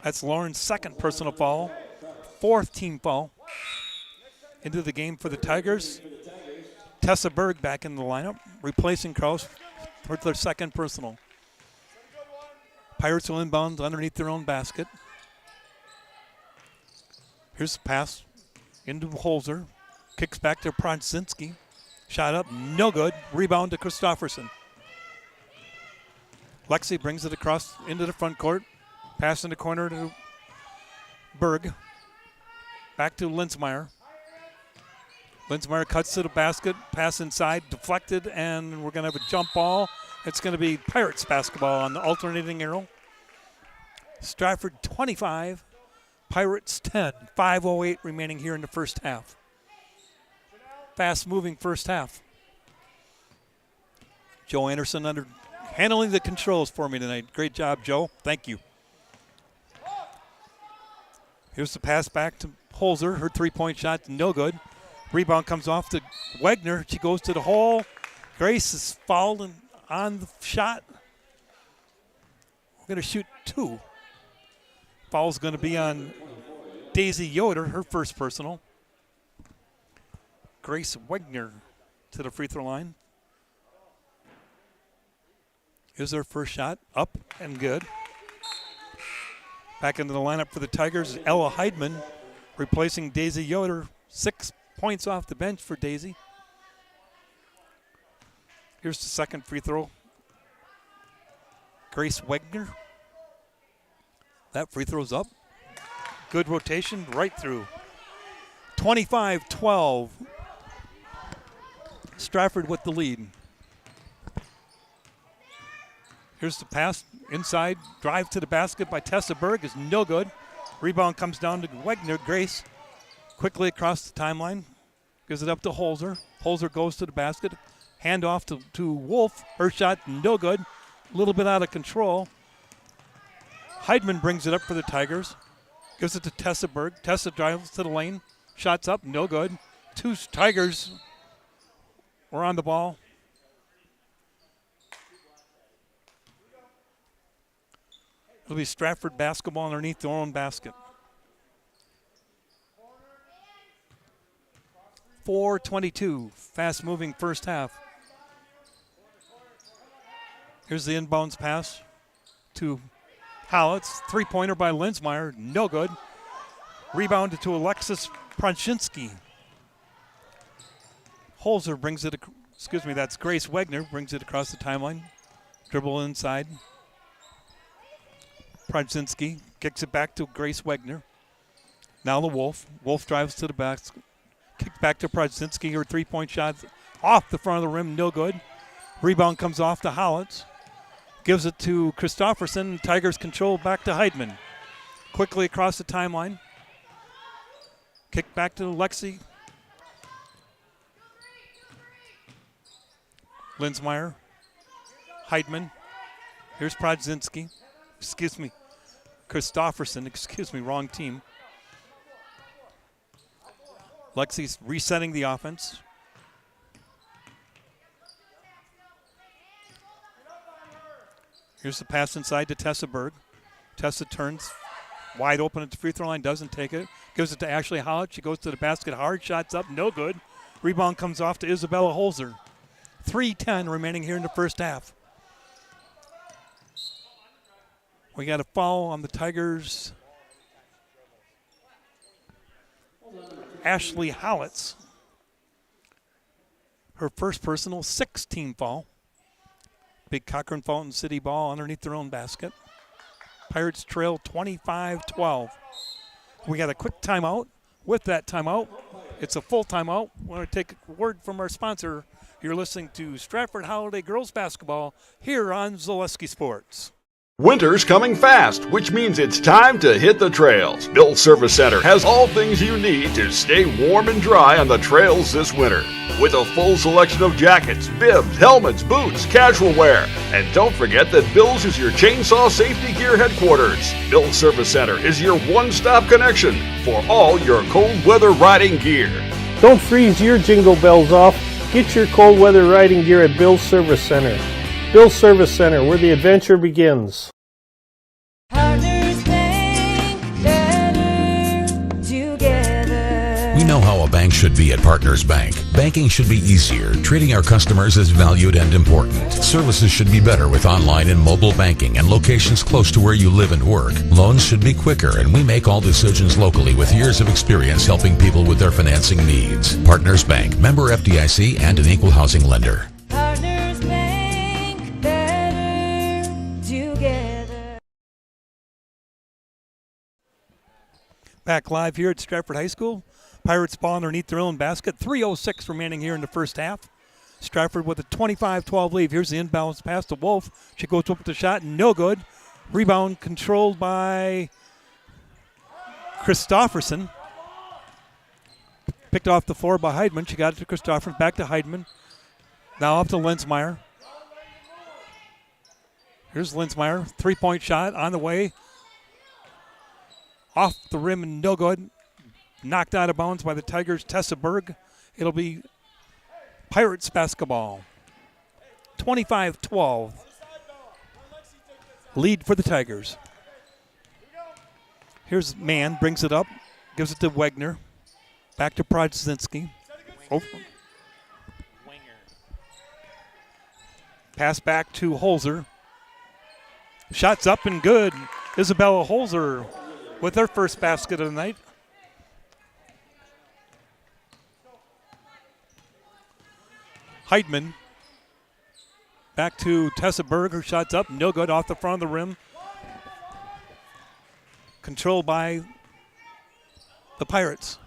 That's Lauren's second personal foul. Fourth team foul. Into the game for the Tigers. Tessa Berg back in the lineup, replacing Krause for their second personal. Pirates will inbound underneath their own basket. Here's the pass into Holzer. Kicks back to Prazinski. Shot up, no good. Rebound to Christofferson. Lexi brings it across into the front court. Pass in the corner to Berg. Back to Linsmeyer. Linsmeyer cuts to the basket. Pass inside, deflected, and we're going to have a jump ball. It's going to be Pirates basketball on the alternating arrow. Stratford 25, Pirates 10. 5:08 remaining here in the first half. Fast-moving first half. Joe Anderson handling the controls for me tonight. Great job, Joe. Thank you. Here's the pass back to Holzer. Her three-point shot, no good. Rebound comes off to Wegner. She goes to the hole. Grace is fouled on the shot. going to shoot 2. Foul's going to be on Daisy Yoder, her first personal. Grace Wegner to the free throw line. Here's their first shot, up and good. Back into the lineup for the Tigers, Ella Heidman replacing Daisy Yoder. 6 points off the bench for Daisy. Here's the second free throw. Grace Wegner. That free throw's up. Good rotation right through. 25-12. Stratford with the lead. Here's the pass inside. Drive to the basket by Tessa Berg is no good. Rebound comes down to Wegner. Grace quickly across the timeline. Gives it up to Holzer. Holzer goes to the basket. Hand off to Wolf. Her shot no good. A little bit out of control. Heidman brings it up for the Tigers. Gives it to Tessa Berg. Tessa drives to the lane. Shots up, no good. 2 Tigers were on the ball. It'll be Stratford basketball underneath their own basket. 4:22, fast-moving first half. Here's the inbounds pass to Howitz. 3-pointer by Linsmeyer, no good. Rebounded to Alexis Pranchinski. Holzer brings it, that's Grace Wegner, brings it across the timeline. Dribble inside. Pranchinski kicks it back to Grace Wegner. Now the Wolf. Wolf drives to the basket. Kick back to Pranchinski. Her 3-point shot off the front of the rim, no good. Rebound comes off to Howitz. Gives it to Christofferson. Tigers control back to Heidman. Quickly across the timeline. Kick back to Lexi. Linsmeyer. Heidman. Here's Pranchinski. Christofferson. Wrong team. Lexi's resetting the offense. Here's the pass inside to Tessa Berg. Tessa turns wide open at the free throw line, doesn't take it. Gives it to Ashley Hollett. She goes to the basket hard. Shots up, no good. Rebound comes off to Isabella Holzer. 3:10 remaining here in the first half. We got a foul on the Tigers. Ashley Howitz. Her first personal, 6-team foul. Big Cochran Fountain City ball underneath their own basket. Pirates trail 25-12. We got a quick timeout. With that timeout, it's a full timeout. We want to take a word from our sponsor. You're listening to Stratford Holiday Girls Basketball here on Zaleski Sports. Winter's coming fast, which means it's time to hit the trails. Bill's Service Center has all things you need to stay warm and dry on the trails this winter. With a full selection of jackets, bibs, helmets, boots, casual wear. And don't forget that Bill's is your chainsaw safety gear headquarters. Bill's Service Center is your one-stop connection for all your cold weather riding gear. Don't freeze your jingle bells off. Get your cold weather riding gear at Bill's Service Center. Bill's Service Center, where the adventure begins. We know how a bank should be at Partners Bank. Banking should be easier, treating our customers as valued and important. Services should be better with online and mobile banking and locations close to where you live and work. Loans should be quicker, and we make all decisions locally with years of experience helping people with their financing needs. Partners Bank, member FDIC, and an equal housing lender. Partners Bank, better together. Back live here at Stratford High School. Pirates ball underneath their own basket. 3:06 remaining here in the first half. Stratford with a 25-12 lead. Here's the inbounds pass to Wolf. She goes up with the shot, no good. Rebound controlled by Christofferson. Picked off the floor by Heidman. She got it to Christofferson, back to Heidman. Now up to Linsmeyer. Here's Linsmeyer. 3-point shot on the way. Off the rim and no good. Knocked out of bounds by the Tigers' Tessa Berg. It'll be Pirates basketball. 25-12. lead for the Tigers. Here's Mann, brings it up, gives it to Wegner. Back to Prodzinski. Oh. Pass back to Holzer. Shots up and good. Isabella Holzer with her first basket of the night. Heidman. Back to Tessa Berg. Her shot's up. No good, off the front of the rim. Controlled by the Pirates.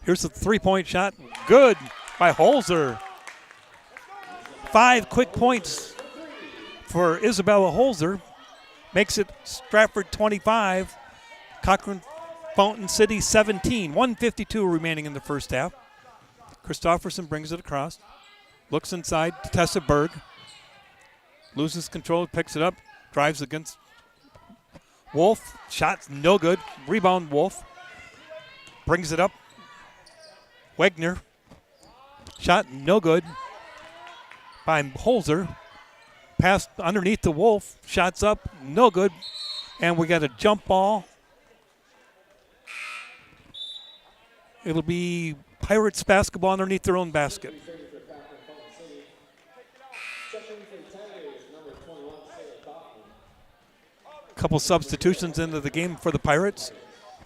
Here's the three-point shot. Good by Holzer. 5 quick points for Isabella Holzer. Makes it Stratford 25, Cochrane Fountain City 17. 1:52 remaining in the first half. Christofferson brings it across. Looks inside to Tessa Berg. Loses control, picks it up, drives against Wolf. Shot's no good. Rebound Wolf. Brings it up. Wegner. Shot no good by Holzer. Pass underneath the Wolf. Shots up, no good. And we got a jump ball. It'll be Pirates basketball underneath their own basket. Couple substitutions into the game for the Pirates.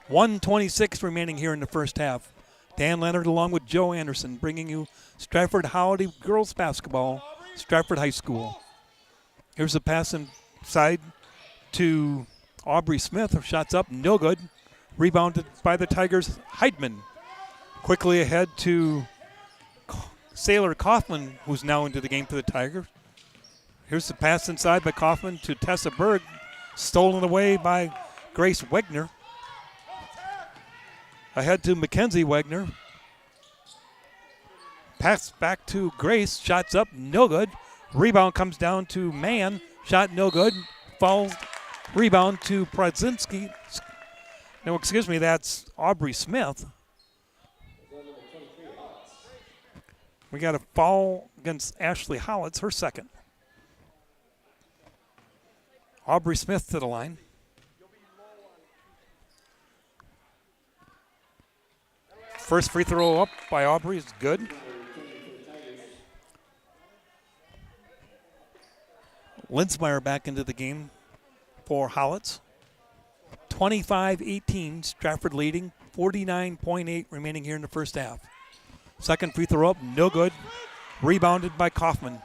1:26 remaining here in the first half. Dan Leonard along with Joe Anderson bringing you Stratford Howdy girls basketball, Stratford High School. Here's the pass inside to Aubrey Smith. Her shot's up, no good. Rebounded by the Tigers, Heidman. Quickly ahead to Sailor Kaufman, who's now into the game for the Tigers. Here's the pass inside by Kaufman to Tessa Berg. Stolen away by Grace Wegner. Ahead to Mackenzie Wegner. Pass back to Grace. Shots up, no good. Rebound comes down to Mann. Shot no good. Falls. Rebound to Prodzinski. No, excuse me, that's Aubrey Smith. We got a foul against Ashley Hollitz, her second. Aubrey Smith to the line. First free throw up by Aubrey is good. Linsmeyer back into the game for Hollitz. 25-18, Stratford leading. 49.8 remaining here in the first half. Second free throw up, no good. Rebounded by Kaufman.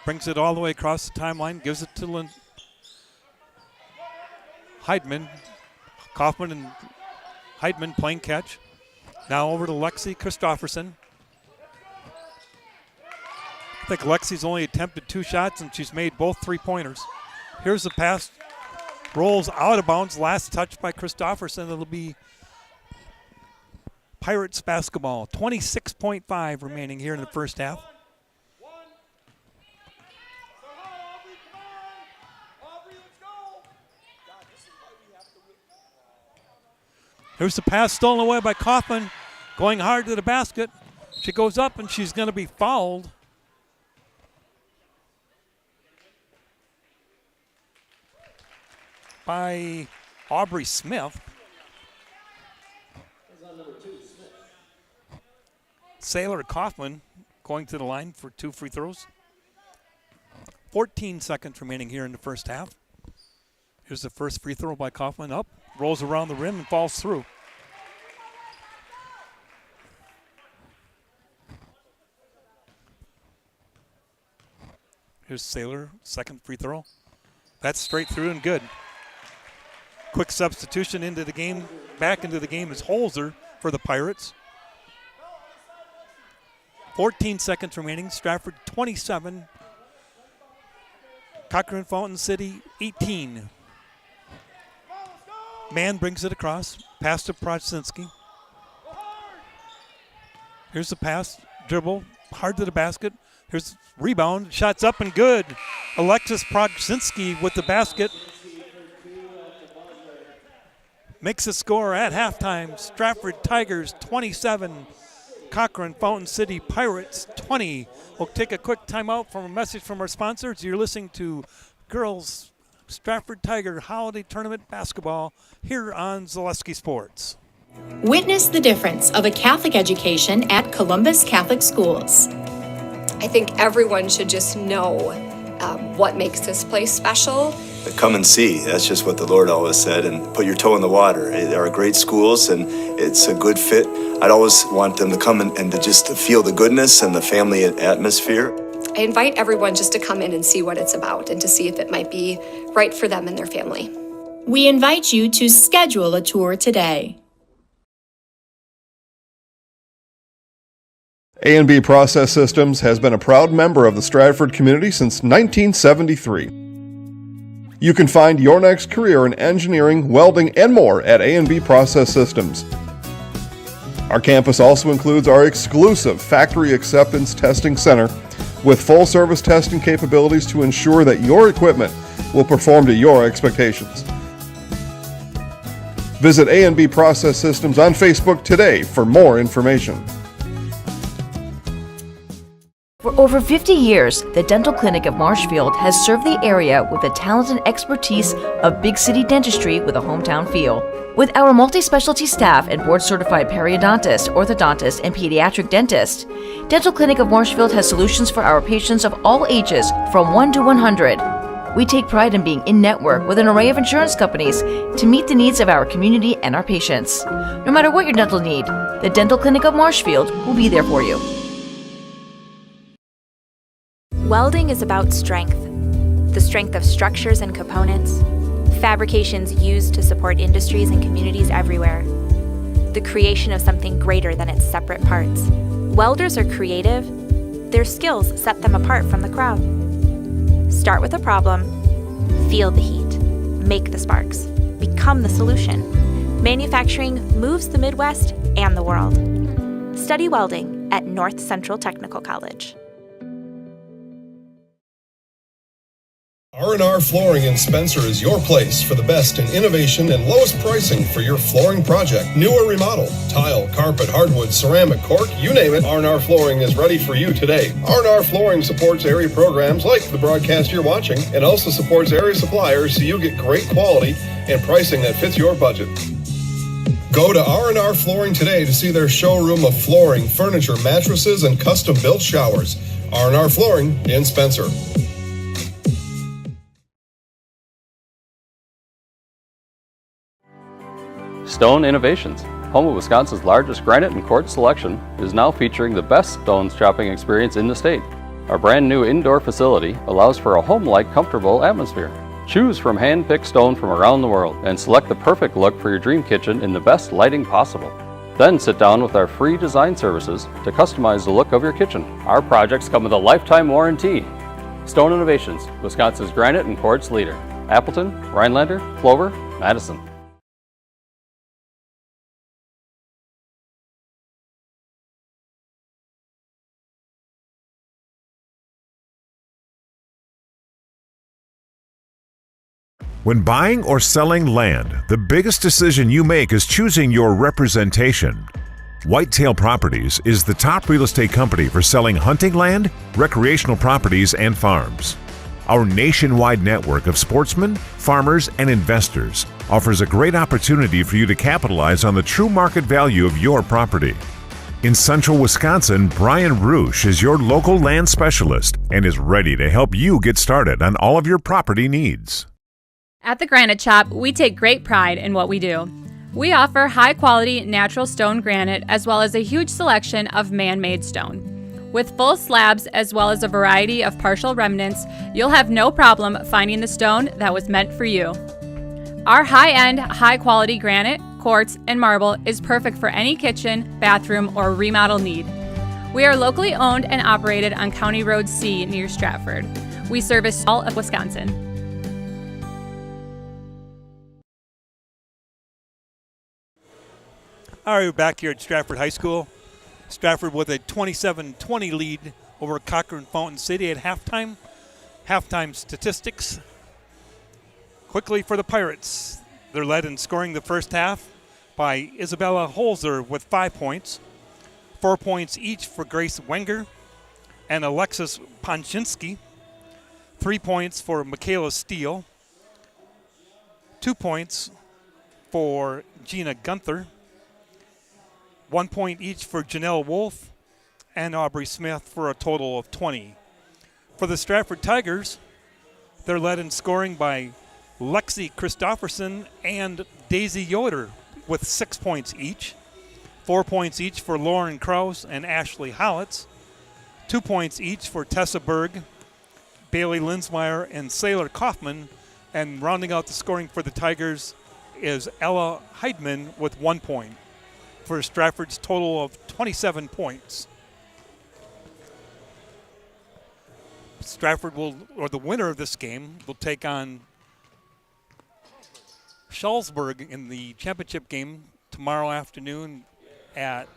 Brings it all the way across the timeline, gives it to Heidman. Kaufman and Heidman playing catch. Now over to Lexi Christofferson. I think Lexi's only attempted 2 shots, and she's made both three-pointers. Here's the pass. Rolls out of bounds. Last touch by Christofferson. It'll be Pirates basketball. 26.5 remaining here in the first half. Here's the pass stolen away by Kaufman. Going hard to the basket. She goes up and she's going to be fouled. By Aubrey Smith. Sailor Kaufman going to the line for 2 free throws. 14 seconds remaining here in the first half. Here's the first free throw by Kaufman. Up, rolls around the rim and falls through. Here's Sailor, second free throw. That's straight through and good. Quick substitution into the game. Back into the game is Holzer for the Pirates. 14 seconds remaining. Stratford 27. Cochrane Fountain City 18. Mann brings it across. Pass to Prodzinski. Here's the pass. Dribble. Hard to the basket. Here's rebound. Shots up and good. Alexis Prodzinski with the basket. Makes the score at halftime. Stratford Tigers 27. Cochrane Fountain City Pirates 20. We'll take a quick timeout from a message from our sponsors. You're listening to girls Stratford Tiger Holiday Tournament basketball here on Zaleski Sports. Witness the difference of a Catholic education at Columbus Catholic Schools. I think everyone should just know what makes this place special. Come and see. That's just what the Lord always said, and put your toe in the water. They are great schools, and it's a good fit. I'd always want them to come and to just feel the goodness and the family atmosphere. I invite everyone just to come in and see what it's about and to see if it might be right for them and their family. We invite you to schedule a tour today. A&B Process Systems has been a proud member of the Stratford community since 1973. You can find your next career in engineering, welding, and more at A&B Process Systems. Our campus also includes our exclusive Factory Acceptance Testing Center with full-service testing capabilities to ensure that your equipment will perform to your expectations. Visit A&B Process Systems on Facebook today for more information. For over 50 years, the Dental Clinic of Marshfield has served the area with the talent and expertise of big city dentistry with a hometown feel. With our multi-specialty staff and board-certified periodontist, orthodontist, and pediatric dentist, Dental Clinic of Marshfield has solutions for our patients of all ages from 1 to 100. We take pride in being in-network with an array of insurance companies to meet the needs of our community and our patients. No matter what your dental need, the Dental Clinic of Marshfield will be there for you. Welding is about strength. The strength of structures and components, fabrications used to support industries and communities everywhere. The creation of something greater than its separate parts. Welders are creative. Their skills set them apart from the crowd. Start with a problem, feel the heat, make the sparks, become the solution. Manufacturing moves the Midwest and the world. Study welding at North Central Technical College. R&R Flooring in Spencer is your place for the best in innovation and lowest pricing for your flooring project. New or remodel, tile, carpet, hardwood, ceramic, cork, you name it, R&R Flooring is ready for you today. R&R Flooring supports area programs like the broadcast you're watching and also supports area suppliers so you get great quality and pricing that fits your budget. Go to R&R Flooring today to see their showroom of flooring, furniture, mattresses, and custom-built showers. R&R Flooring in Spencer. Stone Innovations, home of Wisconsin's largest granite and quartz selection, is now featuring the best stone shopping experience in the state. Our brand new indoor facility allows for a home-like, comfortable atmosphere. Choose from hand-picked stone from around the world and select the perfect look for your dream kitchen in the best lighting possible. Then sit down with our free design services to customize the look of your kitchen. Our projects come with a lifetime warranty. Stone Innovations, Wisconsin's granite and quartz leader. Appleton, Rhinelander, Clover, Madison. When buying or selling land, the biggest decision you make is choosing your representation. Whitetail Properties is the top real estate company for selling hunting land, recreational properties, and farms. Our nationwide network of sportsmen, farmers, and investors offers a great opportunity for you to capitalize on the true market value of your property. In central Wisconsin, Brian Roosh is your local land specialist and is ready to help you get started on all of your property needs. At the Granite Shop, we take great pride in what we do. We offer high-quality natural stone granite as well as a huge selection of man-made stone. With full slabs as well as a variety of partial remnants, you'll have no problem finding the stone that was meant for you. Our high-end, high-quality granite, quartz, and marble is perfect for any kitchen, bathroom, or remodel need. We are locally owned and operated on County Road C near Stratford. We service all of Wisconsin. All right, we're back here at Stratford High School. Stratford with a 27-20 lead over Cochrane Fountain City at halftime. Halftime statistics. Quickly for the Pirates. They're led in scoring the first half by Isabella Holzer with 5 points. 4 points each for Grace Wenger and Alexis Ponchinski. 3 points for Michaela Steele. 2 points for Gina Gunther. 1 point each for Janelle Wolf and Aubrey Smith for a total of 20. For the Stratford Tigers, they're led in scoring by Lexi Christofferson and Daisy Yoder with 6 points each. 4 points each for Lauren Krause and Ashley Hollitz. 2 points each for Tessa Berg, Bailey Linsmeyer, and Sailor Kaufman. And rounding out the scoring for the Tigers is Ella Heidman with 1 point for Stratford's total of 27 points. Stratford or the winner of this game, will take on Shullsburg in the championship game tomorrow afternoon at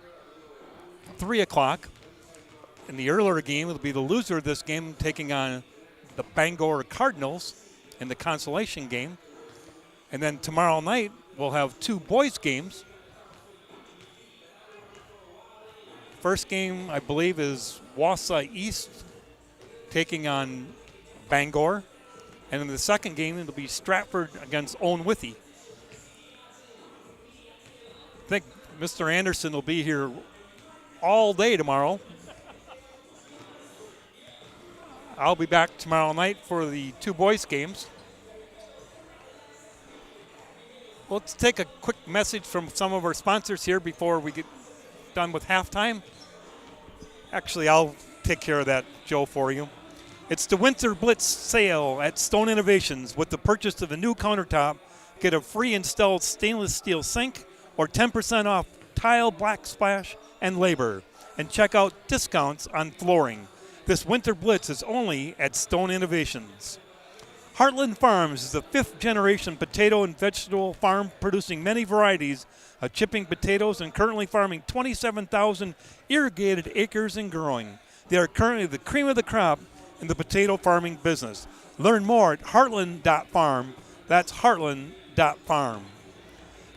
3 o'clock. In the earlier game, it'll be the loser of this game taking on the Bangor Cardinals in the consolation game. And then tomorrow night, we'll have 2 boys' games. First game, I believe, is Wausau East taking on Bangor. And in the second game, it'll be Stratford against Owen Withy. I think Mr. Anderson will be here all day tomorrow. I'll be back tomorrow night for the 2 boys' games. Let's take a quick message from some of our sponsors here before we get done with halftime. Actually, I'll take care of that, Joe, for you. It's the Winter Blitz sale at Stone Innovations. With the purchase of a new countertop, get a free installed stainless steel sink or 10% off tile, backsplash, and labor. And check out discounts on flooring. This Winter Blitz is only at Stone Innovations. Heartland Farms is a 5th-generation potato and vegetable farm producing many varieties of chipping potatoes and currently farming 27,000 irrigated acres and growing. They are currently the cream of the crop in the potato farming business. Learn more at heartland.farm. That's heartland.farm.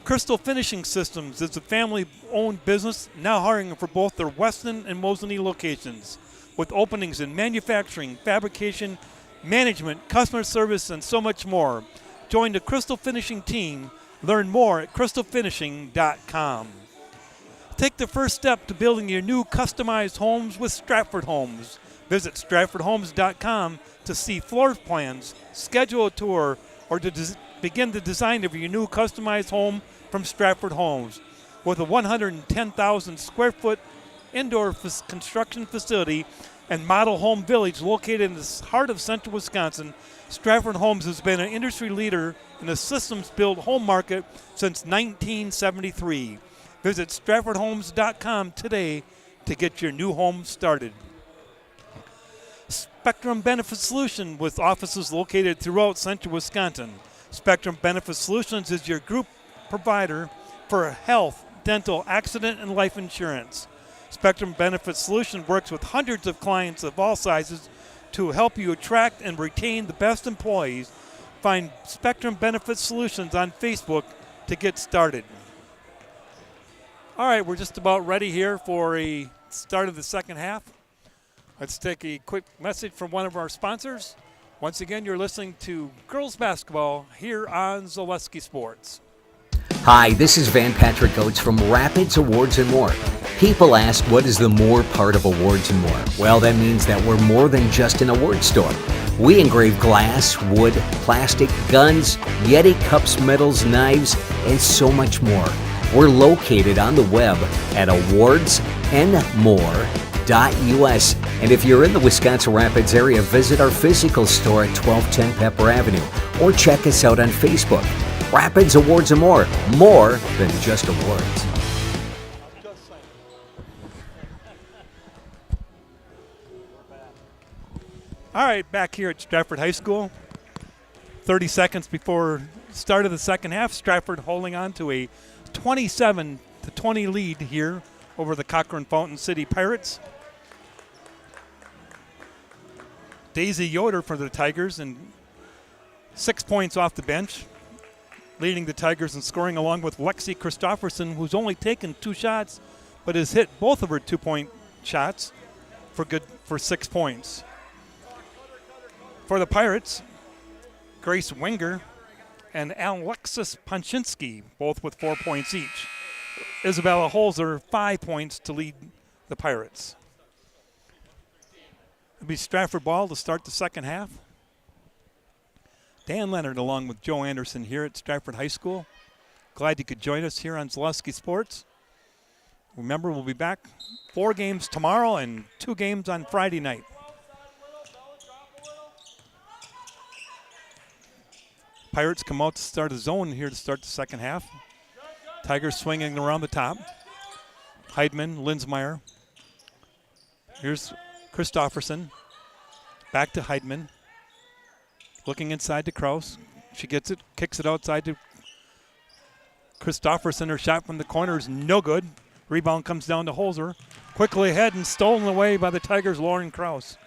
Crystal Finishing Systems is a family-owned business now hiring for both their Weston and Moseley locations, with openings in manufacturing, fabrication, management, customer service, and so much more. Join the Crystal Finishing team. Learn more at crystalfinishing.com. Take the first step to building your new customized homes with Stratford Homes. Visit stratfordhomes.com to see floor plans, schedule a tour, or to begin the design of your new customized home from Stratford Homes. With a 110,000 square foot indoor construction facility and model home village located in the heart of central Wisconsin, Stratford Homes has been an industry leader in the systems-built home market since 1973. Visit stratfordhomes.com today to get your new home started. Spectrum Benefit Solutions, with offices located throughout central Wisconsin. Spectrum Benefit Solutions is your group provider for health, dental, accident, and life insurance. Spectrum Benefit Solutions works with hundreds of clients of all sizes to help you attract and retain the best employees. Find Spectrum Benefit Solutions on Facebook to get started. All right, we're just about ready here for a start of the second half. Let's take a quick message from one of our sponsors. Once again, you're listening to girls basketball here on Zaleski Sports. Hi, this is Van Patrick Oates from Rapids Awards and More. People ask, what is the more part of Awards and More? Well, that means that we're more than just an award store. We engrave glass, wood, plastic, guns, Yeti cups, medals, knives, and so much more. We're located on the web at awardsandmore.us. And if you're in the Wisconsin Rapids area, visit our physical store at 1210 Pepper Avenue or check us out on Facebook. Rapids Awards and More than just awards. All right, back here at Stratford High School. 30 seconds before start of the second half, Stratford holding on to a 27-20 lead here over the Cochrane Fountain City Pirates. Daisy Yoder for the Tigers, and 6 points off the bench, leading the Tigers in scoring, along with Lexi Christofferson, who's only taken 2 shots, but has hit both of her 2-point shots for 6 points. For the Pirates, Grace Wenger and Alexis Panchinski, both with 4 points each. Isabella Holzer, 5 points to lead the Pirates. It'll be Stratford ball to start the second half. Dan Leonard along with Joe Anderson here at Stratford High School. Glad you could join us here on Zaleski Sports. Remember, we'll be back 4 games tomorrow and 2 games on Friday night. Pirates come out to start a zone here to start the second half. Tigers swinging around the top. Heidman, Linsmeyer. Here's Christofferson. Back to Heidman. Looking inside to Kraus. She gets it, kicks it outside to Christofferson. Her shot from the corner is no good. Rebound comes down to Holzer. Quickly ahead and stolen away by the Tigers' Lauren Kraus.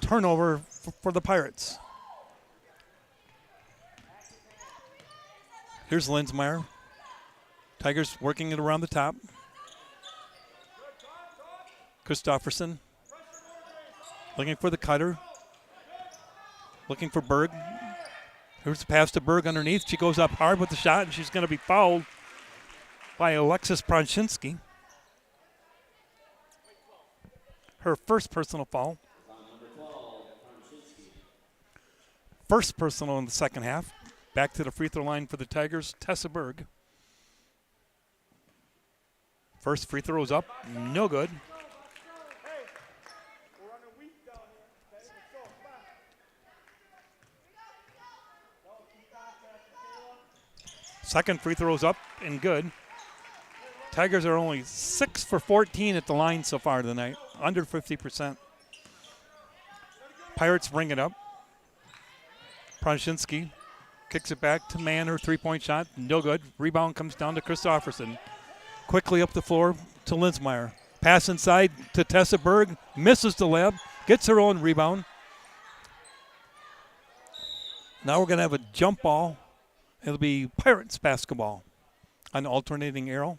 Turnover for the Pirates. Here's Linsmeyer. Tigers working it around the top. Christofferson looking for the cutter. Looking for Berg. Here's the pass to Berg underneath. She goes up hard with the shot, and she's going to be fouled by Alexis Pranchinski. Her first personal foul. First personal in the second half. Back to the free throw line for the Tigers, Tessa Berg. First free throw is up, no good. Second free throw is up and good. Tigers are only 6 for 14 at the line so far tonight, under 50%. Pirates bring it up. Pranchinski kicks it back to Mann, her three-point shot, no good. Rebound comes down to Christofferson. Quickly up the floor to Linsmeyer. Pass inside to Tessa Berg, misses the layup, gets her own rebound. Now we're going to have a jump ball. It'll be Pirates basketball on alternating arrow.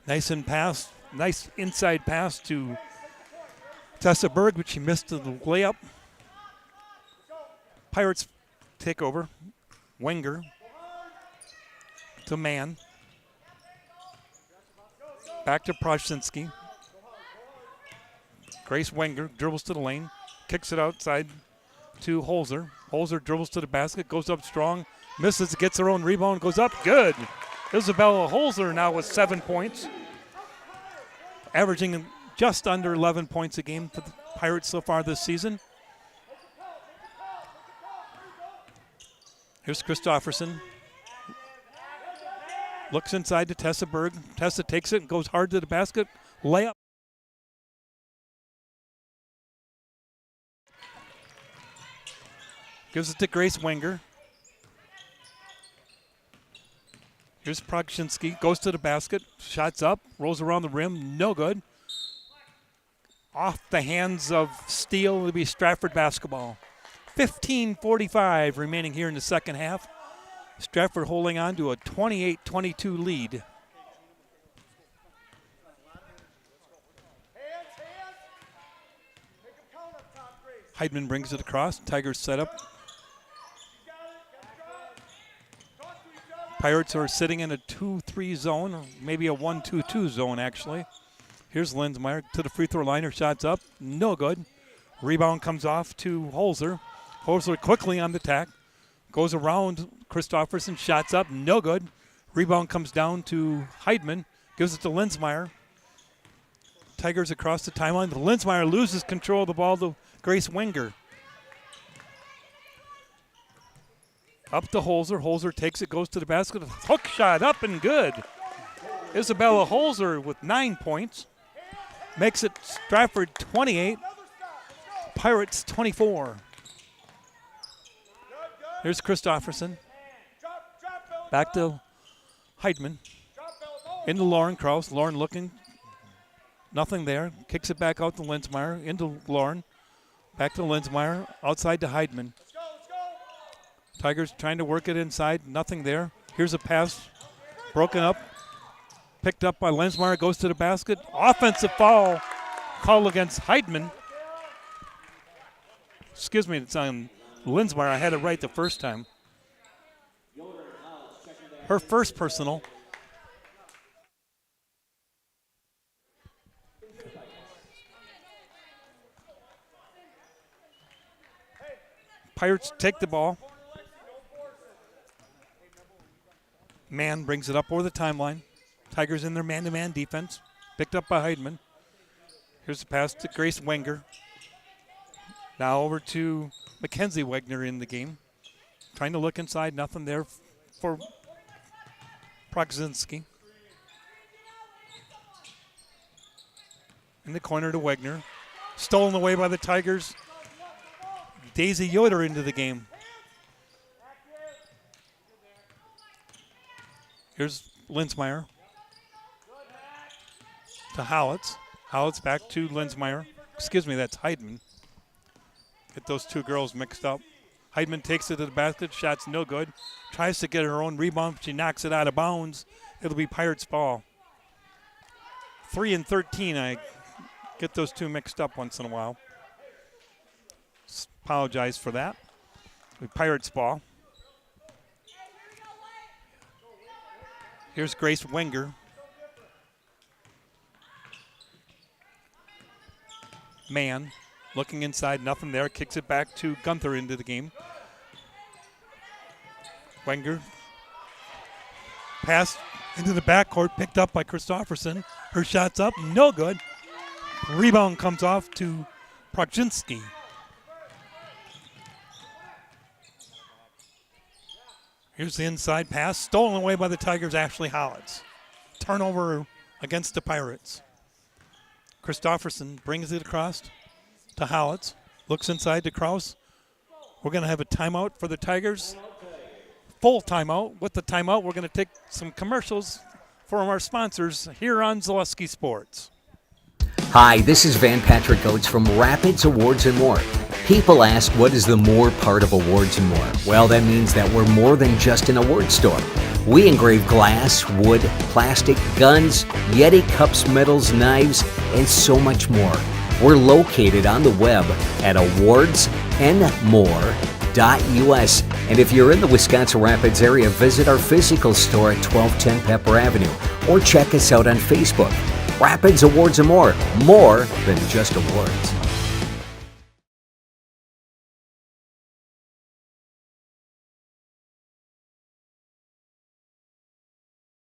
Nice inside pass to Tessa Berg, but she missed the layup. Pirates take over. Wenger to Mann. Back to Pranchinski. Grace Wenger dribbles to the lane, kicks it outside to Holzer. Holzer dribbles to the basket, goes up strong, misses, gets her own rebound, goes up, good. Isabella Holzer now with 7 points, averaging just under 11 points a game for the Pirates so far this season. Here's Christofferson. Looks inside to Tessa Berg. Tessa takes it and goes hard to the basket. Layup. Gives it to Grace Wenger. Here's Pranchinski. Goes to the basket. Shots up. Rolls around the rim. No good. Off the hands of Steele. It'll be Stratford basketball. 15:45 remaining here in the second half. Stratford holding on to a 28-22 lead. Heidman brings it across. Tigers set up. Pirates are sitting in a 2-3 zone, or maybe a 1-2-2 zone, actually. Here's Linsmeyer to the free throw line. Her shot's up. No good. Rebound comes off to Holzer. Holzer quickly on the attack. Goes around Christofferson. Shots up. No good. Rebound comes down to Heidman. Gives it to Linsmeyer. Tigers across the timeline. Linsmeyer loses control of the ball to Grace Wenger. Up to Holzer. Holzer takes it, goes to the basket. Hook shot up and good. Isabella Holzer with 9 points. Makes it Stratford 28, Pirates 24. Here's Christofferson. Back to Heidman. Into Lauren Kraus. Lauren looking. Nothing there. Kicks it back out to Linsmeyer. Into Lauren. Back to Linsmeyer. Outside to Heidman. Tigers trying to work it inside. Nothing there. Here's a pass. Broken up. Picked up by Linsmeyer. Goes to the basket. Offensive foul. Call against Heidman. Excuse me, it's on Linsmeyer. I had it right the first time. Her first personal. Pirates take the ball. Man brings it up over the timeline. Tigers in their man-to-man defense. Picked up by Heidman. Here's the pass to Grace Wenger. Now over to Mackenzie Wegner in the game. Trying to look inside. Nothing there for Progzinski. In the corner to Wegner. Stolen away by the Tigers. Daisy Yoder into the game. Here's Linsmeyer. To Howitz. Howitz back to Linsmeyer. Excuse me, that's Heidman. Get those two girls mixed up. Heidman takes it to the basket. Shot's no good. Tries to get her own rebound. She knocks it out of bounds. It'll be Pirates ball. 3 and 13. I get those two mixed up once in a while. Apologize for that. Pirates ball. Here's Grace Wenger. Man looking inside, nothing there. Kicks it back to Gunther into the game. Wenger. Pass into the backcourt, picked up by Christofferson. Her shot's up, no good. Rebound comes off to Progzinski. Here's the inside pass, stolen away by the Tigers, Ashley Howitz. Turnover against the Pirates. Christofferson brings it across to Howitz. Looks inside to Kraus. We're going to have a timeout for the Tigers. Full timeout. With the timeout, we're going to take some commercials from our sponsors here on Zaleski Sports. Hi, this is Van Patrick Oates from Rapids Awards and More. People ask, what is the more part of Awards and More? Well, that means that we're more than just an award store. We engrave glass, wood, plastic, guns, Yeti cups, medals, knives, and so much more. We're located on the web at awardsandmore.us. And if you're in the Wisconsin Rapids area, visit our physical store at 1210 Pepper Avenue or check us out on Facebook. Rapids Awards and More than just awards.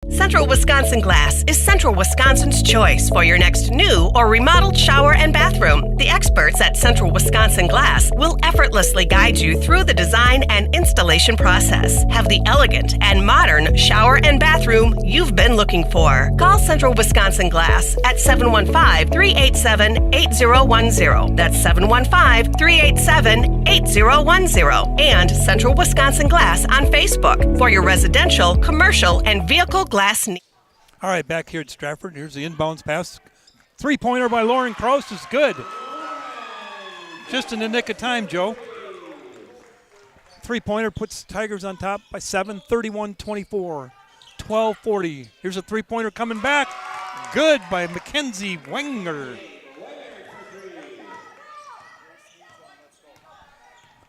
Central Wisconsin Glass is Central Wisconsin's choice for your next new or remodeled shower and bathroom. The experts at Central Wisconsin Glass will effortlessly guide you through the design and installation process. Have the elegant and modern shower and bathroom you've been looking for. Call Central Wisconsin Glass at 715-387-8010. That's 715-387-8010. And Central Wisconsin Glass on Facebook for your residential, commercial, and vehicle glass needs. All right, back here at Stratford. Here's the inbounds pass. Three-pointer by Lauren Kraus is good. Just in the nick of time, Joe. Three-pointer puts the Tigers on top by 7, 31-24, 12-40. Here's a three-pointer coming back. Good by Mackenzie Wenger.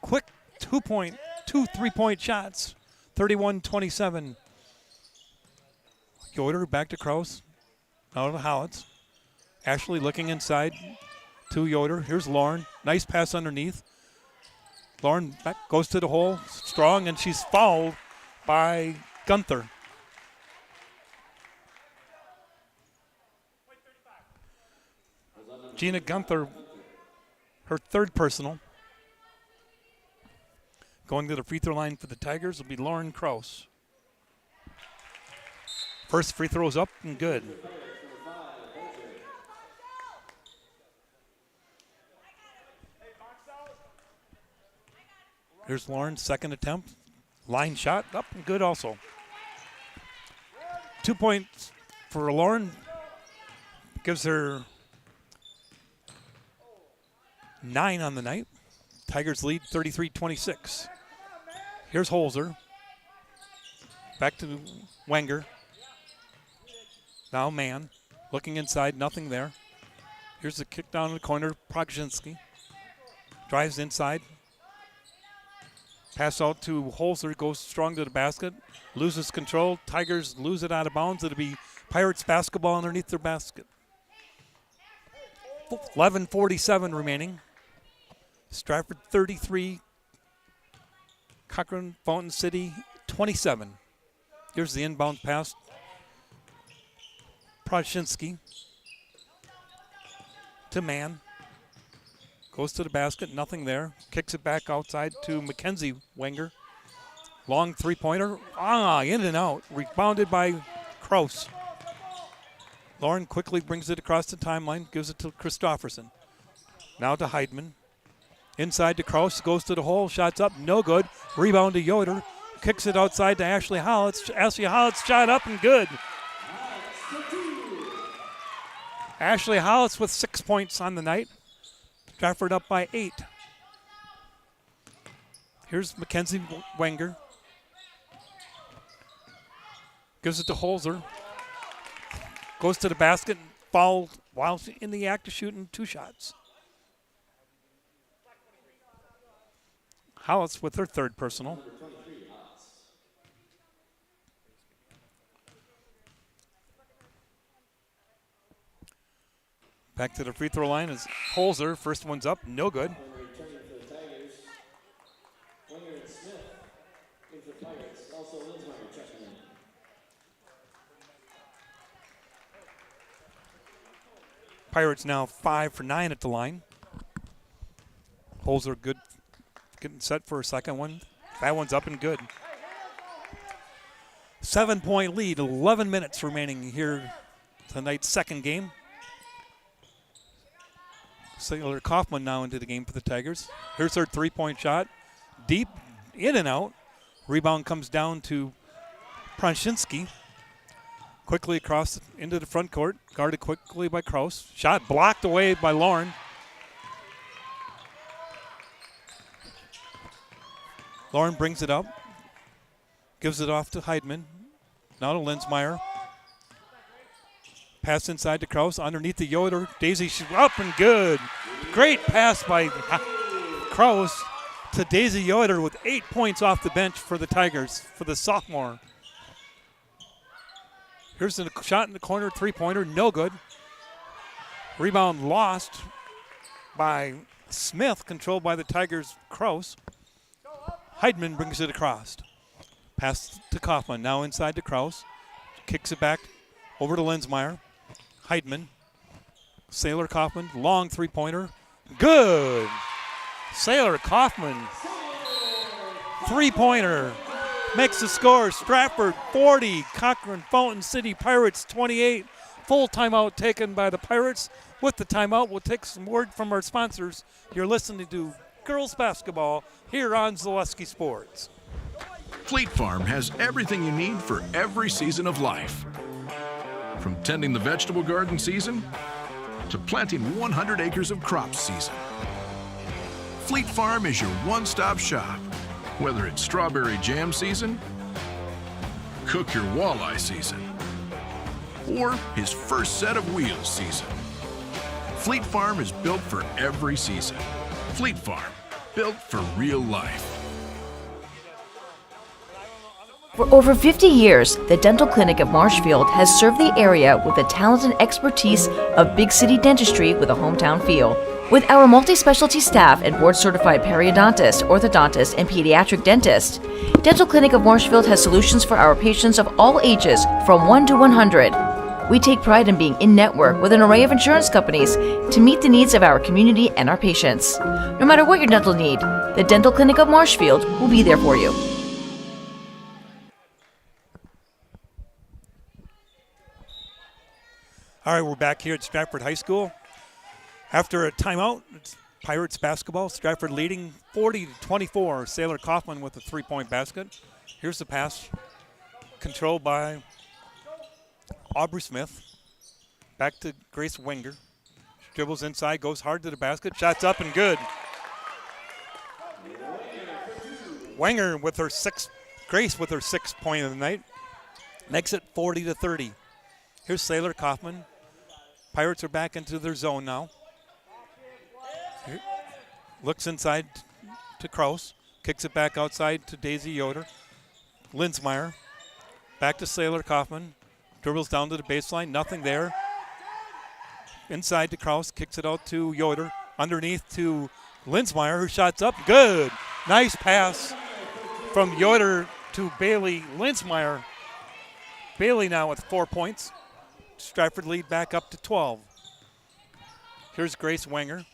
Quick two three-point shots, 31-27. Yoder back to Kraus. Out of Howitz. Ashley looking inside to Yoder. Here's Lauren. Nice pass underneath. Lauren back goes to the hole. Strong, and she's fouled by Gunther. Gina Gunther, her third personal. Going to the free throw line for the Tigers will be Lauren Kraus. First free throw is up and good. Here's Lauren's second attempt. Line shot up and good also. 2 points for Lauren. Gives her 9 on the night. Tigers lead 33-26. Here's Holzer. Back to Wenger. Now man, looking inside, nothing there. Here's the kick down in the corner, Progzinski. Drives inside. Pass out to Holzer, goes strong to the basket. Loses control. Tigers lose it out of bounds. It'll be Pirates basketball underneath their basket. 11:47 remaining. Stratford 33. Cochrane Fountain City 27. Here's the inbound pass. Proshinsky to Mann. Goes to the basket, nothing there. Kicks it back outside to Mackenzie Wenger. Long three-pointer. In and out. Rebounded by Kraus. Lauren quickly brings it across the timeline, gives it to Christofferson. Now to Heidman. Inside to Kraus, goes to the hole, shots up, no good. Rebound to Yoder. Kicks it outside to Ashley Hollitz. Ashley Hollitz shot up and good. Ashley Hollitz with 6 points on the night. Stratford up by 8. Here's Mackenzie Wenger. Gives it to Holzer. Goes to the basket and fouled while in the act of shooting 2 shots. Hollitz with her 3rd personal. Back to the free throw line is Holzer. First one's up, no good. Returning for the Tigers, Wenger and Smith. In for the Pirates, also Linsmeyer checking in. Pirates now 5 for 9 at the line. Holzer good, getting set for a second one. That one's up and good. 7-point lead, 11 minutes remaining here tonight's second game. Sailor Kaufman now into the game for the Tigers. Here's her 3-point shot. Deep, in and out. Rebound comes down to Proshinsky. Quickly across into the front court. Guarded quickly by Kraus. Shot blocked away by Lauren. Lauren brings it up. Gives it off to Heidman. Now to Linsmeyer. Pass inside to Kraus, underneath the Yoder. Daisy up and good. Great pass by Kraus to Daisy Yoder with 8 points off the bench for the Tigers, for the sophomore. Here's a shot in the corner, 3-pointer, no good. Rebound lost by Smith, controlled by the Tigers' Kraus. Heidman brings it across. Pass to Kaufman, now inside to Kraus. Kicks it back over to Linsmeyer. Heidman, Sailor Kaufman, long 3-pointer, good. Sailor Kaufman, 3-pointer, makes the score. Stratford 40, Cochrane Fountain City Pirates 28. Full timeout taken by the Pirates. With the timeout, we'll take some word from our sponsors. You're listening to girls basketball here on Zaleski Sports. Fleet Farm has everything you need for every season of life. From tending the vegetable garden season to planting 100 acres of crops season. Fleet Farm is your one-stop shop. Whether it's strawberry jam season, cook your walleye season, or his first set of wheels season. Fleet Farm is built for every season. Fleet Farm, built for real life. For over 50 years, the Dental Clinic of Marshfield has served the area with the talent and expertise of big city dentistry with a hometown feel. With our multi-specialty staff and board-certified periodontist, orthodontist, and pediatric dentist, Dental Clinic of Marshfield has solutions for our patients of all ages from 1 to 100. We take pride in being in-network with an array of insurance companies to meet the needs of our community and our patients. No matter what your dental need, the Dental Clinic of Marshfield will be there for you. All right, we're back here at Stratford High School. After a timeout, it's Pirates basketball. Stratford leading 40-24. Sailor Kaufman with a 3-point basket. Here's the pass. Controlled by Aubrey Smith. Back to Grace Wenger. Dribbles inside, goes hard to the basket. Shots up and good. Wenger with her Grace with her 6th point of the night. Makes it 40-30. Here's Sailor Kaufman. Pirates are back into their zone now. Here. Looks inside to Kraus. Kicks it back outside to Daisy Yoder. Linsmeyer. Back to Sailor Kaufman. Dribbles down to the baseline. Nothing there. Inside to Kraus. Kicks it out to Yoder. Underneath to Linsmeyer, who shots up. Good. Nice pass from Yoder to Bailey Linsmeyer. Bailey now with 4 points. Stratford lead back up to 12. Here's Grace Wenger.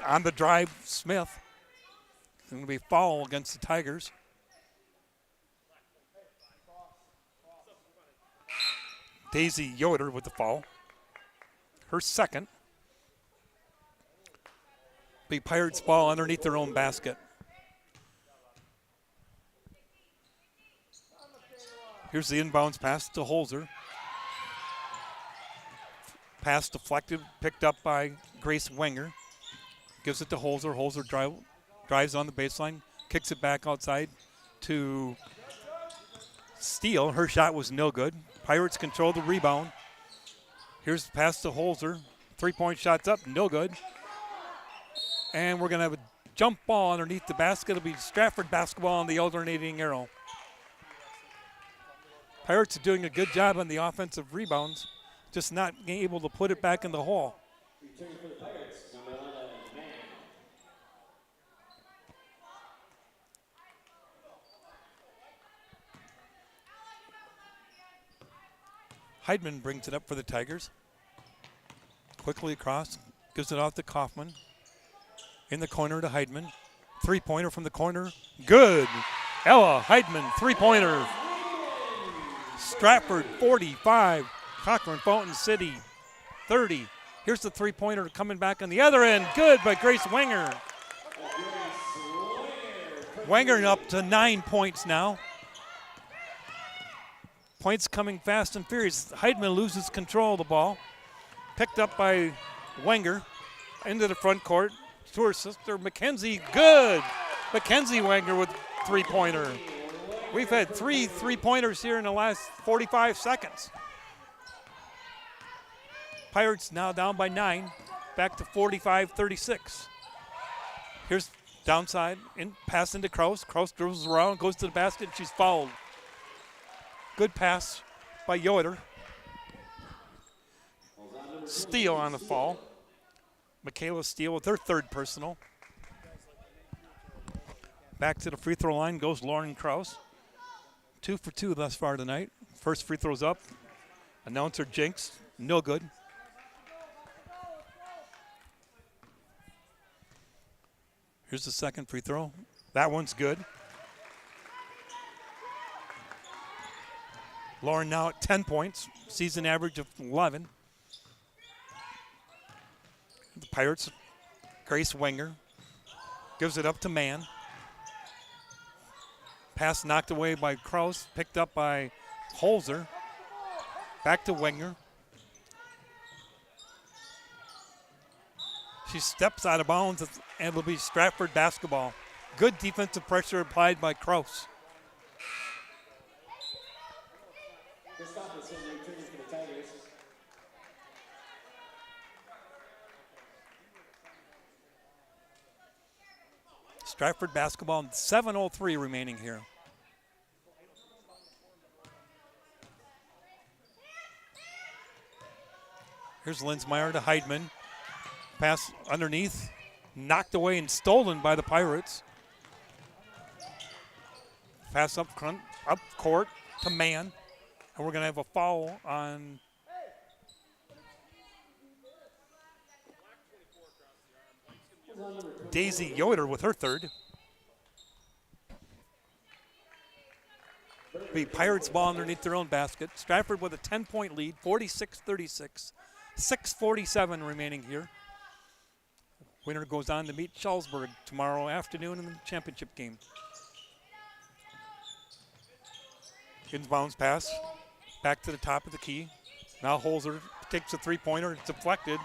On the drive, Smith. It's going to be a foul against the Tigers. Daisy Yoder with the foul. Her second. Be Pirates ball underneath their own basket. Here's the inbounds pass to Holzer. Pass deflected, picked up by Grace Wenger. Gives it to Holzer. Holzer drives on the baseline, kicks it back outside to Steele. Her shot was no good. Pirates control the rebound. Here's the pass to Holzer. 3-point shots up, no good. And we're going to have a jump ball underneath the basket. It'll be Stratford basketball on the alternating arrow. Pirates are doing a good job on the offensive rebounds, just not being able to put it back in the hole. Return for the Pirates, number 11, Mann. Heidman brings it up for the Tigers. Quickly across, gives it off to Kaufman. In the corner to Heidman. 3-pointer from the corner. Good. Ella Heidman, 3-pointer. Stratford 45. Cochrane Fountain City 30. Here's the 3-pointer coming back on the other end. Good by Grace Wenger. Wenger up to 9 points now. Points coming fast and furious. Heidman loses control of the ball. Picked up by Wenger into the front court to her sister Mackenzie. Good. Mackenzie Wenger with 3-pointer. We've had 3 3-pointers here in the last 45 seconds. Pirates now down by 9, back to 45-36. Here's downside, pass into Kraus. Kraus dribbles around, goes to the basket, she's fouled. Good pass by Yoder. Steele on the fall. Michaela Steele with her 3rd personal. Back to the free throw line goes Lauren Kraus. 2 for 2 thus far tonight. First free throw's up. Announcer jinx, no good. Here's the second free throw. That one's good. Lauren now at 10 points, season average of 11. The Pirates, Grace Wenger, gives it up to Mann. Pass knocked away by Kraus, picked up by Holzer. Back to Wenger. She steps out of bounds, and it'll be Stratford basketball. Good defensive pressure applied by Kraus. Christopherson returning for the Tigers. Stratford basketball, and 7:03 remaining here. Here's Linsmeyer to Heidman. Pass underneath, knocked away and stolen by the Pirates. Pass up front, up court to Mann. And we're going to have a foul on Daisy Yoder with her 3rd. Be Pirates ball underneath their own basket. Stratford with a 10-point lead, 46-36. 6:47 remaining here. Winner goes on to meet Shullsburg tomorrow afternoon in the championship game. Inbounds pass. Back to the top of the key. Now Holzer takes a 3-pointer. It's deflected.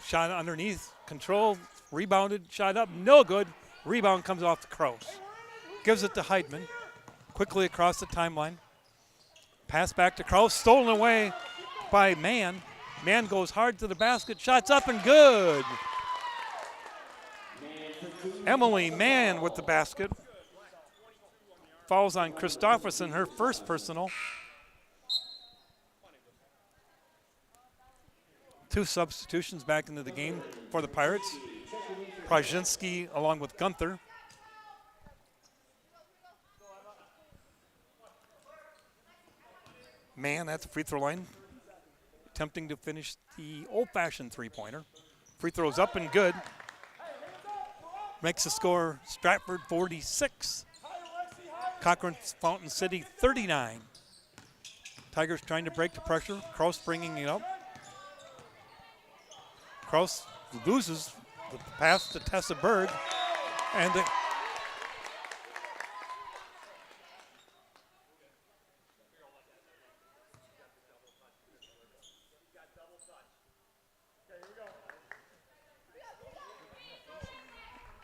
Shot underneath. Controlled. Rebounded. Shot up. No good. Rebound comes off the Kraus. Gives it to Heidman. Quickly across the timeline. Pass back to Kraus. Stolen away by Mann. Man goes hard to the basket. Shots up and good. Emily Mann with the basket. Falls on Christopherson, her first personal. 2 substitutions back into the game for the Pirates. Prazinski along with Gunther. Mann at the free throw line, attempting to finish the old-fashioned three-pointer. Free throws up and good. Makes the score Stratford 46. Cochrane Fountain City 39. Tigers trying to break the pressure. Kraus bringing it up. Kraus loses the pass to Tessa Berg. And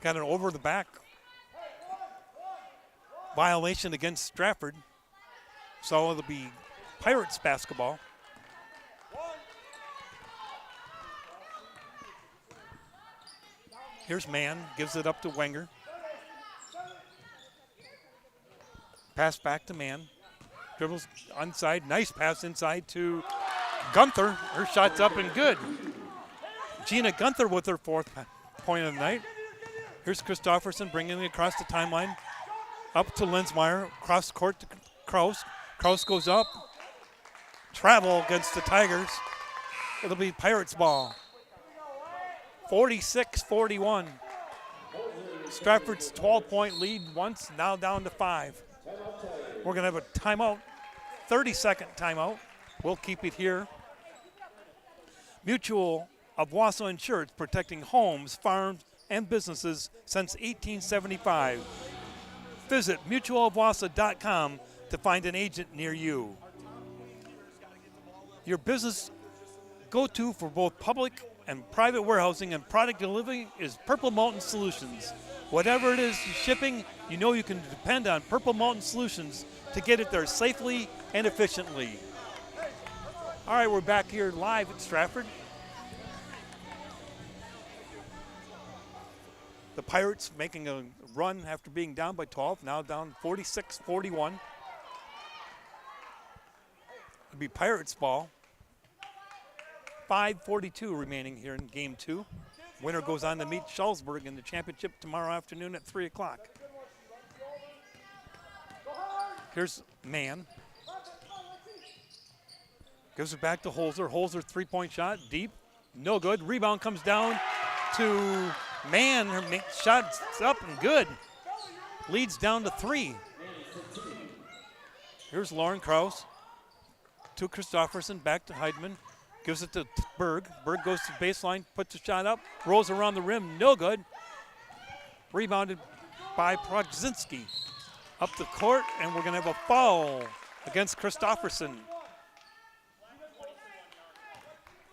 got an over the back violation against Stratford. So it'll be Pirates basketball. Here's Mann, gives it up to Wenger. Pass back to Mann. Dribbles inside, nice pass inside to Gunther. Her shot's up and good. Gina Gunther with her 4th point of the night. Here's Christopherson bringing it across the timeline. Up to Linsmeyer, cross court to Kraus. Kraus goes up. Travel against the Tigers. It'll be Pirates ball. 46-41. Stratford's 12-point lead once, now down to 5. We're going to have a timeout, 30-second timeout. We'll keep it here. Mutual of Wausau Insurance, protecting homes, farms, and businesses since 1875. Visit mutualofwausau.com to find an agent near you. Your business go-to for both public and private warehousing and product delivery is Purple Mountain Solutions. Whatever it is you're shipping, you know you can depend on Purple Mountain Solutions to get it there safely and efficiently. All right, we're back here live at Stratford. The Pirates making a run after being down by 12, now down 46-41. It'll be Pirates ball. 5:42 remaining here in game 2. Winner goes on to meet Shullsburg in the championship tomorrow afternoon at 3 o'clock. Here's Mann. Gives it back to Holzer. Holzer 3-point shot, deep, no good. Rebound comes down to Mann. Her shot's up and good. Leads down to 3. Here's Lauren Kraus. To Christopherson, back to Heidman. Gives it to Berg. Berg goes to the baseline, puts the shot up, rolls around the rim, no good. Rebounded by Prazinski. Up the court, and we're going to have a foul against Christopherson.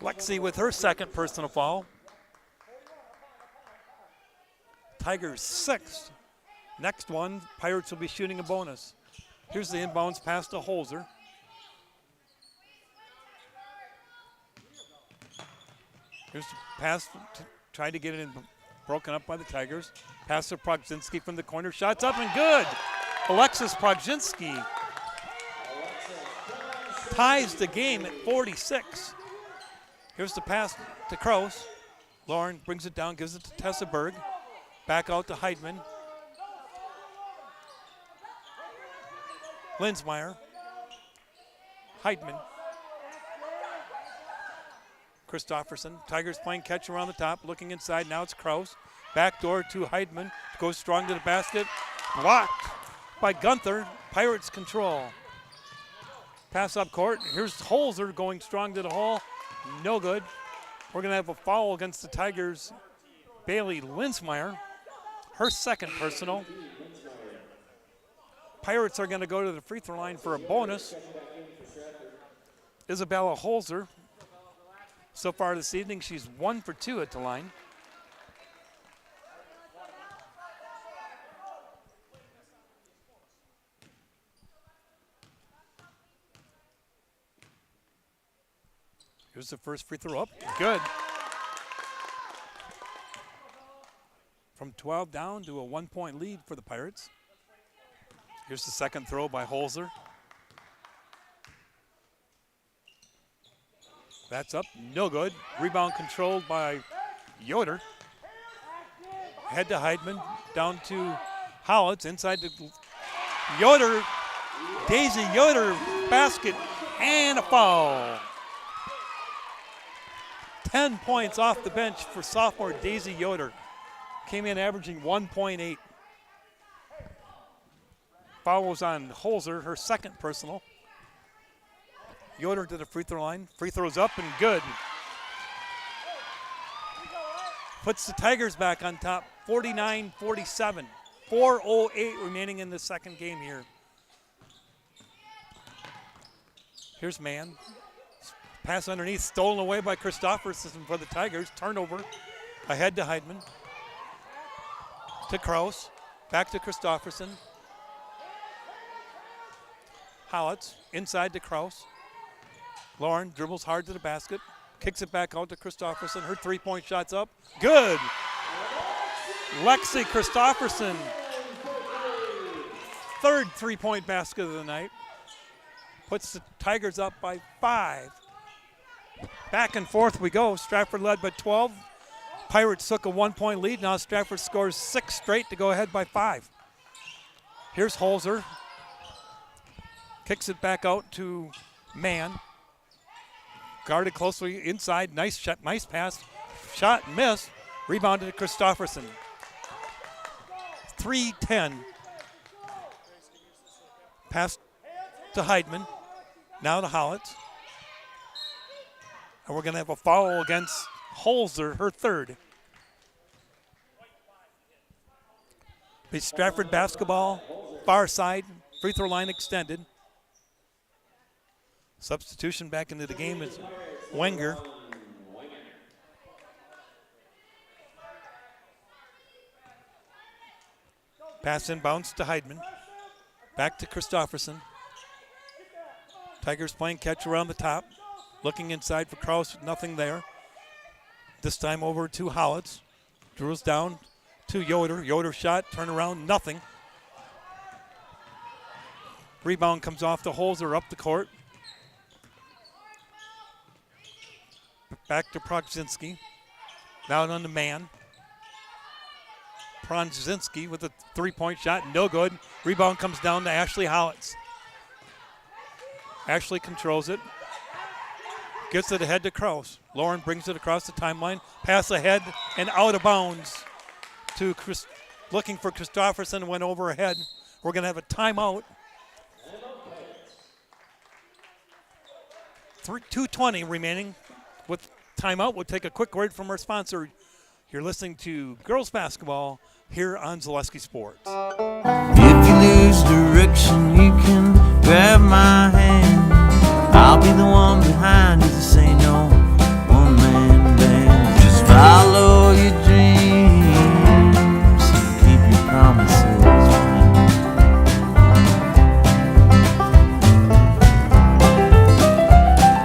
Lexi with her 2nd personal foul. Tigers 6th. Next one, Pirates will be shooting a bonus. Here's the inbounds pass to Holzer. Here's the pass, tried to get it in, broken up by the Tigers. Pass to Prazinski from the corner, shots up and good. Alexis Prazinski ties the game at 46. Here's the pass to Kraus. Lauren brings it down, gives it to Tessa Berg. Back out to Heidman. Linsmeyer. Heidman. Christopherson. Tigers playing catch around the top, looking inside. Now it's Kraus. Backdoor to Heidman. Goes strong to the basket. Blocked by Gunther. Pirates control. Pass up court. Here's Holzer going strong to the hole. No good. We're going to have a foul against the Tigers. Bailey Linsmeyer. Her 2nd personal. Pirates are going to go to the free throw line for a bonus. Isabella Holzer. So far this evening, she's 1 for 2 at the line. Here's the first free throw up. Good. From 12 down to a 1-point lead for the Pirates. Here's the second throw by Holzer. That's up, no good. Rebound controlled by Yoder. Head to Heidman, down to Howitz, inside to Yoder. Daisy Yoder, basket, and a foul. 10 points off the bench for sophomore Daisy Yoder. Came in averaging 1.8. Foul was on Holzer, her second personal. Yoder to the free throw line. Free throws up and good. Puts the Tigers back on top, 49-47. 4:08 remaining in the second game here. Here's Mann. Pass underneath, stolen away by Christopherson for the Tigers. Turnover. Ahead to Heidman. To Kraus. Back to Christopherson. Howitz inside to Kraus. Lauren dribbles hard to the basket. Kicks it back out to Christopherson. Her three-point shot's up. Good. Lexi Christopherson. Third three-point basket of the night. Puts the Tigers up by 5. Back and forth we go. Stratford led by 12. Pirates took a 1-point lead. Now Stratford scores 6 straight to go ahead by 5. Here's Holzer. Kicks it back out to Mann. Guarded closely inside. Nice shot, nice pass. Shot missed. Rebounded to Christopherson. 3-10. Pass to Heidman. Now to Howitz. And we're going to have a foul against Holzer, her third. Be Stratford basketball, far side, free throw line extended. Substitution back into the game is Wenger. Pass inbounds to Heidman. Back to Christopherson. Tigers playing catch around the top. Looking inside for Kraus, nothing there. This time over to Howitz. Drills down to Yoder. Yoder shot, turn around, nothing. Rebound comes off the Holzer up the court. Back to Prokzinski. Now on the man. Prokzinski with a three-point shot, no good. Rebound comes down to Ashley Howitz. Ashley controls it. Gets it ahead to Kraus. Lauren brings it across the timeline. Pass ahead and out of bounds to looking for Christopherson, went over ahead. We're going to have a timeout. 2:20 remaining with timeout. We'll take a quick word from our sponsor. You're listening to girls basketball here on Zaleski Sports. If you lose direction, you can grab my hand. I'll be the one behind you to say no one-man band. Just follow your dreams and keep your promises.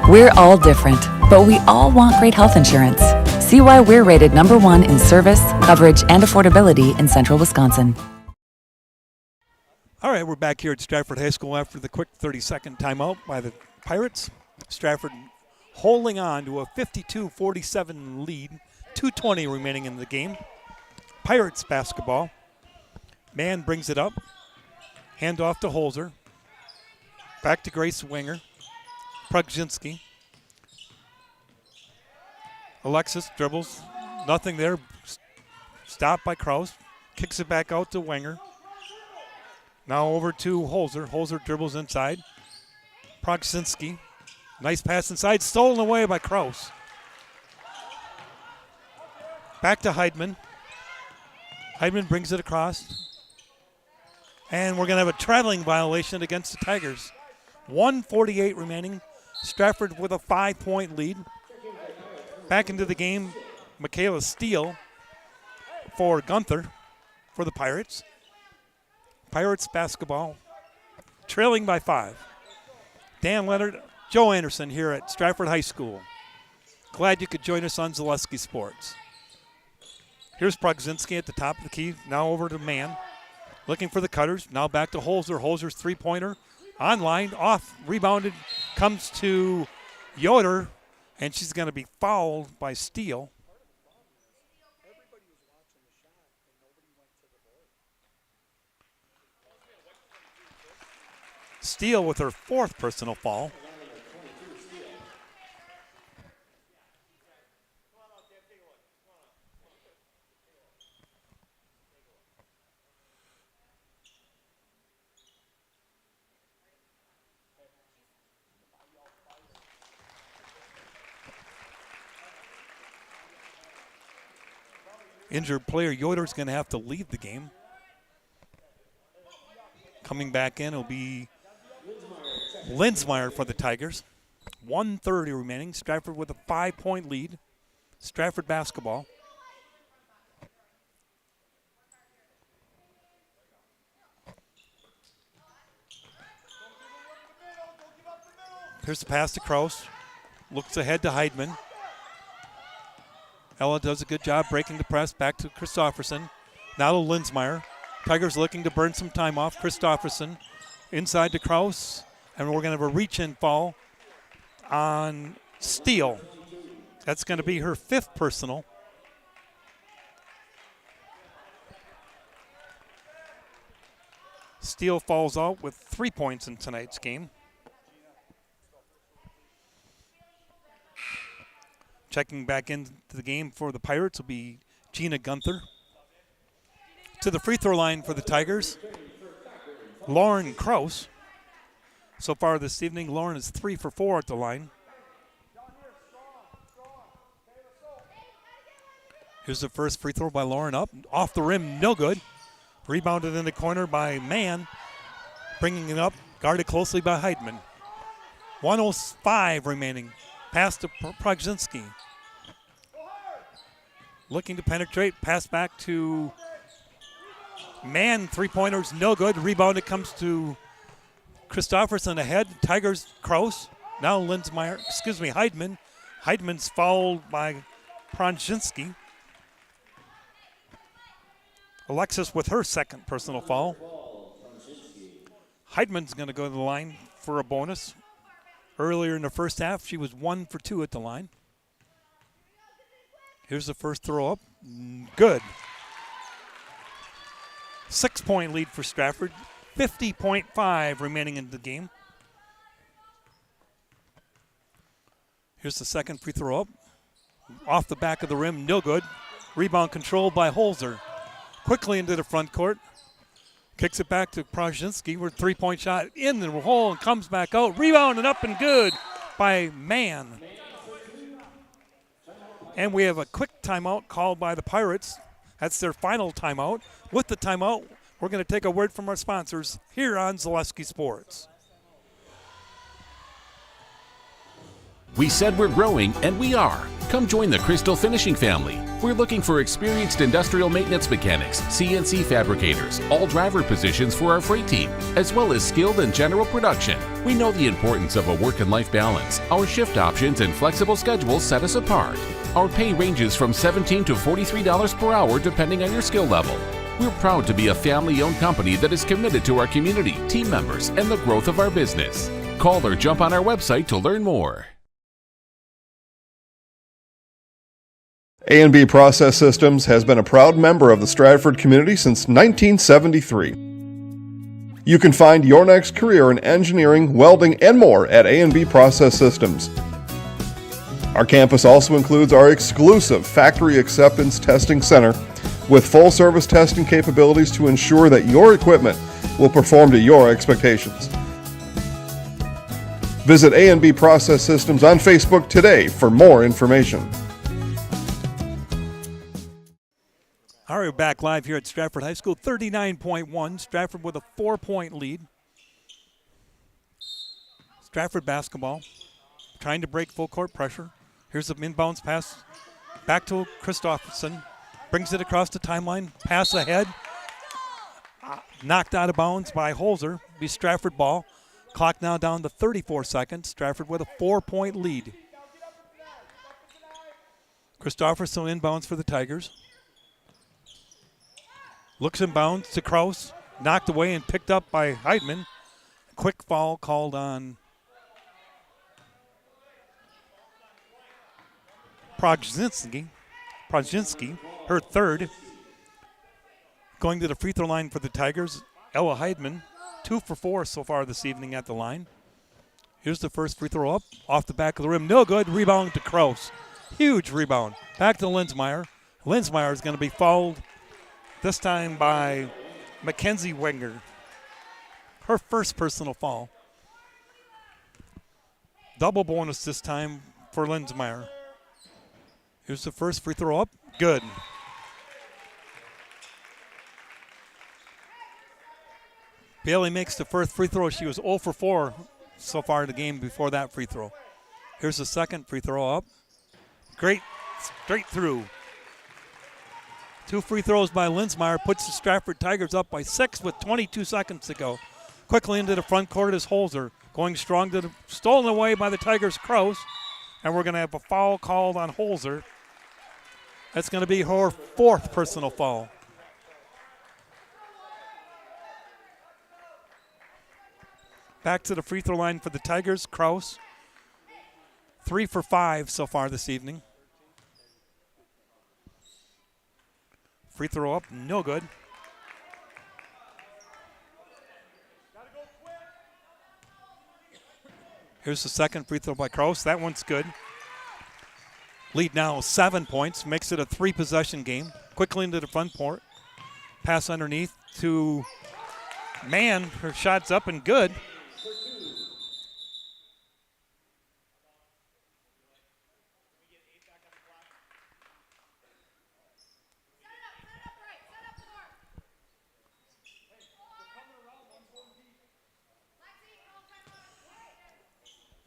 We're all different, but we all want great health insurance. See why we're rated #1 in service, coverage, and affordability in Central Wisconsin. All right, we're back here at Stratford High School after the quick 30-second timeout by the Pirates. Stratford holding on to a 52-47 lead. 2:20 remaining in the game. Pirates basketball. Mann brings it up. Hand off to Holzer. Back to Grace Winger. Prokzinski. Alexis dribbles. Nothing there. Stopped by Kraus. Kicks it back out to Wenger. Now over to Holzer. Holzer dribbles inside. Prokzinski. Nice pass inside. Stolen away by Kraus. Back to Heidman. Heidman brings it across. And we're going to have a traveling violation against the Tigers. 1:48 remaining. Stratford with a 5-point lead. Back into the game, Michaela Steele for Gunther for the Pirates. Pirates basketball trailing by 5. Dan Leonard, Joe Anderson here at Stratford High School. Glad you could join us on Zaleski Sports. Here's Progzinski at the top of the key. Now over to Mann. Looking for the cutters. Now back to Holzer. Holzer's three-pointer. Online, off, rebounded, comes to Yoder, and she's going to be fouled by Steele. Steele with her fourth personal foul. Injured player Yoder's going to have to leave the game. Coming back in will be Linsmeyer for the Tigers. 1:30 remaining. Stratford with a 5-point lead. Stratford basketball. Here's the pass to Kraus. Looks ahead to Heidman. Ella does a good job breaking the press. Back to Christofferson. Now to Linsmeyer. Tigers looking to burn some time off. Christofferson inside to Kraus. And we're going to have a reach-in foul on Steele. That's going to be her fifth personal. Steele falls out with 3 points in tonight's game. Checking back into the game for the Pirates will be Gina Gunther. To the free throw line for the Tigers, Lauren Kraus. So far this evening, Lauren is 3 for 4 at the line. Here's the first free throw by Lauren up. Off the rim, no good. Rebounded in the corner by Mann. Bringing it up, guarded closely by Heidman. 1:05 remaining. Pass to Progzinski. Looking to penetrate, pass back to Mann. Three-pointers, no good. Rebound, it comes to Christofferson ahead. Tigers, Kraus. Now Heidman. Heidman's fouled by Progzinski. Alexis with her second personal foul. Heidman's going to go to the line for a bonus. Earlier in the first half, she was 1 for 2 at the line. Here's the first throw up. Good. 6-point lead for Stratford. 50.5 remaining in the game. Here's the second free throw up. Off the back of the rim, no good. Rebound controlled by Holzer. Quickly into the front court. Kicks it back to Progzinski. We're 3-point shot in the hole and comes back out. Rebound and up and good by Mann. And we have a quick timeout called by the Pirates. That's their final timeout. With the timeout, we're going to take a word from our sponsors here on Zaleski Sports. We said we're growing, and we are. Come join the Crystal Finishing family. We're looking for experienced industrial maintenance mechanics, CNC fabricators, all driver positions for our freight team, as well as skilled and general production. We know the importance of a work and life balance. Our shift options and flexible schedules set us apart. Our pay ranges from $17 to $43 per hour depending on your skill level. We're proud to be a family-owned company that is committed to our community, team members, and the growth of our business. Call or jump on our website to learn more. A&B Process Systems has been a proud member of the Stratford community since 1973. You can find your next career in engineering, welding, and more at A&B Process Systems. Our campus also includes our exclusive Factory Acceptance Testing Center with full-service testing capabilities to ensure that your equipment will perform to your expectations. Visit A&B Process Systems on Facebook today for more information. All right, we're back live here at Stratford High School. 39.1. Stratford with a 4-point lead. Stratford basketball trying to break full court pressure. Here's the inbounds pass back to Christofferson. Brings it across the timeline. Pass ahead. Knocked out of bounds by Holzer. Be Stratford ball. Clock now down to 34 seconds. Stratford with a 4-point lead. Christopherson inbounds for the Tigers. Looks inbounds to Kraus. Knocked away and picked up by Heidman. Quick foul called on Prozinski, her third. Going to the free throw line for the Tigers, Ella Heidman, 2 for 4 so far this evening at the line. Here's the first free throw up, off the back of the rim. No good, rebound to Kraus. Huge rebound. Back to Linsmeyer. Linsmeyer is going to be fouled this time by Mackenzie Wenger. Her first personal foul. Double bonus this time for Linsmeyer. Here's the first free throw up. Good. Bailey makes the first free throw. She was 0 for 4 so far in the game before that free throw. Here's the second free throw up. Great, straight through. 2 free throws by Linsmeyer puts the Stratford Tigers up by 6 with 22 seconds to go. Quickly into the front court is Holzer. Going strong to the, stolen away by the Tigers' Kraus. And we're going to have a foul called on Holzer. That's going to be her 4th personal foul. Back to the free throw line for the Tigers, Kraus. 3 for 5 so far this evening. Free throw up, no good. Here's the second free throw by Kraus. That one's good. Lead now 7 points, makes it a 3-possession game. Quickly into the front court. Pass underneath to Mann. Her shot's up and good.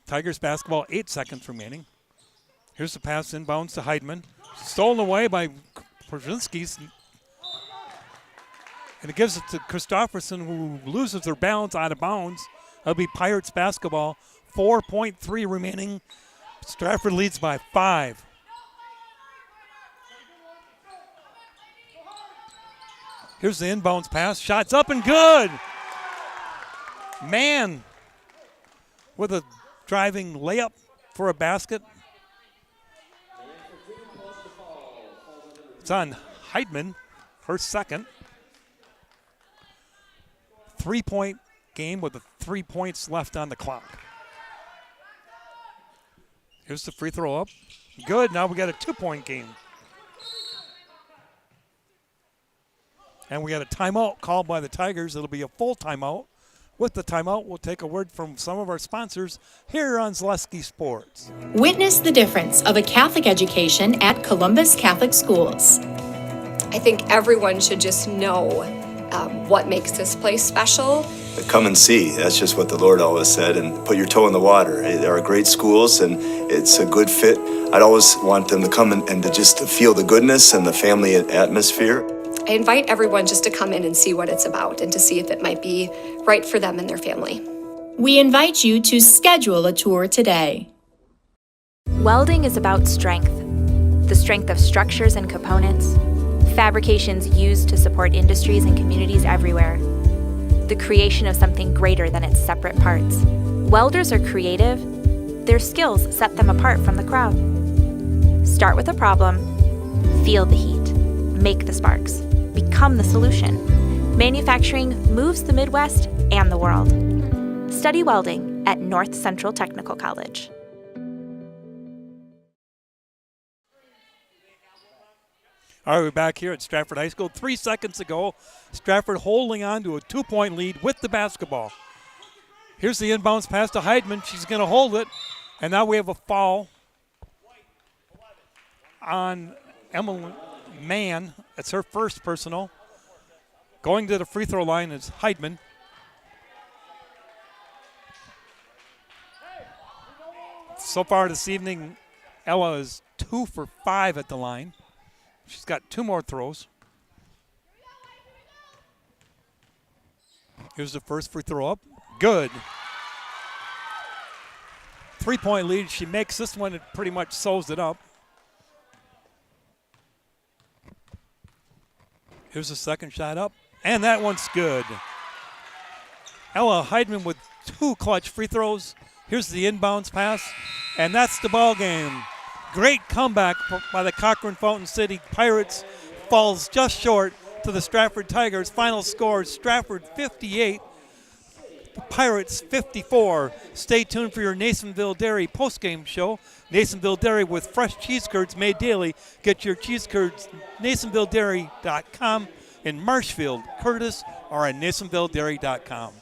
Tigers basketball, 8 seconds remaining. Here's the pass inbounds to Heidman. Stolen away by Prozinski's. And it gives it to Christopherson, who loses her balance out of bounds. That'll be Pirates basketball. 4.3 remaining. Stratford leads by 5. Here's the inbounds pass. Shots up and good. Mann with a driving layup for a basket. It's on Heidman, her second. 3-point game with the 3 points left on the clock. Here's the free throw up. Good, now we got a 2-point game. And we got a timeout called by the Tigers. It'll be a full timeout. With the timeout, we'll take a word from some of our sponsors here on Zaleski Sports. Witness the difference of a Catholic education at Columbus Catholic Schools. I think everyone should just know what makes this place special. Come and see. That's just what the Lord always said, and put your toe in the water. There are great schools, and it's a good fit. I'd always want them to come and to just feel the goodness and the family atmosphere. I invite everyone just to come in and see what it's about and to see if it might be right for them and their family. We invite you to schedule a tour today. Welding is about strength. The strength of structures and components, fabrications used to support industries and communities everywhere. The creation of something greater than its separate parts. Welders are creative. Their skills set them apart from the crowd. Start with a problem, feel the heat, make the sparks, become the solution. Manufacturing moves the Midwest and the world. Study welding at North Central Technical College. All right, we're back here at Stratford High School. 3 seconds ago, Stratford holding on to a 2-point lead with the basketball. Here's the inbounds pass to Heidman. She's going to hold it. And now we have a foul on Emily Mann. It's her first personal. Going to the free throw line is Heidman. So far this evening, Ella is 2 for 5 at the line. She's got 2 more throws. Here's the first free throw up. Good. 3-point lead. She makes this one. It pretty much sews it up. Here's the second shot up, and that one's good. Ella Heidman with 2 clutch free throws. Here's the inbounds pass, and that's the ball game. Great comeback by the Cochran Fountain City Pirates. Falls just short to the Stratford Tigers. Final score, Stratford 58, Pirates 54. Stay tuned for your Nasonville Dairy postgame show. Nasonville Dairy with fresh cheese curds made daily. Get your cheese curds NasonvilleDairy.com in Marshfield, Curtis, or at NasonvilleDairy.com.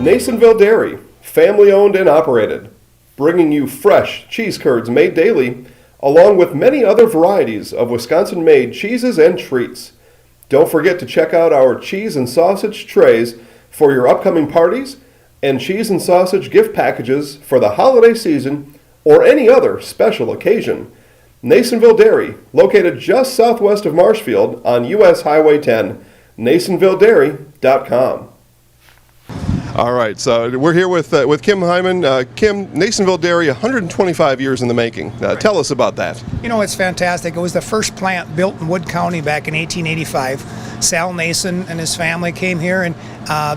Nasonville Dairy, family owned and operated, bringing you fresh cheese curds made daily, along with many other varieties of Wisconsin-made cheeses and treats. Don't forget to check out our cheese and sausage trays for your upcoming parties and cheese and sausage gift packages for the holiday season or any other special occasion. Nasonville Dairy, located just southwest of Marshfield on U.S. Highway 10, NasonvilleDairy.com. All right, so we're here with Kim Hyman. Kim, Nasonville Dairy, 125 years in the making. Tell us about that. You know, it's fantastic. It was the first plant built in Wood County back in 1885. Sal Nason and his family came here, and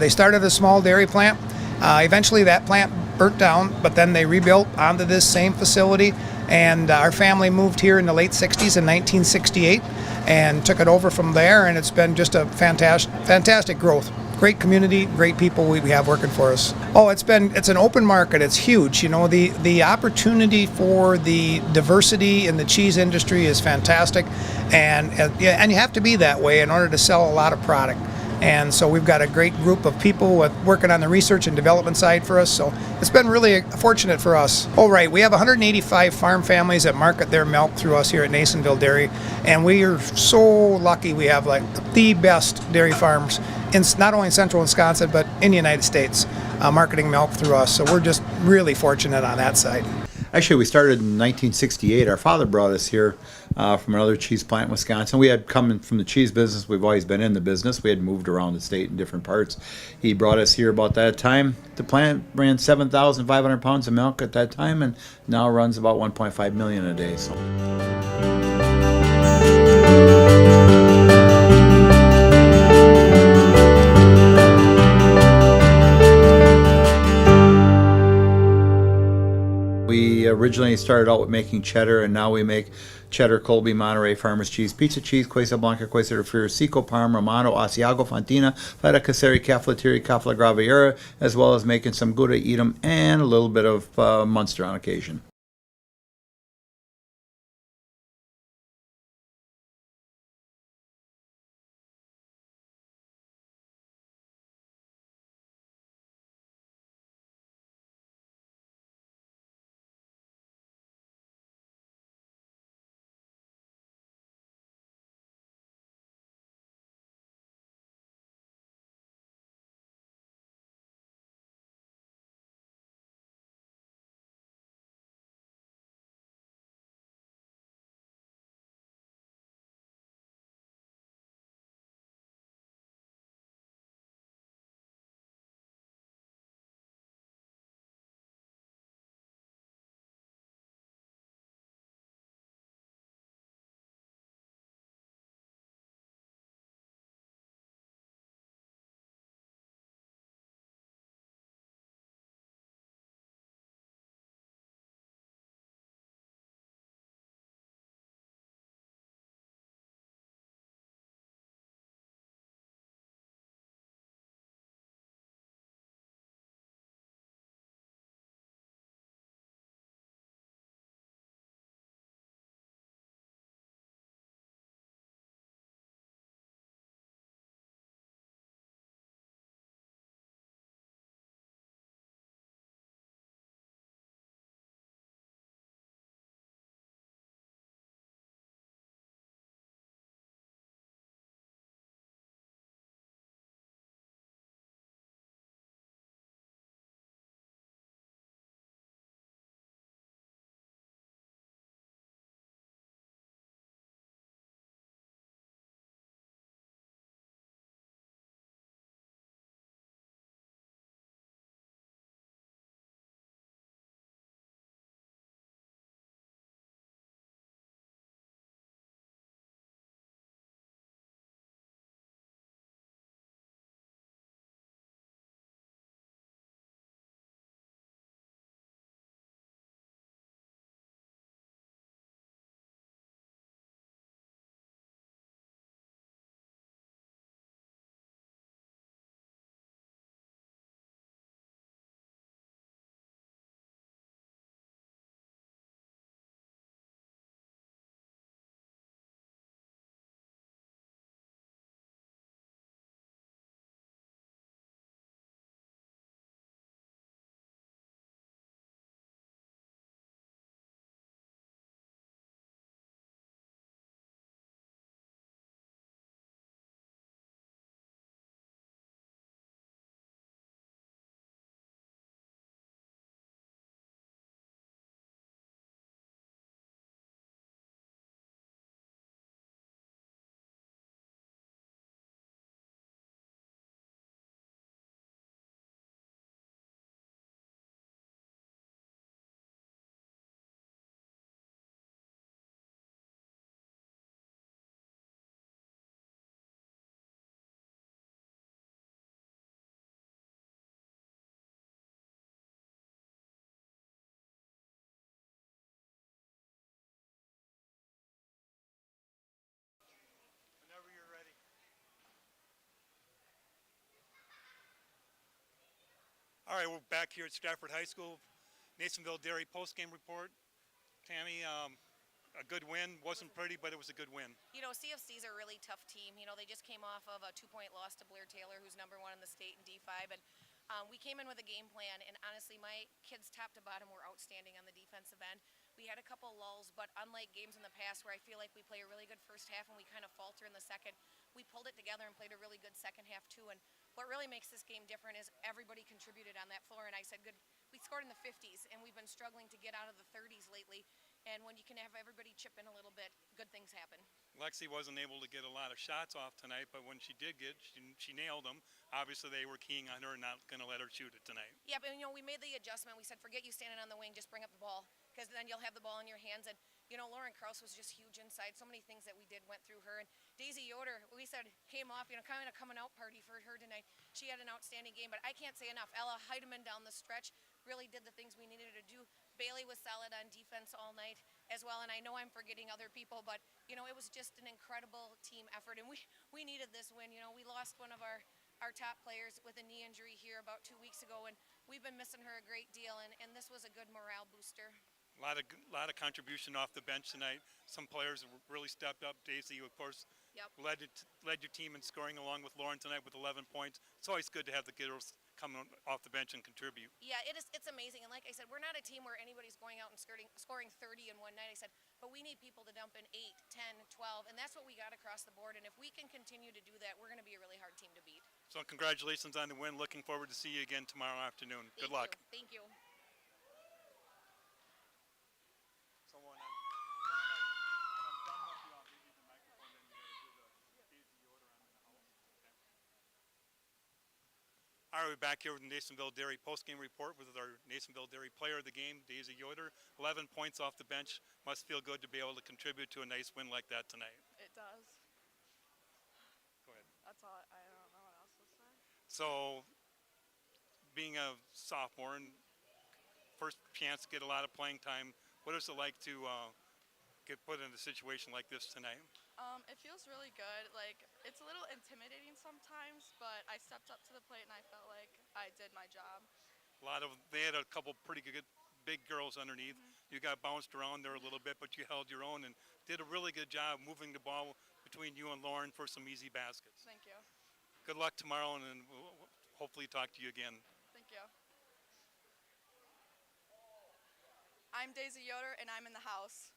they started a small dairy plant. Eventually, that plant burnt down, but then they rebuilt onto this same facility, and our family moved here in the late 60s in 1968 and took it over from there, and it's been just a fantastic growth. Great community, great people we have working for us. Oh, it's an open market. It's huge. You know, the opportunity for the diversity in the cheese industry is fantastic, and you have to be that way in order to sell a lot of product. And so we've got a great group of people working on the research and development side for us. So it's been really fortunate for us. Oh, right. We have 185 farm families that market their milk through us here at Nasonville Dairy. And we are so lucky we have like the best dairy farms in not only in central Wisconsin, but in the United States, marketing milk through us. So we're just really fortunate on that side. Actually, we started in 1968. Our father brought us here from another cheese plant in Wisconsin. We had come from the cheese business. We've always been in the business. We had moved around the state in different parts. He brought us here about that time. The plant ran 7,500 pounds of milk at that time, and now runs about 1.5 million a day. So. We originally started out with making cheddar, and now we make cheddar, Colby, Monterey, Farmers Cheese, Pizza Cheese, Quesa Blanca, Quesa de Friar, Seco, Parm, Romano, Asiago, Fontina, Feta Caseri, Cafflettieri, Cafla Graviera, as well as making some Gouda Edam and a little bit of Munster on occasion. All right, we're back here at Stratford High School. Nasonville Dairy post-game report. Tammy, a good win. Wasn't pretty, but it was a good win. You know, CFC's a really tough team. You know, they just came off of a 2-point loss to Blair Taylor, who's #1 in the state in D5. And we came in with a game plan, and honestly, my kids top to bottom were outstanding on the defensive end. We had a couple lulls, but unlike games in the past where I feel like we play a really good first half and we kind of falter in the second, we pulled it together and played a really good second half too. And what really makes this game different is everybody contributed on that floor, and I said, good. We scored in the 50s, and we've been struggling to get out of the 30s lately. And when you can have everybody chip in a little bit, good things happen. Lexi wasn't able to get a lot of shots off tonight, but when she did get, she nailed them. Obviously, they were keying on her and not going to let her shoot it tonight. Yeah, but, you know, we made the adjustment. We said, forget you standing on the wing, just bring up the ball, because then you'll have the ball in your hands. And, you know, Lauren Krause was just huge inside. So many things that we did went through her. And Daisy Yoder, we said, came off, you know, kind of coming out party for her tonight. She had an outstanding game, but I can't say enough. Ella Heidemann down the stretch really did the things we needed to do. Bailey was solid on defense all night as well, and I know I'm forgetting other people, but, you know, it was just an incredible team effort, and we needed this win. You know, we lost one of our top players with a knee injury here about 2 weeks ago, and we've been missing her a great deal, and this was a good morale booster. A lot of contribution off the bench tonight. Some players really stepped up. Daisy, of course, led your team in scoring along with Lauren tonight with 11 points. It's always good to have the girls come off the bench and contribute. Yeah, it's amazing. And like I said, we're not a team where anybody's going out and scoring 30 in one night. I said, but we need people to dump in 8, 10, 12, and that's what we got across the board. And if we can continue to do that, we're going to be a really hard team to beat. So congratulations on the win. Looking forward to see you again tomorrow afternoon. Good luck. Thank you. So when I'm done with you, I'll give you the microphone, then you got to do the Daisy Yoder on in the house. Okay. All right, we're back here with the Nasonville Dairy postgame report with our Nasonville Dairy player of the game, Daisy Yoder. 11 points off the bench. Must feel good to be able to contribute to a nice win like that tonight. It does. Go ahead. That's all. I don't know what else to say. So, being a sophomore and first chance to get a lot of playing time, what is it like to get put in a situation like this tonight? It feels really good. Like, it's a little intimidating sometimes, but I stepped up to the plate and I felt like I did my job. They had a couple pretty good big girls underneath. You got bounced around there a little bit, but you held your own and did a really good job moving the ball between you and Lauren for some easy baskets. Thank you. Good luck tomorrow, and then we'll hopefully talk to you again. Thank you. I'm Daisy Yoder, and I'm in the house.